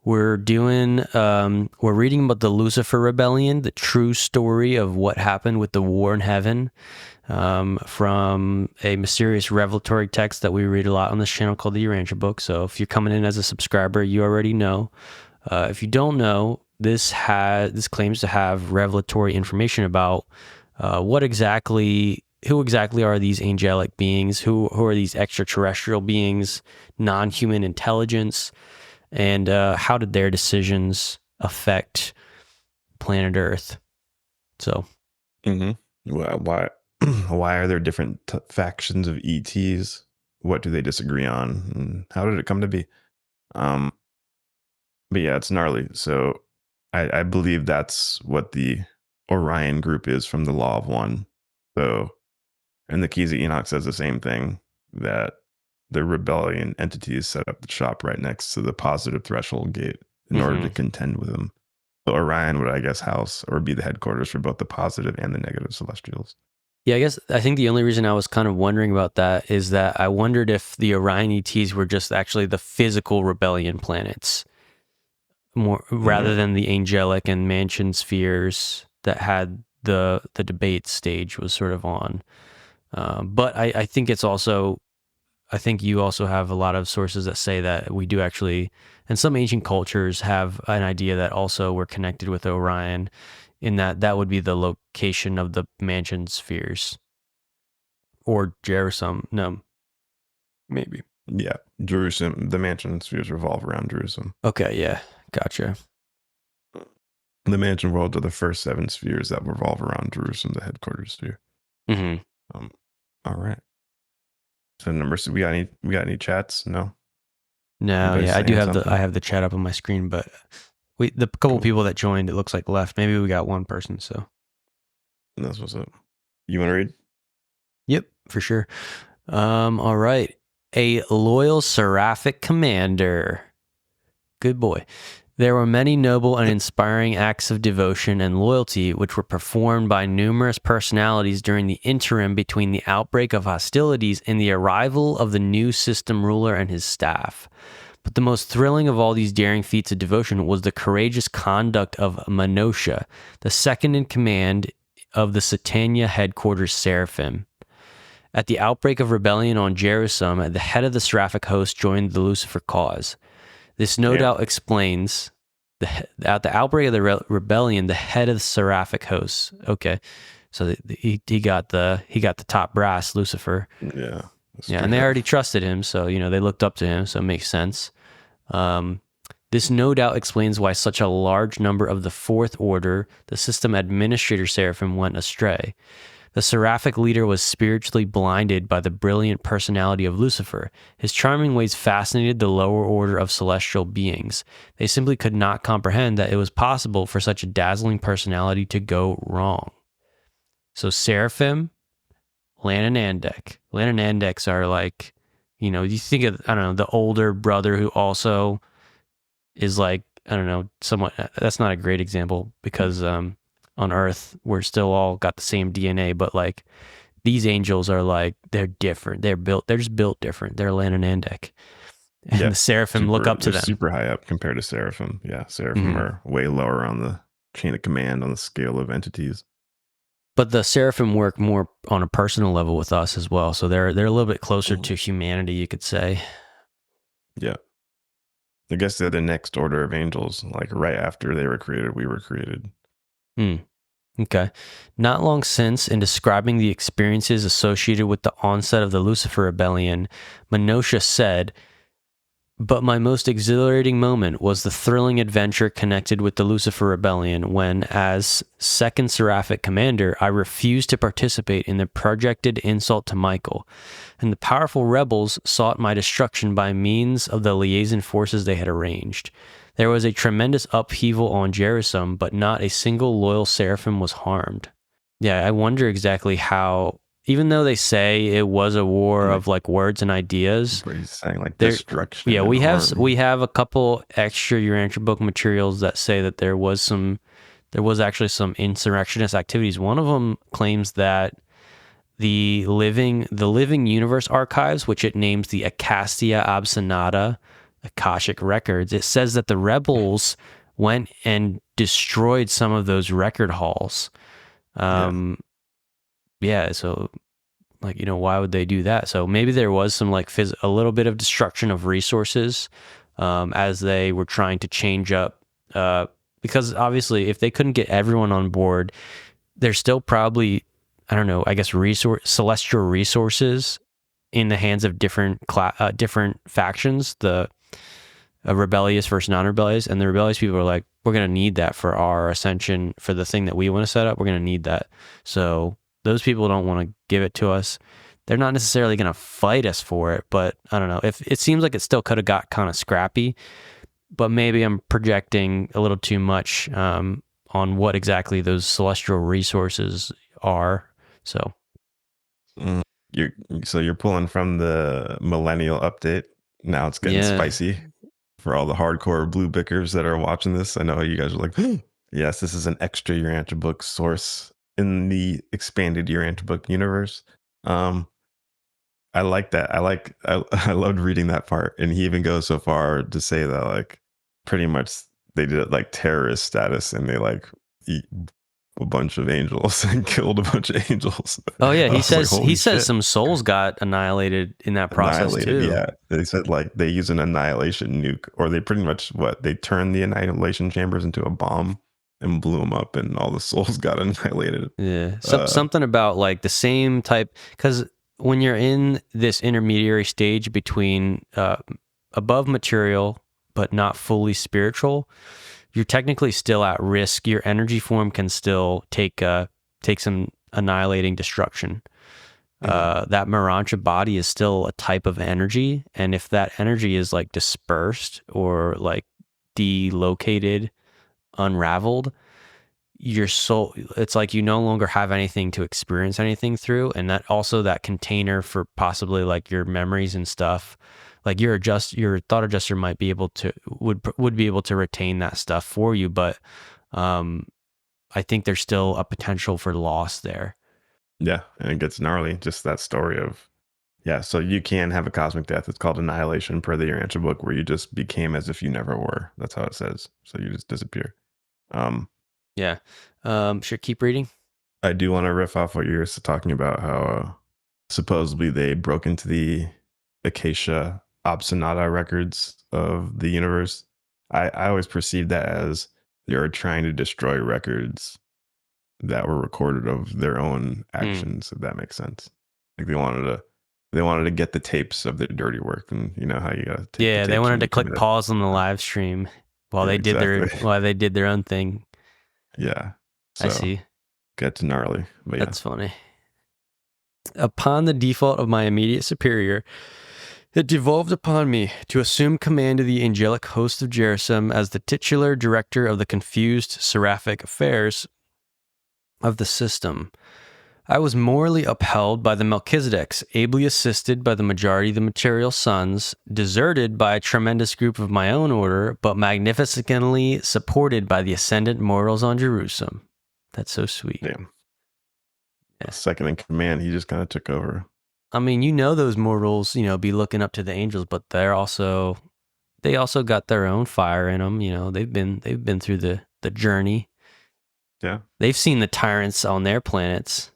We're doing, we're reading about the Lucifer Rebellion, the true story of what happened with the war in heaven, from a mysterious revelatory text that we read a lot on this channel called the Urantia book. So if you're coming in as a subscriber, you already know. If you don't know, this claims to have revelatory information about who exactly are these angelic beings, who are these extraterrestrial beings, non-human intelligence, and how did their decisions affect planet Earth? So, why are there different factions of ETs? What do they disagree on? And how did it come to be? But yeah, it's gnarly. So I believe that's what the Orion group is from the Law of One. So, and the Keys of Enoch says the same thing, that the rebellion entities set up the shop right next to the positive threshold gate in order to contend with them. So Orion would, I guess, house or be the headquarters for both the positive and the negative celestials. Yeah, I think the only reason I was kind of wondering about that is that I wondered if the Orion ETs were just actually the physical rebellion planets, more rather than the angelic and mansion spheres that had the debate stage was sort of on. But I think it's also, I think you also have a lot of sources that say that we do actually, and some ancient cultures have an idea that also we're connected with Orion, in that would be the location of the mansion spheres. Or Jerusalem. No, maybe. Yeah, Jerusalem. The mansion spheres revolve around Jerusalem. Okay, yeah, gotcha. The mansion worlds are the first 7 spheres that revolve around Jerusalem, the headquarters sphere. All right. So numbers. We got any chats? No. Yeah, I do have I have the chat up on my screen, but the couple people that joined, it looks like left. Maybe we got one person. So that's what's up. You want to read? Yep, for sure. All right. A loyal seraphic commander. Good boy. There were many noble and inspiring acts of devotion and loyalty which were performed by numerous personalities during the interim between the outbreak of hostilities and the arrival of the new system ruler and his staff. But the most thrilling of all these daring feats of devotion was the courageous conduct of Menosha, the second in command of the Satania headquarters Seraphim. At the outbreak of rebellion on Jerusalem, the head of the seraphic host joined the Lucifer cause. This no doubt explains at the outbreak of the rebellion, the head of the seraphic hosts. Okay, so he got the top brass, Lucifer. Yeah, and they already trusted him, so they looked up to him, so it makes sense. This no doubt explains why such a large number of the Fourth Order, the system administrator Seraphim, went astray. The seraphic leader was spiritually blinded by the brilliant personality of Lucifer. His charming ways fascinated the lower order of celestial beings. They simply could not comprehend that it was possible for such a dazzling personality to go wrong. So Seraphim, Lan and Andek. Lan and Andeks are like, you think of, I don't know, the older brother who also is like, I don't know, somewhat, that's not a great example because, on Earth, we're still all got the same DNA, but like these angels are like, they're different. They're just built different. They're Lan and Andek. And the Seraphim look up to them. Super high up compared to Seraphim. Yeah, Seraphim are way lower on the chain of command on the scale of entities. But the Seraphim work more on a personal level with us as well. So they're a little bit closer to humanity, you could say. Yeah. I guess they're the next order of angels. Like right after they were created, we were created. Okay. Not long since, in describing the experiences associated with the onset of the Lucifer Rebellion, Menosha said, "But my most exhilarating moment was the thrilling adventure connected with the Lucifer Rebellion when, as second seraphic commander, I refused to participate in the projected insult to Michael, and the powerful rebels sought my destruction by means of the liaison forces they had arranged. There was a tremendous upheaval on Jerusalem, but not a single loyal Seraphim was harmed." Yeah, I wonder exactly how, even though they say it was a war of like words and ideas, he's saying like destruction. Yeah, we have a couple extra Urantia book materials that say that there was some there was actually some insurrectionist activities. One of them claims that the Living Universe Archives, which it names the Acastia Obstinata Akashic Records, it says that the rebels went and destroyed some of those record halls. Yeah, so like, you know, why would they do that? So maybe there was some like a little bit of destruction of resources as they were trying to change up, because obviously if they couldn't get everyone on board, there's still probably, I don't know, I guess celestial resources in the hands of different factions, the rebellious versus non-rebellious, and the rebellious people are like, we're going to need that for our ascension, for the thing that we want to set up, we're going to need that. So those people don't want to give it to us. They're not necessarily going to fight us for it, but I don't know. If it seems like it still could have got kind of scrappy, but maybe I'm projecting a little too much on what exactly those celestial resources are. So you're pulling from the millennial update. Now it's getting spicy for all the hardcore blue bickers that are watching this. I know you guys are like, yes, this is an extra Urantia book source in the expanded Urantia book universe. I like that. I loved reading that part. And he even goes so far to say that like pretty much they did it like terrorist status, and they like eat a bunch of angels and killed a bunch of angels. Oh yeah, he says some souls got annihilated in that process too. Yeah, they said like they use an annihilation nuke, or they pretty much they turned the annihilation chambers into a bomb and blew them up, and all the souls got annihilated. Yeah, something about like the same type, because when you're in this intermediary stage between above material but not fully spiritual, you're technically still at risk. Your energy form can still take some annihilating destruction. That Urantia body is still a type of energy, and if that energy is like dispersed or like delocated, unraveled, your soul, it's like you no longer have anything to experience anything through. And that also, that container for possibly like your memories and stuff, like your thought adjuster might be able to would be able to retain that stuff for you, but I think there's still a potential for loss there. Yeah, and it gets gnarly. Just that story of, so you can have a cosmic death. It's called annihilation per the Urantia book, where you just became as if you never were. That's how it says. So you just disappear. Should keep reading. I do want to riff off what you're talking about, how supposedly they broke into the Acacia Obstinata records of the universe. I always perceived that as they were trying to destroy records that were recorded of their own actions, if that makes sense. Like they wanted to get the tapes of their dirty work, and you know how you gotta take the they wanted to click commit. pause on the live stream while they did their own thing. Yeah, so I see. Gets gnarly, but that's funny. Upon the default of my immediate superior, it devolved upon me to assume command of the angelic host of Jerusalem as the titular director of the confused seraphic affairs of the system. I was morally upheld by the Melchizedeks, ably assisted by the majority of the material sons, deserted by a tremendous group of my own order, but magnificently supported by the ascendant mortals on Jerusalem. That's so sweet. Damn. Yeah. Second in command, he just kind of took over. I mean, you know, those mortals, you know, be looking up to the angels, but they also got their own fire in them. You know, they've been through the journey. Yeah. They've seen the tyrants on their planets.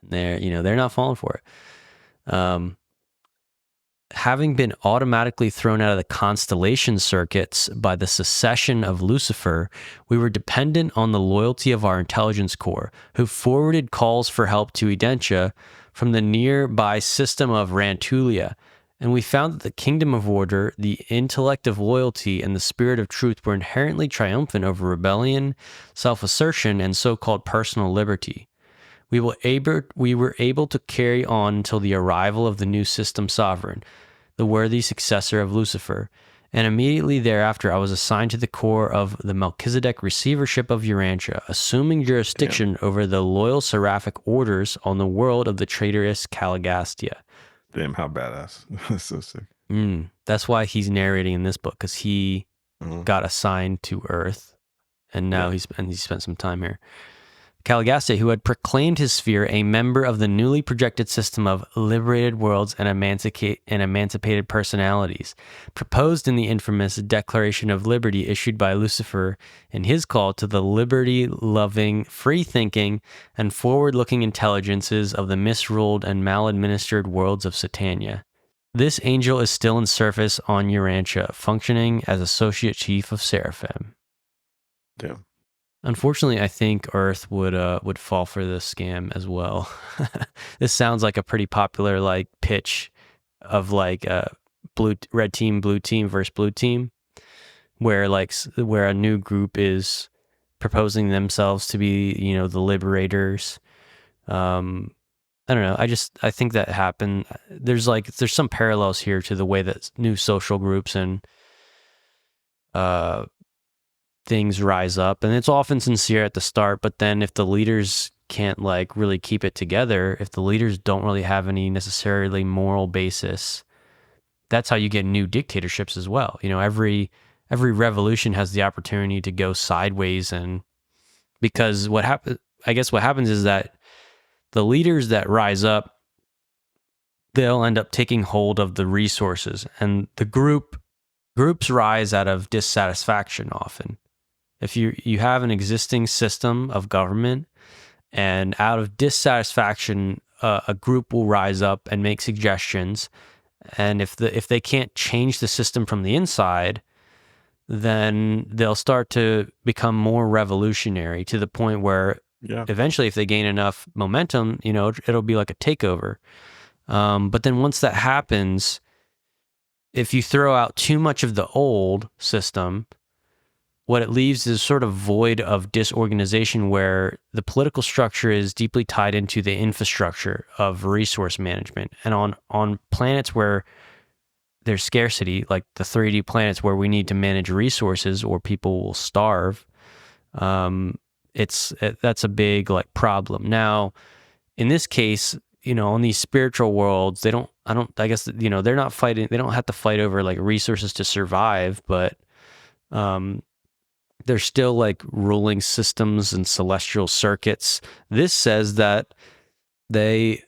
They're not falling for it. Having been automatically thrown out of the constellation circuits by the secession of Lucifer, we were dependent on the loyalty of our intelligence corps, who forwarded calls for help to Urantia from the nearby system of Rantulia, and we found that the kingdom of order, the intellect of loyalty, and the spirit of truth were inherently triumphant over rebellion, self-assertion, and so-called personal liberty. We were able to carry on until the arrival of the new system sovereign, the worthy successor of Lucifer, and immediately thereafter I was assigned to the core of the Melchizedek receivership of Urantia, assuming jurisdiction over the loyal seraphic orders on the world of the traitorous Caligastia. Damn, how badass. That's so sick. That's why he's narrating in this book, because he got assigned to Earth and now he spent some time here. Caligaste, who had proclaimed his sphere a member of the newly projected system of liberated worlds and emancipated personalities, proposed in the infamous Declaration of Liberty issued by Lucifer in his call to the liberty-loving, free-thinking, and forward-looking intelligences of the misruled and maladministered worlds of Satania. This angel is still in service on Urantia, functioning as associate chief of Seraphim. Damn. Unfortunately, I think Earth would fall for this scam as well. This sounds like a pretty popular like pitch of like red team, blue team versus blue team, where a new group is proposing themselves to be, you know, the liberators. I don't know. I think that happened. There's some parallels here to the way that new social groups and things rise up, and it's often sincere at the start, but then if the leaders can't like really keep it together, if the leaders don't really have any necessarily moral basis, that's how you get new dictatorships as well. You know, every revolution has the opportunity to go sideways, and because what happens is that the leaders that rise up, they'll end up taking hold of the resources, and the groups rise out of dissatisfaction often. If you have an existing system of government, and out of dissatisfaction, a group will rise up and make suggestions, and if they can't change the system from the inside, then they'll start to become more revolutionary to the point where eventually, if they gain enough momentum, you know, it'll be like a takeover. But then once that happens, if you throw out too much of the old system, what it leaves is sort of void of disorganization where the political structure is deeply tied into the infrastructure of resource management. And on planets where there's scarcity, like the 3D planets where we need to manage resources or people will starve, that's a big like problem. Now, in this case, you know, on these spiritual worlds, they're not fighting, they don't have to fight over like resources to survive, but they're still like ruling systems and celestial circuits. This says that the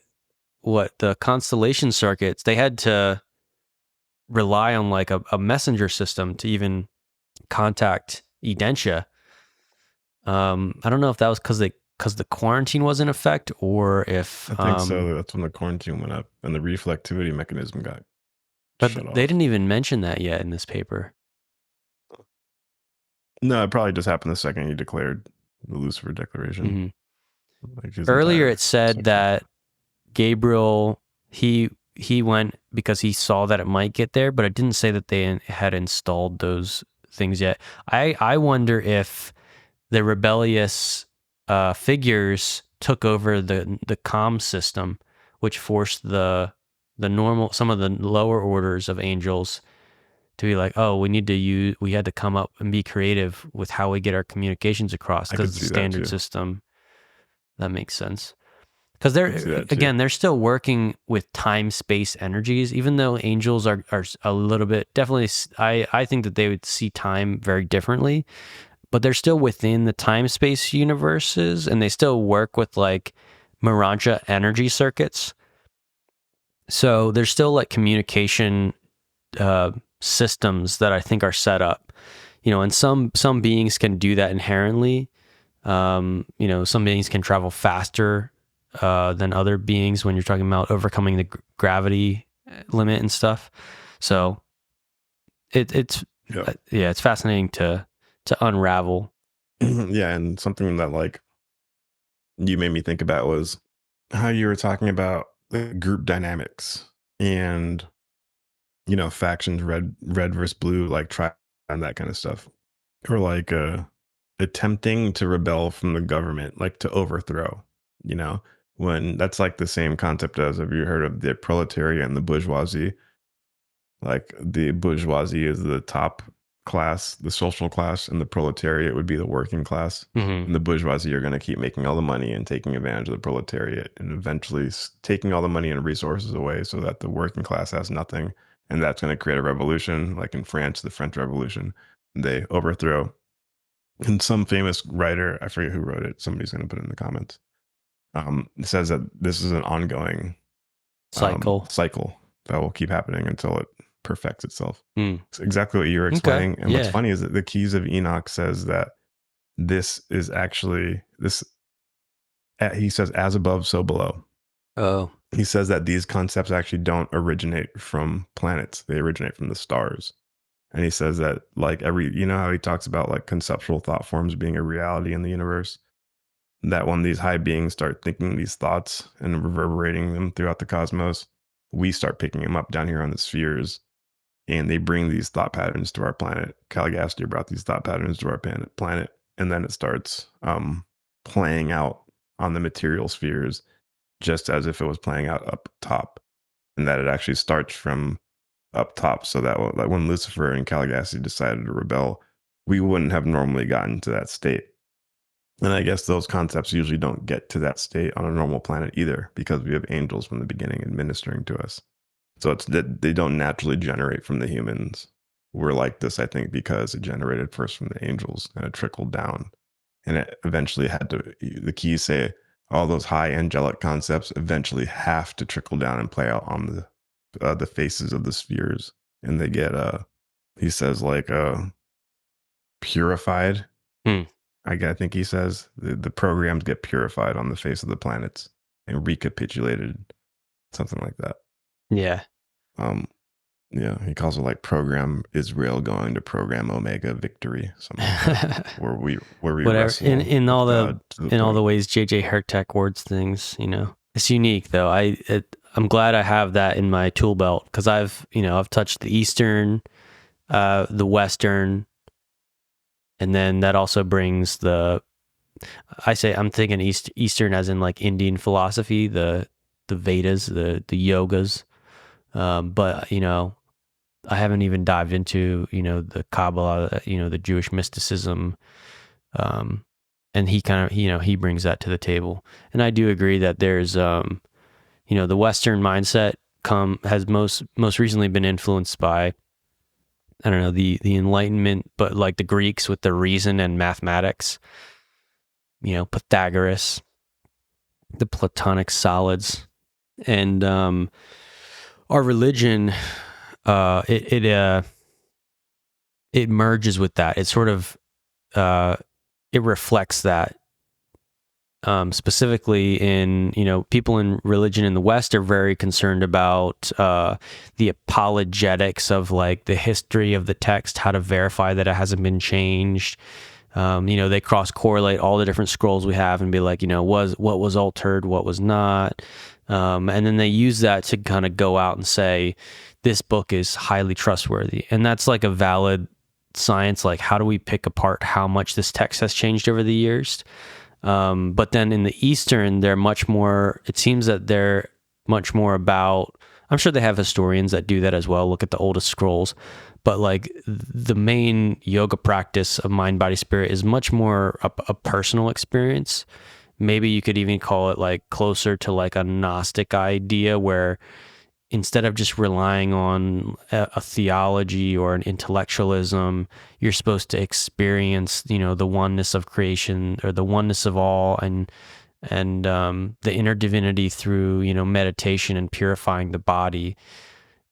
constellation circuits, they had to rely on like a messenger system to even contact Urantia. I don't know if that was because the quarantine was in effect, or if I think so. That's when the quarantine went up and the reflectivity mechanism got shut off. They didn't even mention that yet in this paper. No, it probably just happened the second you declared the Lucifer Declaration. Mm-hmm. Like earlier, it said that Gabriel he went because he saw that it might get there, but it didn't say that they had installed those things yet. I wonder if the rebellious figures took over the comm system, which forced some of the lower orders of angels to be like, oh, we had to come up and be creative with how we get our communications across, because the standard system, that makes sense. Because they're still working with time space energies, even though angels are a little bit, definitely, I think that they would see time very differently, but they're still within the time space universes, and they still work with like Urantia energy circuits. So there's still like communication systems that I think are set up, you know, and some beings can do that inherently. You know, some beings can travel faster than other beings when you're talking about overcoming the gravity limit and stuff. So it's fascinating to unravel. Yeah, and something that like you made me think about was how you were talking about the group dynamics and, you know, factions, red versus blue, like try and that kind of stuff, or like attempting to rebel from the government, like to overthrow, you know, when that's like the same concept as, have you heard of the proletariat and the bourgeoisie? Like the bourgeoisie is the top class, the social class, and the proletariat would be the working class. Mm-hmm. And the bourgeoisie are going to keep making all the money and taking advantage of the proletariat, and eventually taking all the money and resources away so that the working class has nothing. And that's going to create a revolution, like in France, the French Revolution. They overthrow And some famous writer, I forget who wrote it, somebody's going to put it in the comments, says that this is an ongoing cycle that will keep happening until it perfects itself. It's exactly what you were explaining. Okay. And what's funny is that the Keys of Enoch says that this is actually this. He says, as above, so below. Oh. He says that these concepts actually don't originate from planets; they originate from the stars. And he says that, like, you know how he talks about like conceptual thought forms being a reality in the universe, that when these high beings start thinking these thoughts and reverberating them throughout the cosmos, we start picking them up down here on the spheres, and they bring these thought patterns to our planet. Caligastia brought these thought patterns to our planet, and then it starts playing out on the material spheres just as if it was playing out up top, and that it actually starts from up top, so that like when Lucifer and Caligastia decided to rebel, we wouldn't have normally gotten to that state. And I guess those concepts usually don't get to that state on a normal planet either, because we have angels from the beginning administering to us. So it's that they don't naturally generate from the humans. We're like this, I think, because it generated first from the angels and it trickled down. And it eventually had to, the keys say, all those high angelic concepts eventually have to trickle down and play out on the faces of the spheres. And they get, he says, like, purified. I think he says the programs get purified on the face of the planets and recapitulated, something like that. Yeah. Yeah, he calls it like program Israel going to program Omega victory, something like that, where we whatever wrestle in all God all the ways JJ Hertech words things. It's unique though. I'm glad I have that in my tool belt, because I've touched the Eastern, the Western, and then that also brings I'm thinking Eastern as in like Indian philosophy, the Vedas, the yogas, but I haven't even dived into the Kabbalah, the Jewish mysticism, and he kind of he brings that to the table. And I do agree that there's the Western mindset has most recently been influenced by, I don't know, the Enlightenment, but like the Greeks with the reason and mathematics, Pythagoras, the Platonic solids, and our religion, it merges with that. It sort of it reflects that. Specifically in, people in religion in the West are very concerned about the apologetics of like the history of the text, how to verify that it hasn't been changed. They cross correlate all the different scrolls we have and be like, what was altered, what was not. And then they use that to kind of go out and say, this book is highly trustworthy. And that's like a valid science. Like, how do we pick apart how much this text has changed over the years? But then in the Eastern, it seems that they're much more about, I'm sure they have historians that do that as well, look at the oldest scrolls, but like the main yoga practice of mind, body, spirit is much more a personal experience. Maybe you could even call it like closer to like a Gnostic idea, where instead of just relying on a theology or an intellectualism, you're supposed to experience, the oneness of creation or the oneness of all, and the inner divinity through, meditation and purifying the body.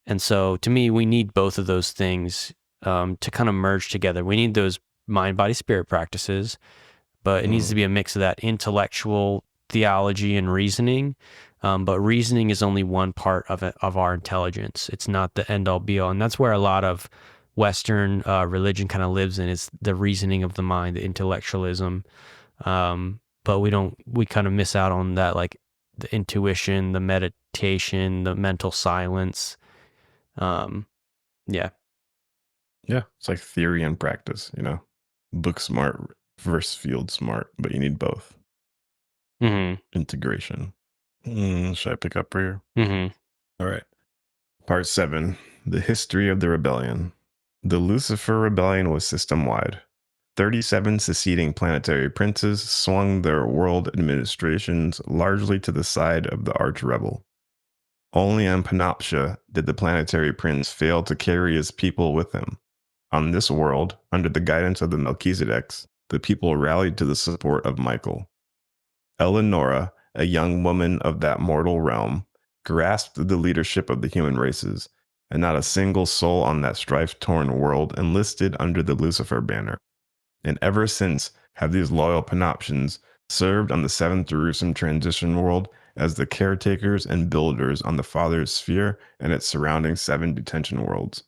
And so to me, we need both of those things to kind of merge together. We need those mind, body, spirit practices, but it needs to be a mix of that intellectual theology and reasoning. But reasoning is only one part of our intelligence. It's not the end all be all. And that's where a lot of Western religion kind of lives in, is the reasoning of the mind, the intellectualism. But we kind of miss out on that, like the intuition, the meditation, the mental silence. Yeah. Yeah, it's like theory and practice, book smart versus field smart, but you need both. Integration. Should I pick up for you? All right. Part 7, the history of the rebellion. The Lucifer Rebellion was system-wide. 37 seceding planetary princes swung their world administrations largely to the side of the arch-rebel. Only on Panoptia did the planetary prince fail to carry his people with him. On this world, under the guidance of the Melchizedeks, the people rallied to the support of Michael. Eleonora, a young woman of that mortal realm, grasped the leadership of the human races, and not a single soul on that strife-torn world enlisted under the Lucifer banner. And ever since have these loyal Panoptians served on the Seventh Jerusalem transition world as the caretakers and builders on the Father's sphere and its surrounding 7 detention worlds.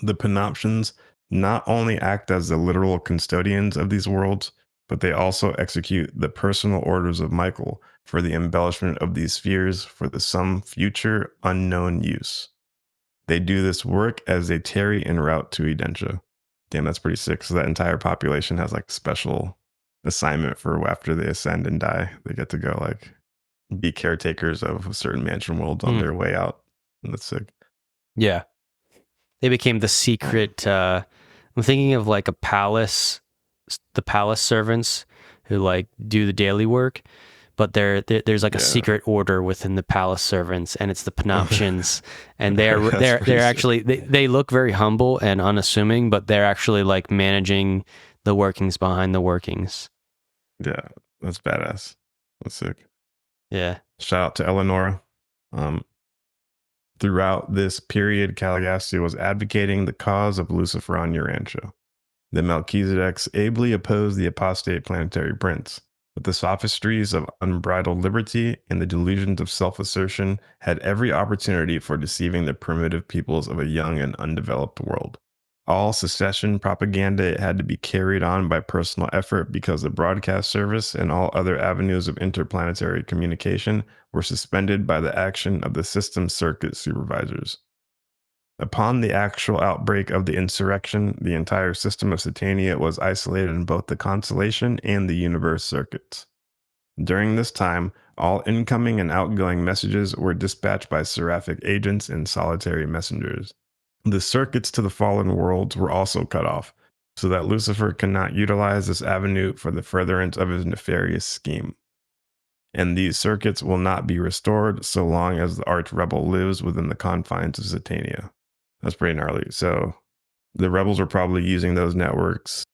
The Panoptians not only act as the literal custodians of these worlds, but they also execute the personal orders of Michael for the embellishment of these spheres for some future unknown use. They do this work as they tarry en route to Urantia. Damn, that's pretty sick. So that entire population has like special assignment for after they ascend and die. They get to go like be caretakers of certain mansion worlds on their way out. And that's sick. Yeah. They became the secret. I'm thinking of like a palace, the palace servants who like do the daily work, but there's like a secret order within the palace servants, and it's the Panoptians, and they're actually they look very humble and unassuming, but they're actually like managing the workings behind the workings. Yeah, that's badass. That's sick. Yeah. Shout out to Eleonora. Throughout this period, Caligastia was advocating the cause of Lucifer on Urantia. The Melchizedeks ably opposed the apostate planetary prince, but the sophistries of unbridled liberty and the delusions of self-assertion had every opportunity for deceiving the primitive peoples of a young and undeveloped world. All secession propaganda had to be carried on by personal effort because the broadcast service and all other avenues of interplanetary communication were suspended by the action of the system circuit supervisors. Upon the actual outbreak of the insurrection, the entire system of Satania was isolated in both the Constellation and the universe circuits. During this time, all incoming and outgoing messages were dispatched by seraphic agents and solitary messengers. The circuits to the fallen worlds were also cut off, so that Lucifer cannot utilize this avenue for the furtherance of his nefarious scheme. And these circuits will not be restored so long as the arch-rebel lives within the confines of Satania. That's pretty gnarly. So the rebels are probably using those networks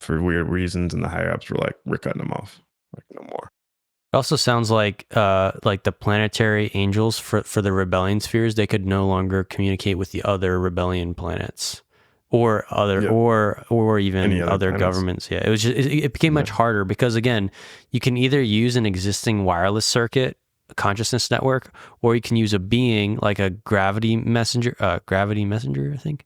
for weird reasons, and the higher-ups were like, we're cutting them off. Like, no more. It also sounds like the planetary angels for the rebellion spheres, they could no longer communicate with the other rebellion planets or other or even other governments. Yeah, it was just, it became much harder because again, you can either use an existing wireless circuit, a consciousness network, or you can use a being like a gravity messenger, I think.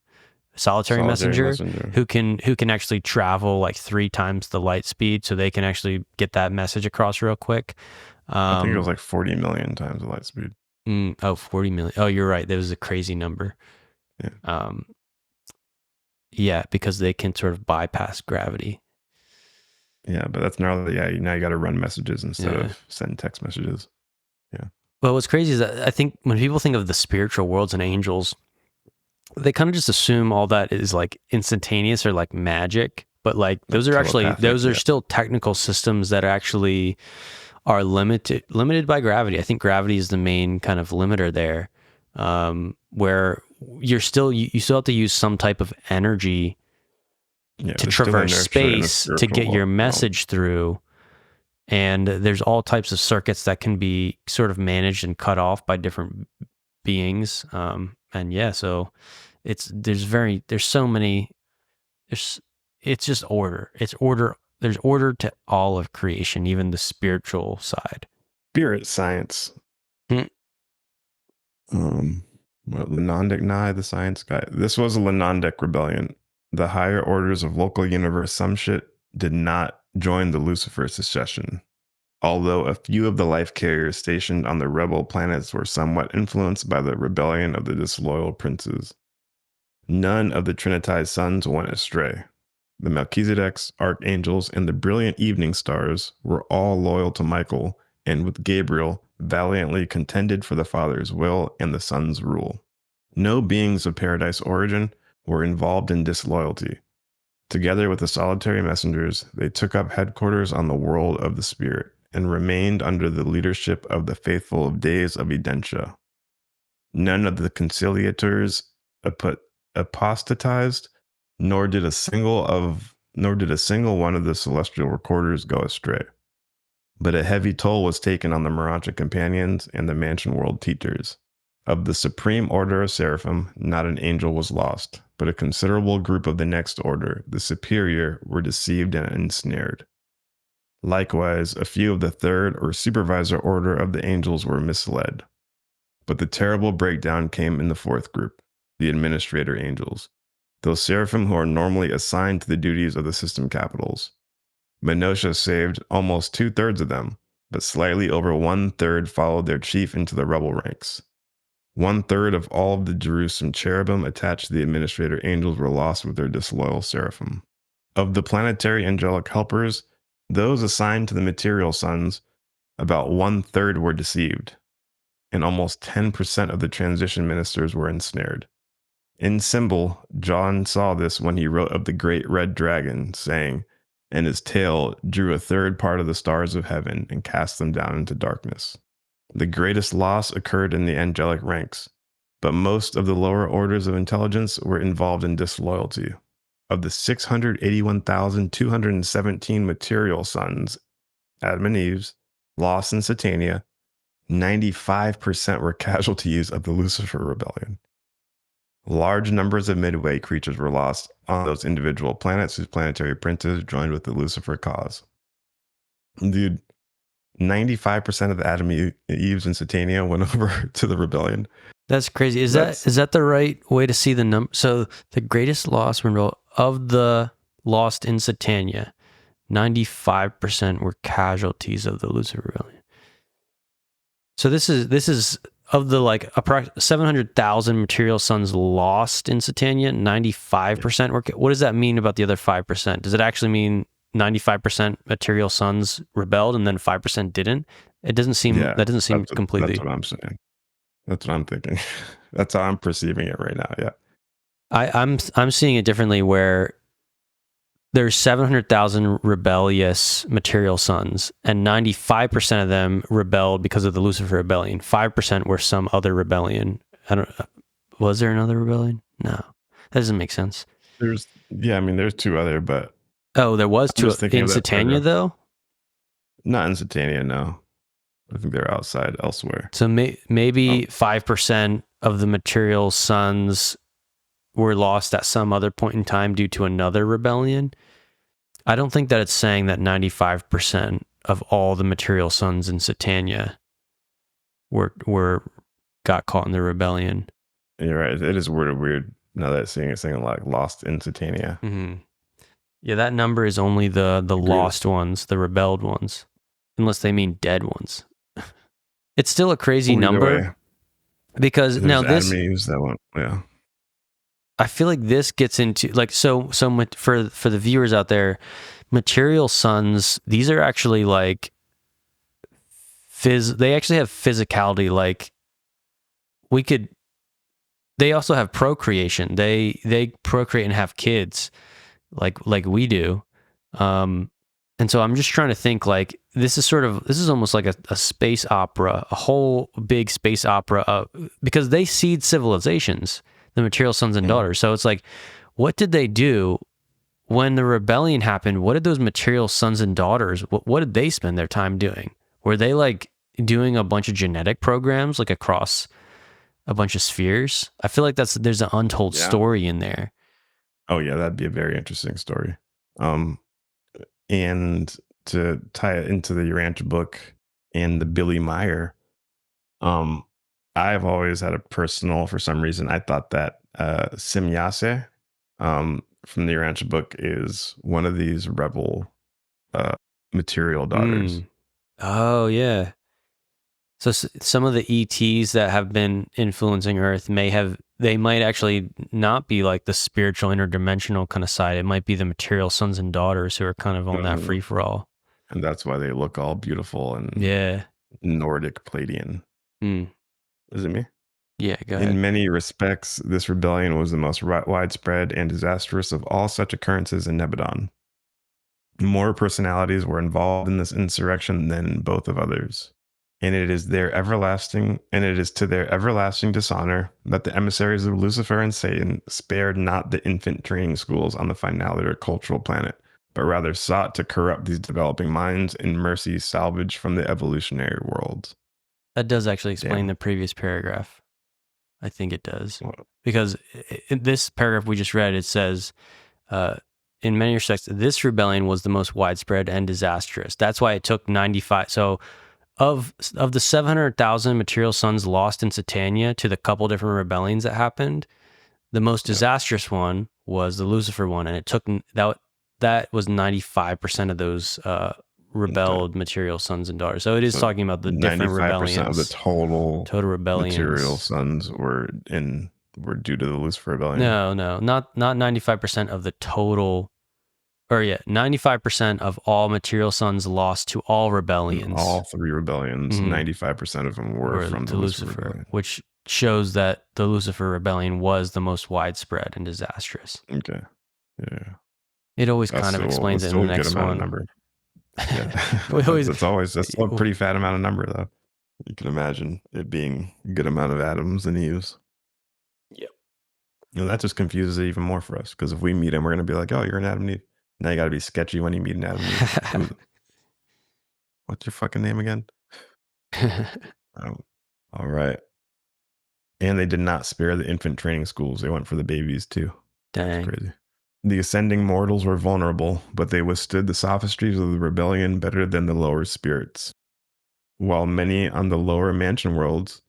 Solitary messenger who can actually travel like 3 times the light speed, so they can actually get that message across real quick. I think it was like 40 million times the light speed. 40 million. Oh, you're right. That was a crazy number. Yeah. Because they can sort of bypass gravity. Yeah, but that's gnarly. Yeah, now you got to run messages instead of send text messages. Yeah. Well, what's crazy is that I think when people think of the spiritual worlds and angels, they kind of just assume all that is like instantaneous or like magic, but like those are actually still technical systems that actually are limited by gravity. I think gravity is the main kind of limiter there, where you still have to use some type of energy to traverse space to get your message through. And there's all types of circuits that can be sort of managed and cut off by different beings. So it's just order. It's order. There's order to all of creation, even the spiritual side. Spirit science. Lenondic Nye, the science guy. This was a Lenondic rebellion. The higher orders of local universe some shit did not join the Lucifer secession. Although a few of the life carriers stationed on the rebel planets were somewhat influenced by the rebellion of the disloyal princes. None of the Trinitized sons went astray. The Melchizedeks, archangels, and the brilliant evening stars were all loyal to Michael, and with Gabriel, valiantly contended for the Father's will and the Son's rule. No beings of paradise origin were involved in disloyalty. Together with the solitary messengers, they took up headquarters on the world of the Spirit, and remained under the leadership of the faithful of days of Urantia. None of the conciliators apostatized, nor did a single of nor did a single one of the celestial recorders go astray. But a heavy toll was taken on the Urantia companions and the mansion world teachers. Of the supreme order of seraphim, not an angel was lost, but a considerable group of the next order, the superior, were deceived and ensnared. Likewise, a few of the third or supervisor order of the angels were misled. But the terrible breakdown came in the fourth group, the administrator angels, those seraphim who are normally assigned to the duties of the system capitals. Menosha saved almost 2/3 of them, but slightly over 1/3 followed their chief into the rebel ranks. 1/3 of all of the Jerusalem cherubim attached to the administrator angels were lost with their disloyal seraphim. Of the planetary angelic helpers, those assigned to the material sons, about 1/3 were deceived, and almost 10% of the transition ministers were ensnared. In symbol, John saw this when he wrote of the great red dragon, saying, "And his tail drew a third part of the stars of heaven and cast them down into darkness." The greatest loss occurred in the angelic ranks, but most of the lower orders of intelligence were involved in disloyalty. Of the 681,217 material sons, Adam and Eve's, lost in Satania, 95% were casualties of the Lucifer Rebellion. Large numbers of midway creatures were lost on those individual planets whose planetary princes joined with the Lucifer cause. Dude, 95% of the Adam and Eves in Satania went over to the rebellion. That's crazy. Is that the right way to see the number? So the greatest loss of the lost in Satania, 95% were casualties of the Lucifer Rebellion. So this is of the like 700,000 material sons lost in Satania, 95% were. What does that mean about the other 5%? Does it actually mean 95% material sons rebelled and then 5% didn't? It doesn't seem that doesn't seem completely. That's what I'm saying. That's what I'm thinking. That's how I'm perceiving it right now. Yeah. I'm seeing it differently, where there's 700,000 rebellious material sons, and 95% of them rebelled because of the Lucifer Rebellion. 5% were some other rebellion. Was there another rebellion? No, that doesn't make sense. There's two other, but there was two in Satania though. Not in Satania, no. I think they're outside elsewhere. So maybe 5% of the material sons were lost at some other point in time due to another rebellion. I don't think that it's saying that 95% of all the material sons in Satania got caught in the rebellion. You're right. It is worded weird now that it's saying like lost in Satania. Mm-hmm. Yeah, that number is only the lost ones, the rebelled ones, unless they mean dead ones. It's still a crazy number because there's now this that one, yeah. I feel like this gets into like so for the viewers out there, material sons, these are actually like they actually have physicality. Like they also have procreation. They procreate and have kids like we do. And so I'm just trying to think, like, this is almost like a space opera, a whole big space opera, because they seed civilizations, the material sons and daughters. So it's like, what did they do when the rebellion happened? What did those material sons and daughters, what did they spend their time doing? Were they like doing a bunch of genetic programs like across a bunch of spheres? I feel like there's an untold story in there. Oh yeah, that'd be a very interesting story. And to tie it into the Urantia book and the Billy Meyer, I've always had a personal, for some reason, I thought that Simyase from the Urantia book is one of these rebel material daughters. Oh, yeah. So some of the ETs that have been influencing Earth they might actually not be like the spiritual interdimensional kind of side. It might be the material sons and daughters who are kind of on that free for all. And that's why they look all beautiful and Nordic Palladian. Is it me? Yeah, go ahead. In many respects, this rebellion was the most widespread and disastrous of all such occurrences in Nebadon. More personalities were involved in this insurrection than in both of others. And it is to their everlasting dishonor that the emissaries of Lucifer and Satan spared not the infant training schools on the finaliter cultural planet, but rather sought to corrupt these developing minds in mercy salvaged from the evolutionary worlds. That does actually explain Damn. the previous paragraph. I think it does. What? Because in this paragraph we just read, it says, in many respects, this rebellion was the most widespread and disastrous. That's why it took 95. So of the 700,000 material suns lost in Satania to the couple different rebellions that happened, the most disastrous one was the Lucifer one. And it took that was 95% of those rebelled material sons and daughters. So it is talking about the different rebellions. 95% of the total rebellions. material suns were due to the Lucifer Rebellion. No, not 95% of the total, 95% of all material suns lost to all rebellions. All three rebellions, 95% of them were from the Lucifer Rebellion. Which shows that the Lucifer Rebellion was the most widespread and disastrous. Okay, yeah. It always kind of explains it in the next one. Number. Yeah. That's a pretty fat amount of number, though. You can imagine it being a good amount of Adams and Eves. Yep. That just confuses it even more for us, because if we meet him, we're going to be like, oh, you're an Adam and Eve. Now you got to be sketchy when you meet an Adam and Eve. What's your fucking name again? All right. And they did not spare the infant training schools. They went for the babies, too. Dang. That's crazy. The ascending mortals were vulnerable, but they withstood the sophistries of the rebellion better than the lower spirits. While many on the lower mansion worlds,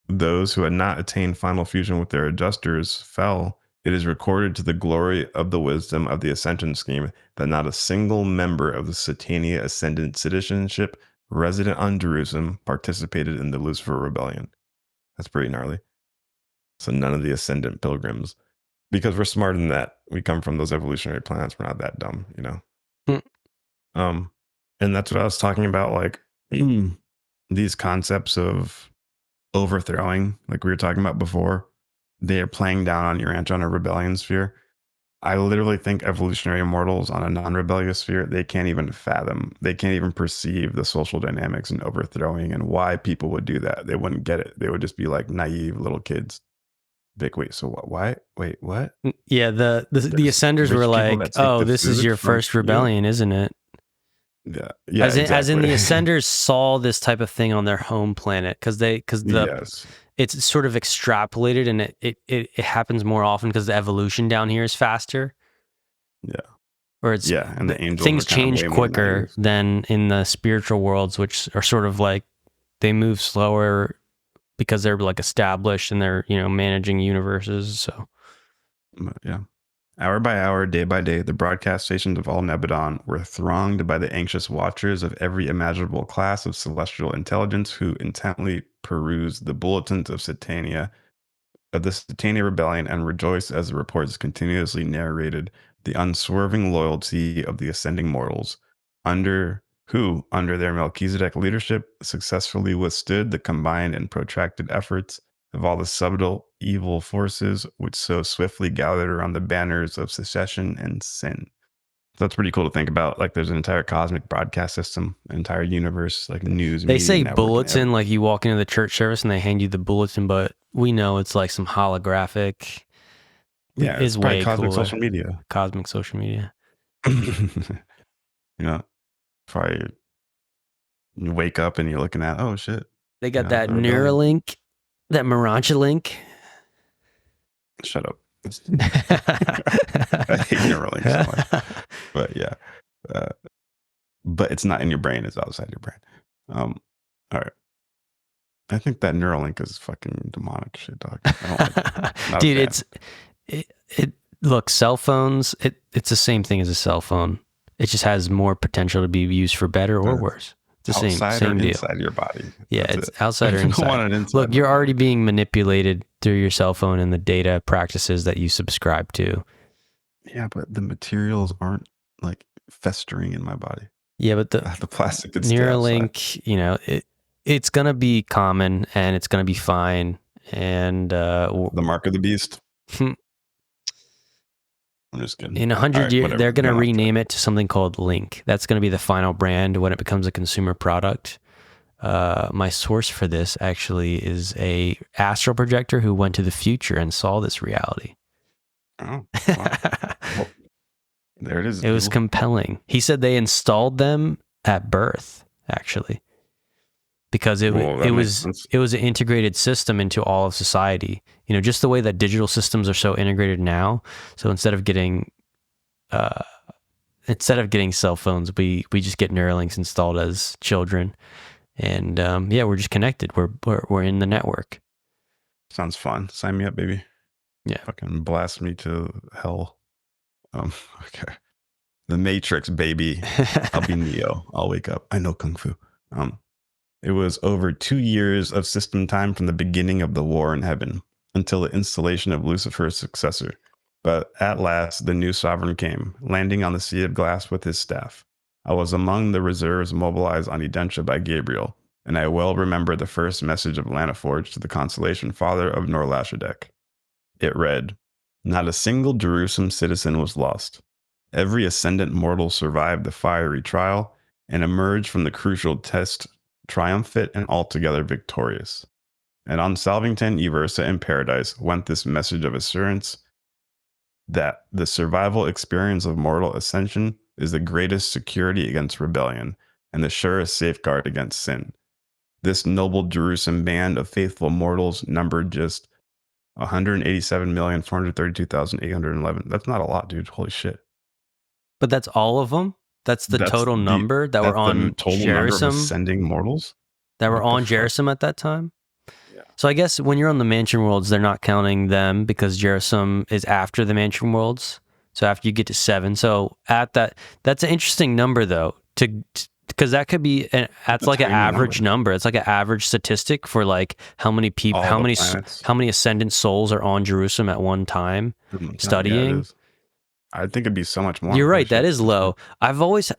those who had not attained final fusion with their adjusters, fell, it is recorded to the glory of the wisdom of the ascension scheme that not a single member of the Satania Ascendant citizenship resident on Jerusalem participated in the Lucifer Rebellion. That's pretty gnarly. So none of the Ascendant pilgrims. Because we're smarter than that. We come from those evolutionary planets. We're not that dumb, you know? And that's what I was talking about, like these concepts of overthrowing, like we were talking about before. They are playing down on Urantia on a rebellion sphere. I literally think evolutionary immortals on a non-rebellious sphere, they can't even fathom. They can't even perceive the social dynamics and overthrowing and why people would do that. They wouldn't get it. They would just be like naive little kids. Like, wait, so what? Why? Wait, what? Yeah, the Ascenders were like, oh, this is your first rebellion, isn't it? Yeah, as in the Ascenders saw this type of thing on their home planet because it's sort of extrapolated and it happens more often because the evolution down here is faster. Yeah, or it's and the angels things change quicker than in the spiritual worlds, which are sort of like they move slower because they're like established and they're managing universes. So yeah. Hour by hour, day by day, the broadcast stations of all Nebadon were thronged by the anxious watchers of every imaginable class of celestial intelligence who intently perused the bulletins of the Satania Rebellion and rejoiced as the reports continuously narrated the unswerving loyalty of the ascending mortals, who, under their Melchizedek leadership, successfully withstood the combined and protracted efforts of all the subtle evil forces which so swiftly gathered around the banners of secession and sin. So that's pretty cool to think about. Like, there's an entire cosmic broadcast system, an entire universe, like news. They say bulletin, like you walk into the church service and they hand you the bulletin, but we know it's like some holographic. Yeah, it's way cosmic cooler. Social media. Cosmic social media. Probably you wake up and you're looking at, oh shit. They got that Neuralink, that Urantia link. Shut up. I hate Neuralink so much. But yeah. But it's not in your brain, it's outside your brain. All right. I think that Neuralink is fucking demonic shit, dog. I don't like it. Dude, look, cell phones, it's the same thing as a cell phone. It just has more potential to be used for better or worse. It's the same deal. Inside your body. Yeah, it's outside or inside. Look, you're already being manipulated through your cell phone and the data practices that you subscribe to. Yeah, but the materials aren't like festering in my body. Yeah, but the plastic Neuralink, it's going to be common and it's going to be fine. And the mark of the beast. I'm just kidding. In 100 years, they're going to rename it to something called Link. That's going to be the final brand when it becomes a consumer product. My source for this actually is a astral projector who went to the future and saw this reality. Oh, wow. Well, There it is. It was compelling. He said they installed them at birth, actually, because it was an integrated system into all of society. You know, just the way that digital systems are so integrated now. So instead of getting cell phones, we just get Neuralinks installed as children, and we're just connected. We're in the network. Sounds fun. Sign me up, baby. Yeah. Fucking blast me to hell. Okay. The Matrix, baby. I'll be Neo. I'll wake up. I know Kung Fu. It was over 2 years of system time from the beginning of the war in heaven until the installation of Lucifer's successor. But at last, the new sovereign came, landing on the Sea of Glass with his staff. I was among the reserves mobilized on Urantia by Gabriel, and I well remember the first message of Lanaforge to the Constellation Father of Norlashadek. It read, "Not a single Jerusalem citizen was lost. Every ascendant mortal survived the fiery trial and emerged from the crucial test triumphant and altogether victorious. And on Salvington, Eversa, and Paradise went this message of assurance that the survival experience of mortal ascension is the greatest security against rebellion and the surest safeguard against sin. This noble Jerusalem band of faithful mortals numbered just 187,432,811. That's not a lot, dude. Holy shit. But that's all of them? That's the total number that were on Jerusalem? Ascending mortals? That were on Jerusalem at that time? Yeah. So I guess when you're on the Mansion Worlds, they're not counting them because Jerusalem is after the Mansion Worlds. So after you get to 7. So at that's an interesting number though, because that could be, that's like an average number. It's like an average statistic for like how many people, how many ascendant souls are on Jerusalem at one time studying. Yeah, I think it'd be so much more. You're right. That is low. I've always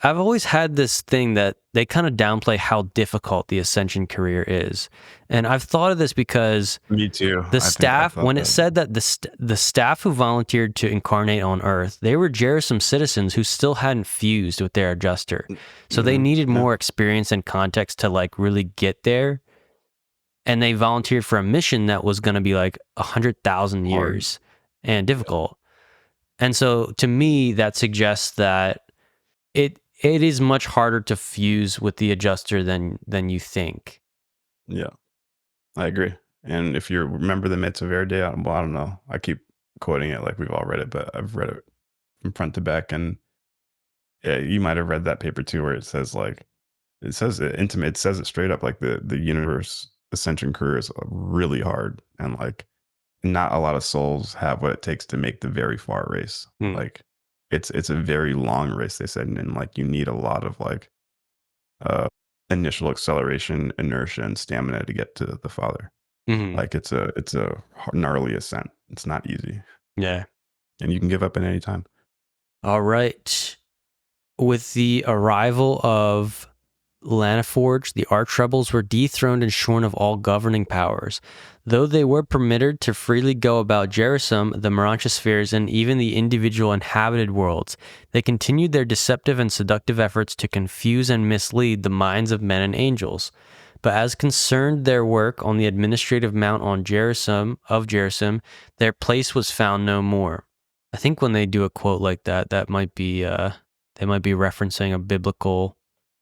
had this thing that they kind of downplay how difficult the ascension career is, and I've thought of this because me too. The staff, when it said that the staff who volunteered to incarnate on Earth, they were Jerusalem citizens who still hadn't fused with their adjuster, so they needed more experience and context to like really get there, and they volunteered for a mission that was going to be like 100,000 years and difficult. And so to me, that suggests that it is much harder to fuse with the adjuster than you think. Yeah, I agree. And if you remember the Myths of Verde, I don't know. I keep quoting it like we've all read it, but I've read it from front to back. And yeah, you might have read that paper too, where it says it says it straight up, like the universe ascension career is really hard, and like not a lot of souls have what it takes to make the very far race. Like it's a very long race, they said, and like you need a lot of like initial acceleration, inertia, and stamina to get to the Father. Like it's a gnarly ascent. It's not easy. Yeah, and you can give up at any time. All right, with the arrival of Lanaforge, the Arch Rebels were dethroned and shorn of all governing powers. Though they were permitted to freely go about Jerusalem, the Urantia spheres, and even the individual inhabited worlds, they continued their deceptive and seductive efforts to confuse and mislead the minds of men and angels. But as concerned their work on the administrative mount on Jerusalem, their place was found no more. I think when they do a quote like that, that might be they might be referencing a biblical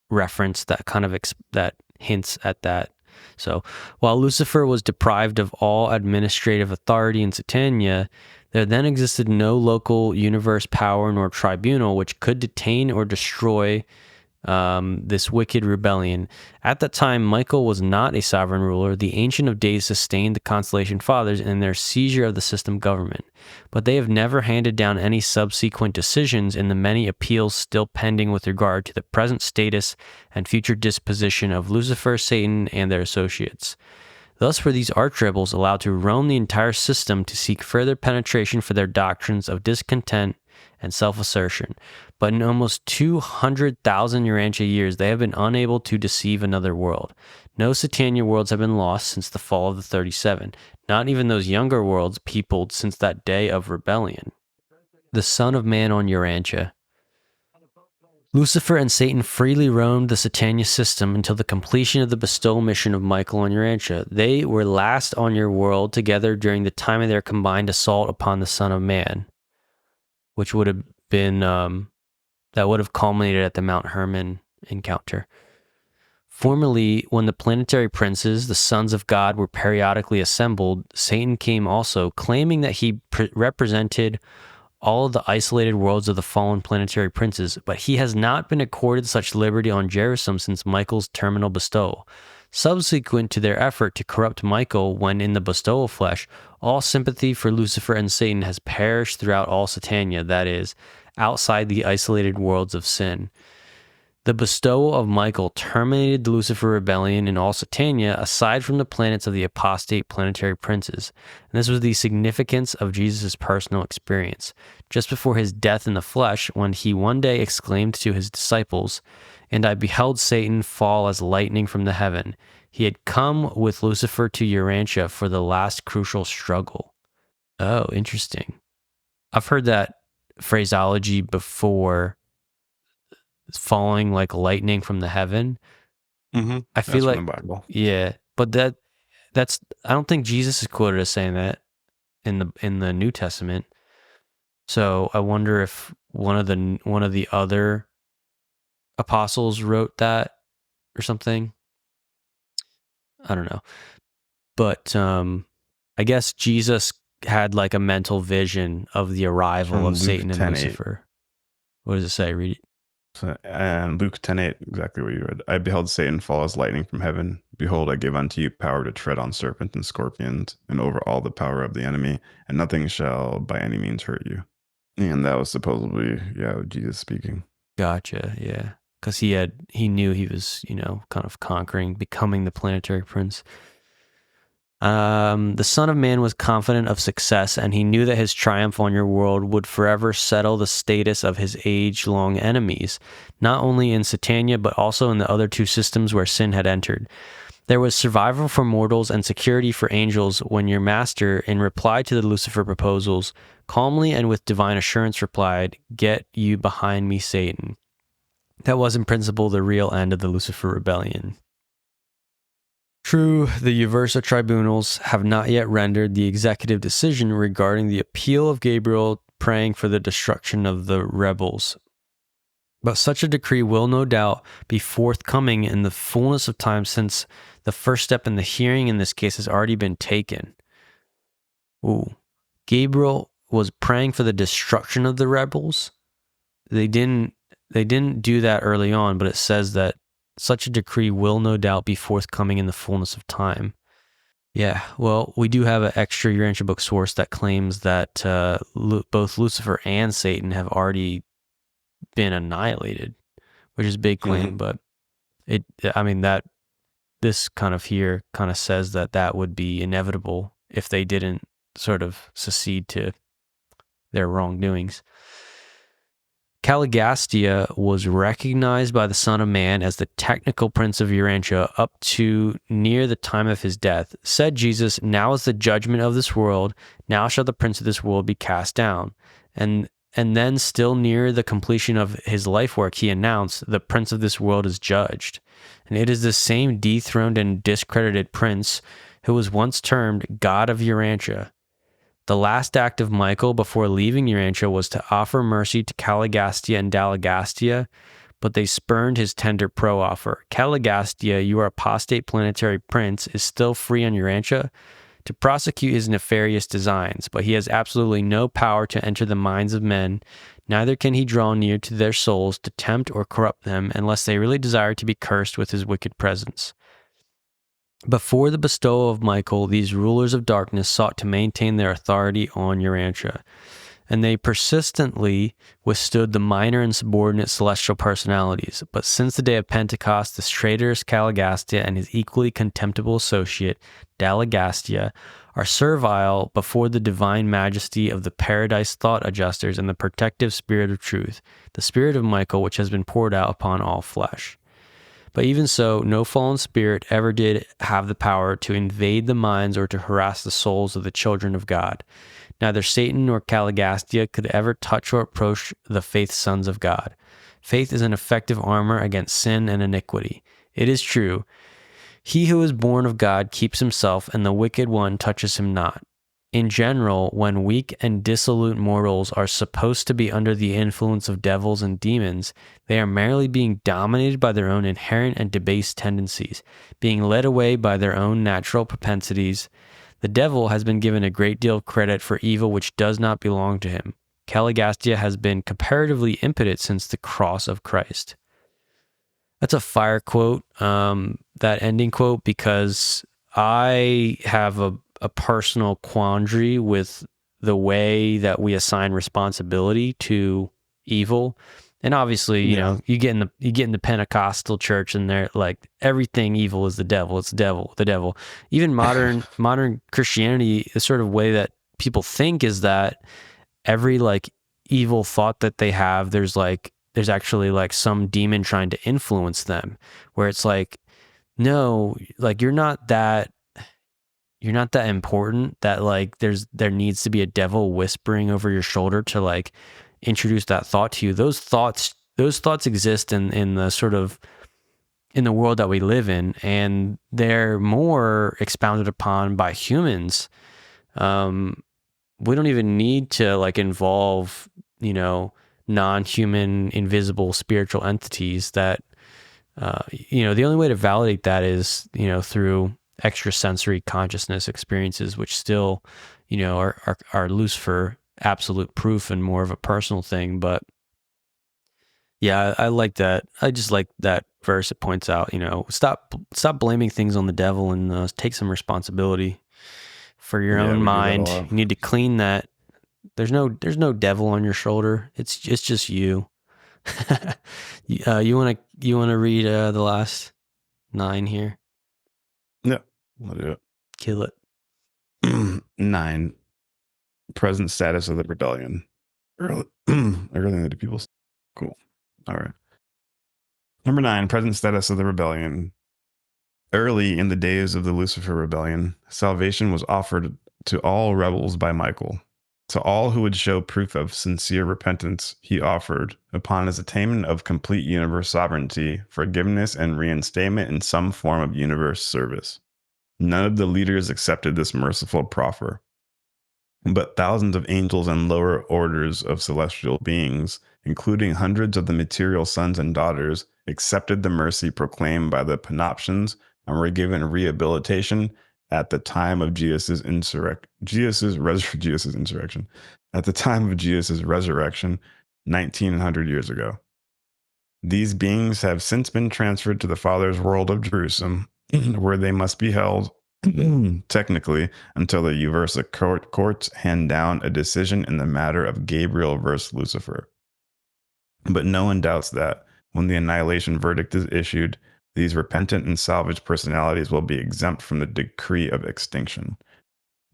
reference that kind of that hints at that. So while Lucifer was deprived of all administrative authority in Satania, there then existed no local universe power nor tribunal which could detain or destroy this wicked rebellion. At that time, Michael was not a sovereign ruler. The Ancient of Days sustained the Constellation Fathers in their seizure of the system government, but they have never handed down any subsequent decisions in the many appeals still pending with regard to the present status and future disposition of Lucifer, Satan, and their associates. Thus were these arch rebels allowed to roam the entire system to seek further penetration for their doctrines of discontent and self-assertion. But in almost 200,000 Urantia years, they have been unable to deceive another world. No Satania worlds have been lost since the fall of the 37, not even those younger worlds peopled since that day of rebellion. The Son of Man on Urantia. Lucifer and Satan freely roamed the Satania system until the completion of the bestowal mission of Michael on Urantia. They were last on your world together during the time of their combined assault upon the Son of Man, which would have been that would have culminated at the Mount Hermon encounter. Formerly, when the planetary princes, the sons of God, were periodically assembled, Satan came also, claiming that he represented all of the isolated worlds of the fallen planetary princes, but he has not been accorded such liberty on Jerusalem since Michael's terminal bestowal. Subsequent to their effort to corrupt Michael when in the bestowal flesh, all sympathy for Lucifer and Satan has perished throughout all Satania, that is, outside the isolated worlds of sin. The bestowal of Michael terminated the Lucifer Rebellion in all Satania, aside from the planets of the apostate planetary princes. And this was the significance of Jesus' personal experience. Just before his death in the flesh, when he one day exclaimed to his disciples, "And I beheld Satan fall as lightning from the heaven," he had come with Lucifer to Urantia for the last crucial struggle. Oh, interesting. I've heard that phraseology before, falling like lightning from the heaven. I feel like, from the Bible. yeah, but that's I don't think Jesus is quoted as saying that in the New Testament. So I wonder if one of the other apostles wrote that or something. I don't know, but I guess Jesus had like a mental vision of the arrival From of Luke Satan and 10:8. Lucifer. What does it say? Read it. So, and Luke 10:8, exactly what you read. I beheld Satan fall as lightning from heaven. Behold, I give unto you power to tread on serpents and scorpions, and over all the power of the enemy, and nothing shall by any means hurt you. And that was supposedly, Jesus speaking. Gotcha. Yeah. Because he knew he was, kind of conquering, becoming the planetary prince. The Son of Man was confident of success, and he knew that his triumph on your world would forever settle the status of his age-long enemies, not only in Satania, but also in the other two systems where sin had entered. There was survival for mortals and security for angels when your master, in reply to the Lucifer proposals, calmly and with divine assurance replied, "Get you behind me, Satan." That was in principle the real end of the Lucifer Rebellion. True, the Uversa tribunals have not yet rendered the executive decision regarding the appeal of Gabriel praying for the destruction of the rebels. But such a decree will no doubt be forthcoming in the fullness of time, since the first step in the hearing in this case has already been taken. Ooh. Gabriel was praying for the destruction of the rebels. They didn't do that early on, but it says that such a decree will no doubt be forthcoming in the fullness of time. Yeah, well, we do have an extra Urantia book source that claims that both Lucifer and Satan have already been annihilated, which is a big claim, but this kind of says that would be inevitable if they didn't sort of secede to their wrongdoings. Caligastia was recognized by the Son of Man as the technical prince of Urantia up to near the time of his death. Said Jesus, "Now is the judgment of this world. Now shall the prince of this world be cast down." And then still near the completion of his life work, he announced, "The prince of this world is judged." And it is the same dethroned and discredited prince who was once termed God of Urantia. The last act of Michael before leaving Urantia was to offer mercy to Caligastia and Dalagastia, but they spurned his tender pro-offer. Caligastia, your apostate planetary prince, is still free on Urantia to prosecute his nefarious designs, but he has absolutely no power to enter the minds of men, neither can he draw near to their souls to tempt or corrupt them unless they really desire to be cursed with his wicked presence. Before the bestowal of Michael, these rulers of darkness sought to maintain their authority on Urantia, and they persistently withstood the minor and subordinate celestial personalities. But since the day of Pentecost, this traitorous Caligastia and his equally contemptible associate, Dalagastia, are servile before the divine majesty of the paradise thought adjusters and the protective spirit of truth, the spirit of Michael, which has been poured out upon all flesh. But even so, no fallen spirit ever did have the power to invade the minds or to harass the souls of the children of God. Neither Satan nor Caligastia could ever touch or approach the faith sons of God. Faith is an effective armor against sin and iniquity. It is true, he who is born of God keeps himself, and the wicked one touches him not. In general, when weak and dissolute mortals are supposed to be under the influence of devils and demons, they are merely being dominated by their own inherent and debased tendencies, being led away by their own natural propensities. The devil has been given a great deal of credit for evil which does not belong to him. Caligastia has been comparatively impotent since the cross of Christ. That's a fire quote, that ending quote, because I have a personal quandary with the way that we assign responsibility to evil. And obviously, you know, you get in the Pentecostal church and they're like, everything evil is the devil. It's the devil, the devil. Even modern Christianity, the sort of way that people think is that every like evil thought that they have, there's actually like some demon trying to influence them, where it's like, no, like you're not that important that like there needs to be a devil whispering over your shoulder to like introduce that thought to you. Those thoughts exist in the sort of in the world that we live in, and they're more expounded upon by humans. We don't even need to like involve, you know, non-human, invisible spiritual entities that, you know, the only way to validate that is, you know, through extrasensory consciousness experiences, which still, you know, are Lucifer absolute proof and more of a personal thing. But yeah, I like that. I just like that verse. It points out, you know, stop blaming things on the devil and take some responsibility for your own mind. You need to clean that. There's no devil on your shoulder. It's just you. You want to read the last 9 here? Yeah, I'll do it. Kill it. 9. Present status of the rebellion. Early in the people's. Cool. All right. Number 9. Present status of the rebellion. Early in the days of the Lucifer Rebellion, salvation was offered to all rebels by Michael. To all who would show proof of sincere repentance, he offered, upon his attainment of complete universe sovereignty, forgiveness and reinstatement in some form of universe service. None of the leaders accepted this merciful proffer, but thousands of angels and lower orders of celestial beings, including hundreds of the material sons and daughters, accepted the mercy proclaimed by the Panoptians and were given rehabilitation at the time of Jesus' insurrection, at the time of Jesus' resurrection, 1900 years ago. These beings have since been transferred to the Father's world of Jerusalem, where they must be held, technically, until the Uversa courts hand down a decision in the matter of Gabriel versus Lucifer. But no one doubts that, when the annihilation verdict is issued, these repentant and salvaged personalities will be exempt from the decree of extinction.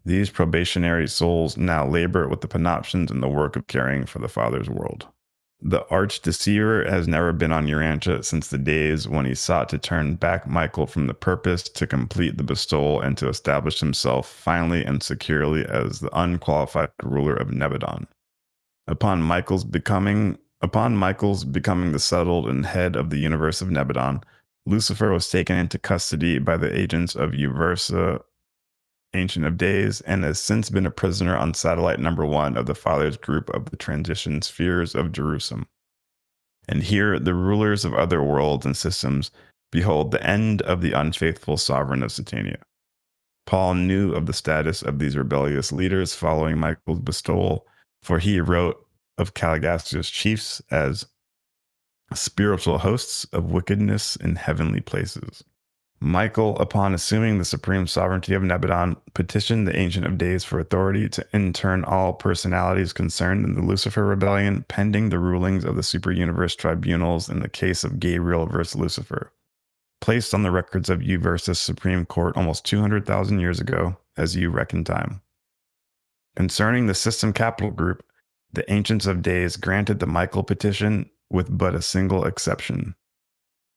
These probationary souls now labor with the Panoptians in the work of caring for the Father's world. The arch-deceiver has never been on Urantia since the days when he sought to turn back Michael from the purpose to complete the bestowal and to establish himself finally and securely as the unqualified ruler of Nebadon. Upon Michael's becoming the settled and head of the universe of Nebadon, Lucifer was taken into custody by the agents of Uversa, Ancient of Days, and has since been a prisoner on satellite number 1 of the Father's group of the transition spheres of Jerusalem. And here the rulers of other worlds and systems behold the end of the unfaithful sovereign of Satania. Paul knew of the status of these rebellious leaders following Michael's bestowal, for he wrote of Caligastia's chiefs as spiritual hosts of wickedness in heavenly places. Michael, upon assuming the supreme sovereignty of Nebadon, petitioned the Ancient of Days for authority to intern all personalities concerned in the Lucifer Rebellion, pending the rulings of the super-universe tribunals in the case of Gabriel versus Lucifer, placed on the records of Uversa's Supreme Court almost 200,000 years ago, as you reckon time. Concerning the System Capital Group, the Ancients of Days granted the Michael petition with but a single exception.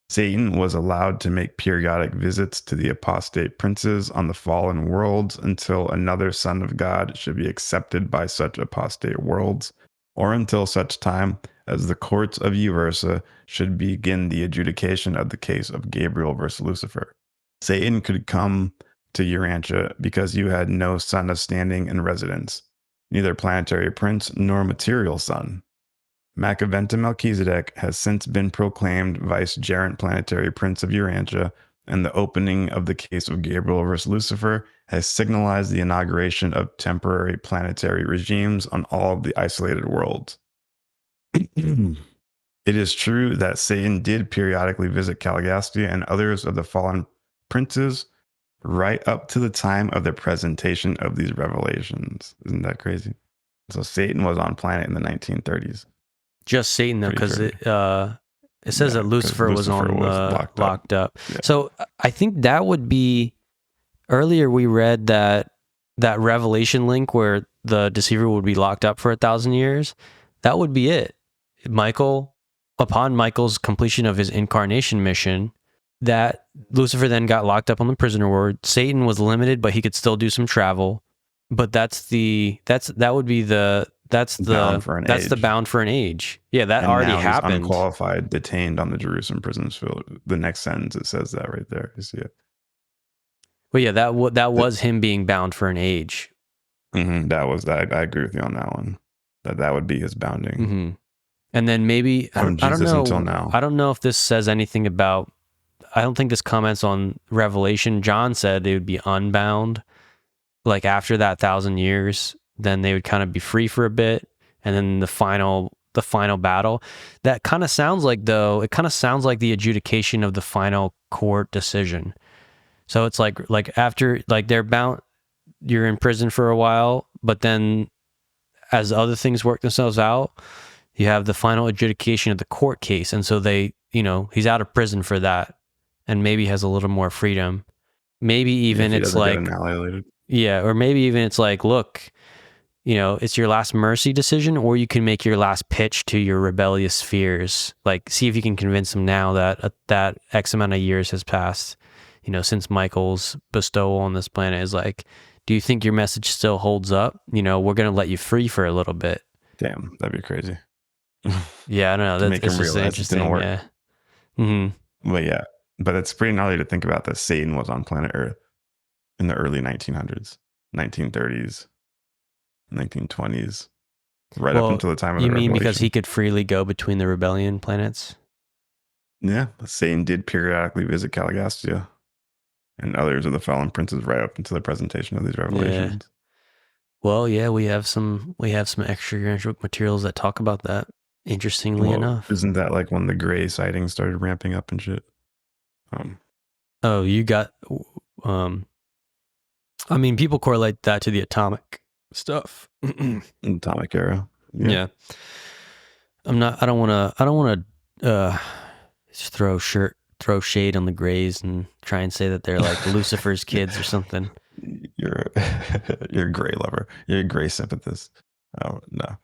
Satan was allowed to make periodic visits to the apostate princes on the fallen worlds until another son of God should be accepted by such apostate worlds, or until such time as the courts of Uversa should begin the adjudication of the case of Gabriel versus Lucifer. Satan could come to Urantia because you had no son of standing and residence, neither planetary prince nor material son. Macaventa Melchizedek has since been proclaimed vicegerent planetary prince of Urantia, and the opening of the case of Gabriel versus Lucifer has signalized the inauguration of temporary planetary regimes on all of the isolated worlds. It is true that Satan did periodically visit Caligastia and others of the fallen princes right up to the time of the presentation of these revelations. Isn't that crazy? So Satan was on planet in the 1930s. Just Satan, though, because it says that Lucifer was locked up. Yeah. So I think that would be, earlier we read that Revelation link where the deceiver would be locked up for 1,000 years. That would be it. Upon Michael's completion of his incarnation mission, that Lucifer then got locked up on the prisoner ward. Satan was limited, but he could still do some travel. But that's the bound for an age. Yeah, that and already now happened. He's unqualified, detained on the Jerusalem prisons field. The next sentence, it says that right there. You see it. Well, yeah, that was him being bound for an age. Mm-hmm, that was that. I agree with you on that one. That would be his bounding. Mm-hmm. And then maybe I don't know. Until now. I don't know if this says anything about. I don't think this comments on Revelation. John said they would be unbound, like after that 1,000 years. Then they would kind of be free for a bit, and then the final battle. That kind of sounds like, though, it kind of sounds like the adjudication of the final court decision. So it's like after, like, they're bound, you're in prison for a while, but then as other things work themselves out, you have the final adjudication of the court case, and so they, he's out of prison for that, and maybe has a little more freedom. Maybe even it's like, yeah, or maybe even it's like, look, it's your last mercy decision, or you can make your last pitch to your rebellious fears. Like, see if you can convince them now that X amount of years has passed, since Michael's bestowal on this planet, is like, do you think your message still holds up? We're going to let you free for a little bit. Damn, that'd be crazy. Yeah, I don't know. That's just interesting. It didn't work. Yeah. Mm-hmm. But it's pretty gnarly to think about that Satan was on planet Earth in the early 1900s, 1930s. 1920s, up until the time of the Revelation. You mean because he could freely go between the rebellion planets? Yeah, Satan did periodically visit Caligastia and others of the fallen princes right up until the presentation of these revelations. Yeah. Well, yeah, we have some extra materials that talk about that. Interestingly enough, isn't that like when the gray sightings started ramping up and shit? You got. I mean, people correlate that to the atomic stuff. Atomic era. Yeah. I don't want to just throw shade on the Greys and try and say that they're like Lucifer's kids or something. You're a Gray lover. You're a Gray sympathist. Oh no.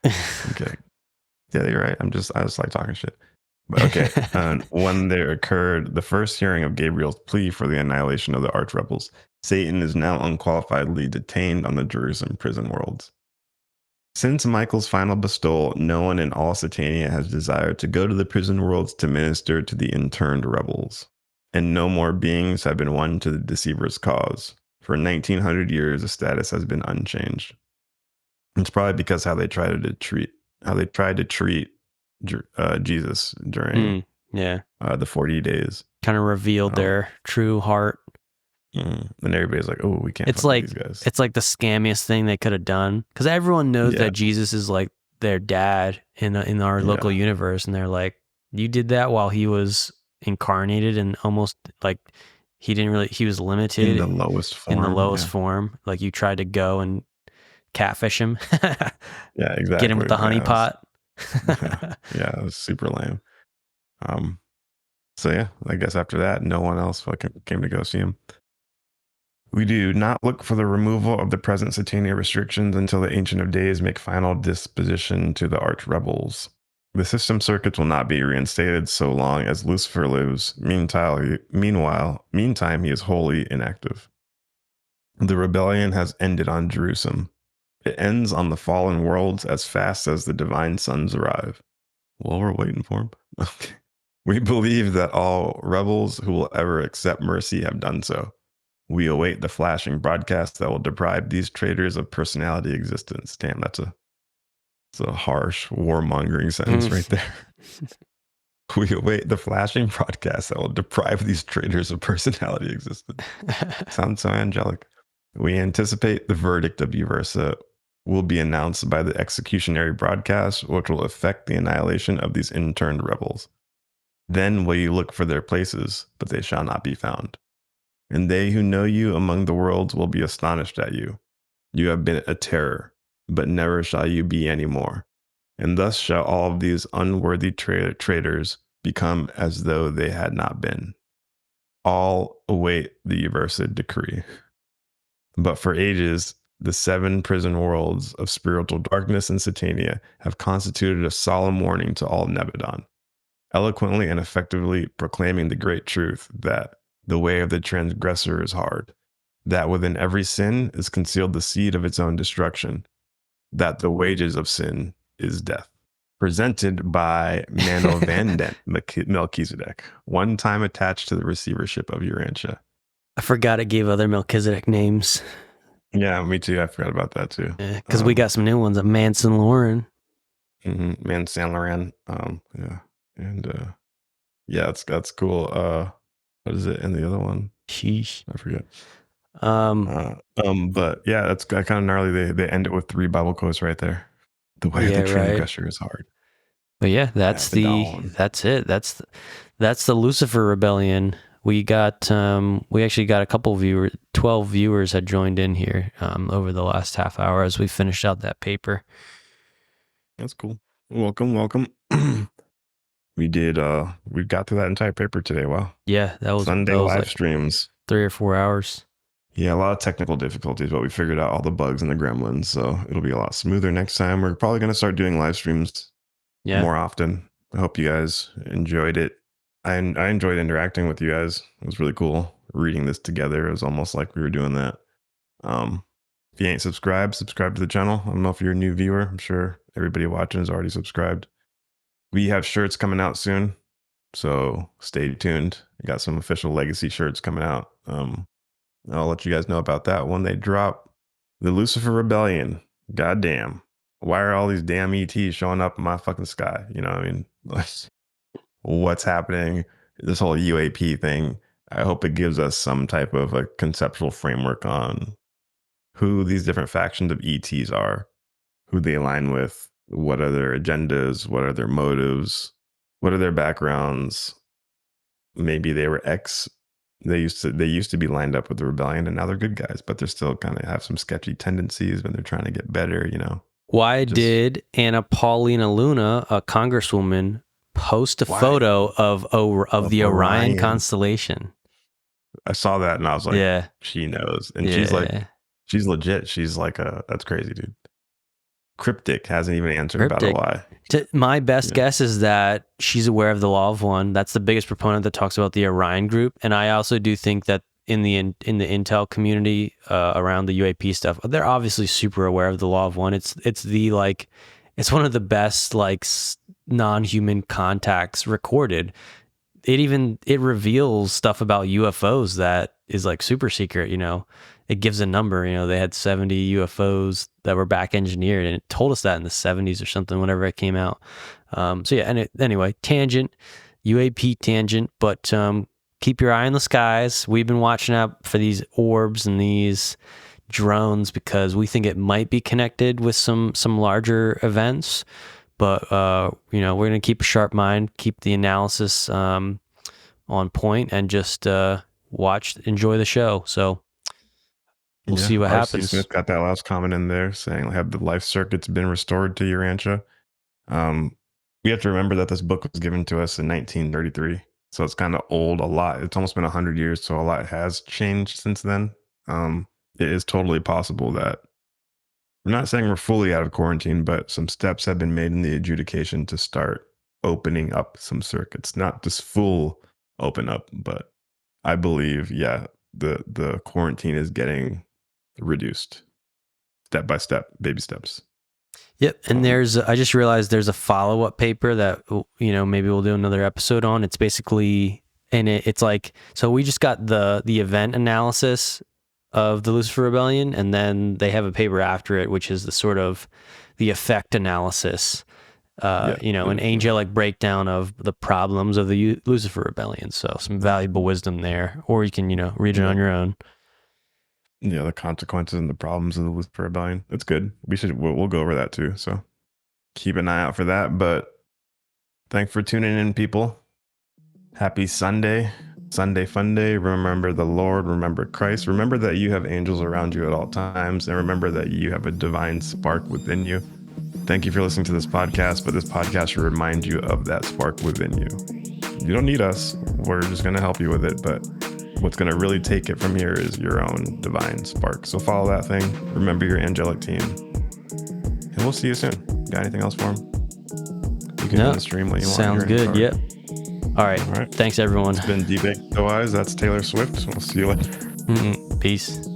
Okay. Yeah, you're right. I was like talking shit. But okay. When there occurred the first hearing of Gabriel's plea for the annihilation of the arch rebels, Satan is now unqualifiedly detained on the Jerusalem prison worlds. Since Michael's final bestowal, no one in all Satania has desired to go to the prison worlds to minister to the interned rebels, and no more beings have been won to the deceiver's cause. For 1900 years, the status has been unchanged. It's probably because how they tried to treat Jesus during the 40 days. Kind of revealed their true heart. And everybody's like, "Oh, we can't." It's like these guys. It's like the scammiest thing they could have done, because everyone knows that Jesus is like their dad in our local universe, and they're like, "You did that while he was incarnated and almost like he was limited in the lowest form. Like you tried to go and catfish him. Yeah, exactly. Get him with the honey pot. Yeah, it was super lame. So yeah, I guess after that, no one else fucking came to go see him. We do not look for the removal of the present Satania restrictions until the Ancient of Days make final disposition to the arch rebels. The system circuits will not be reinstated so long as Lucifer lives. Meantime, he is wholly inactive. The rebellion has ended on Jerusalem. It ends on the fallen worlds as fast as the divine sons arrive. Well, we're waiting for him. Okay. We believe that all rebels who will ever accept mercy have done so. We await the flashing broadcast that will deprive these traitors of personality existence. Damn, that's a harsh warmongering sentence right there. We await the flashing broadcast that will deprive these traitors of personality existence. Sounds so angelic. We anticipate the verdict of Uversa will be announced by the executionary broadcast, which will affect the annihilation of these interned rebels. Then will you look for their places, but they shall not be found. And they who know you among the worlds will be astonished at you. You have been a terror, but never shall you be any more. And thus shall all of these unworthy traitors become as though they had not been. All await the Uversa decree. But for ages, the 7 prison worlds of spiritual darkness and Satania have constituted a solemn warning to all Nebadon, eloquently and effectively proclaiming the great truth that the way of the transgressor is hard, that within every sin is concealed the seed of its own destruction, that the wages of sin is death. Presented by Mano Van Melchizedek, one time attached to the receivership of Urantia. I forgot it gave other Melchizedek names. Yeah, me too. I forgot about that too. Because we got some new ones, a Manson Lauren. Manson Lauren. Yeah. And yeah, that's cool. What is it? And the other one? Sheesh. I forget. But yeah, that's kind of gnarly. They end it with 3 Bible quotes right there. The way of the transgressor is hard. But yeah, that's it. That's the Lucifer Rebellion. We actually got a couple viewers, 12 viewers had joined in here over the last half hour as we finished out that paper. That's cool. Welcome. We got through that entire paper today. Wow. Yeah, that was Sunday live streams. 3 or 4 hours. Yeah, a lot of technical difficulties, but we figured out all the bugs and the gremlins, so it'll be a lot smoother next time. We're probably going to start doing live streams more often. I hope you guys enjoyed it. I enjoyed interacting with you guys. It was really cool reading this together. It was almost like we were doing that. If you ain't subscribed to the channel. I don't know if you're a new viewer. I'm sure everybody watching is already subscribed. We have shirts coming out soon, so stay tuned. We got some official Legacy shirts coming out. I'll let you guys know about that when they drop. The Lucifer Rebellion. Goddamn. Why are all these damn ETs showing up in my fucking sky? You know what I mean? What's happening? This whole UAP thing. I hope it gives us some type of a conceptual framework on who these different factions of ETs are, who they align with, what are their agendas, what are their motives, what are their backgrounds. Maybe they were they used to be lined up with the rebellion, and now they're good guys, but they're still kind of have some sketchy tendencies when they're trying to get better, you know. Why did Anna Paulina Luna, a congresswoman, post a photo of the Orion constellation? I saw that and I was like, yeah, she knows. And she's legit. She's like, that's crazy, dude. Cryptic hasn't even answered about a why. My best guess is that she's aware of the Law of One. That's the biggest proponent that talks about the Orion group. And I also do think that in the intel community around the UAP stuff, they're obviously super aware of the Law of One. It's one of the best non-human contacts recorded. It reveals stuff about UFOs that is like super secret, you know. It gives a number, you know, they had 70 UFOs that were back engineered, and it told us that in the 70s or something, whenever it came out. So yeah, anyway, tangent, UAP tangent, but keep your eye on the skies. We've been watching out for these orbs and these drones because we think it might be connected with some larger events. But, you know, we're going to keep a sharp mind, keep the analysis on point, and just enjoy the show. So we'll see what happens. Smith got that last comment in there saying, have the life circuits been restored to Urantia? We have to remember that this book was given to us in 1933. So it's kind of old, a lot. It's almost been 100 years, so a lot has changed since then. It is totally possible that, I'm not saying we're fully out of quarantine, but some steps have been made in the adjudication to start opening up some circuits. Not just full open up, but I believe, the quarantine is getting reduced step by step, baby steps. Yep. And I just realized there's a follow-up paper that, you know, maybe we'll do another episode on. It's basically and it's like, so we just got the event analysis of the Lucifer Rebellion, and then they have a paper after it, which is the sort of the effect analysis, an angelic breakdown of the problems of the Lucifer Rebellion. So some valuable wisdom there, or you can, read it on your own. Yeah, the consequences and the problems of the Lucifer Rebellion. It's good. We'll go over that too. So keep an eye out for that. But thanks for tuning in, people. Happy Sunday. Sunday fun day. Remember the Lord. Remember Christ. Remember that you have angels around you at all times. And remember that you have a divine spark within you. Thank you for listening to this podcast. But this podcast will remind you of that spark within you. You don't need us. We're just going to help you with it. But what's going to really take it from here is your own divine spark. So follow that thing. Remember your angelic team. And we'll see you soon. Got anything else for him? You can end the stream when you want. Sounds good. Yep. All right. Thanks, everyone. It's been Debate Eyes. That's Taylor Swift. We'll see you later. Peace.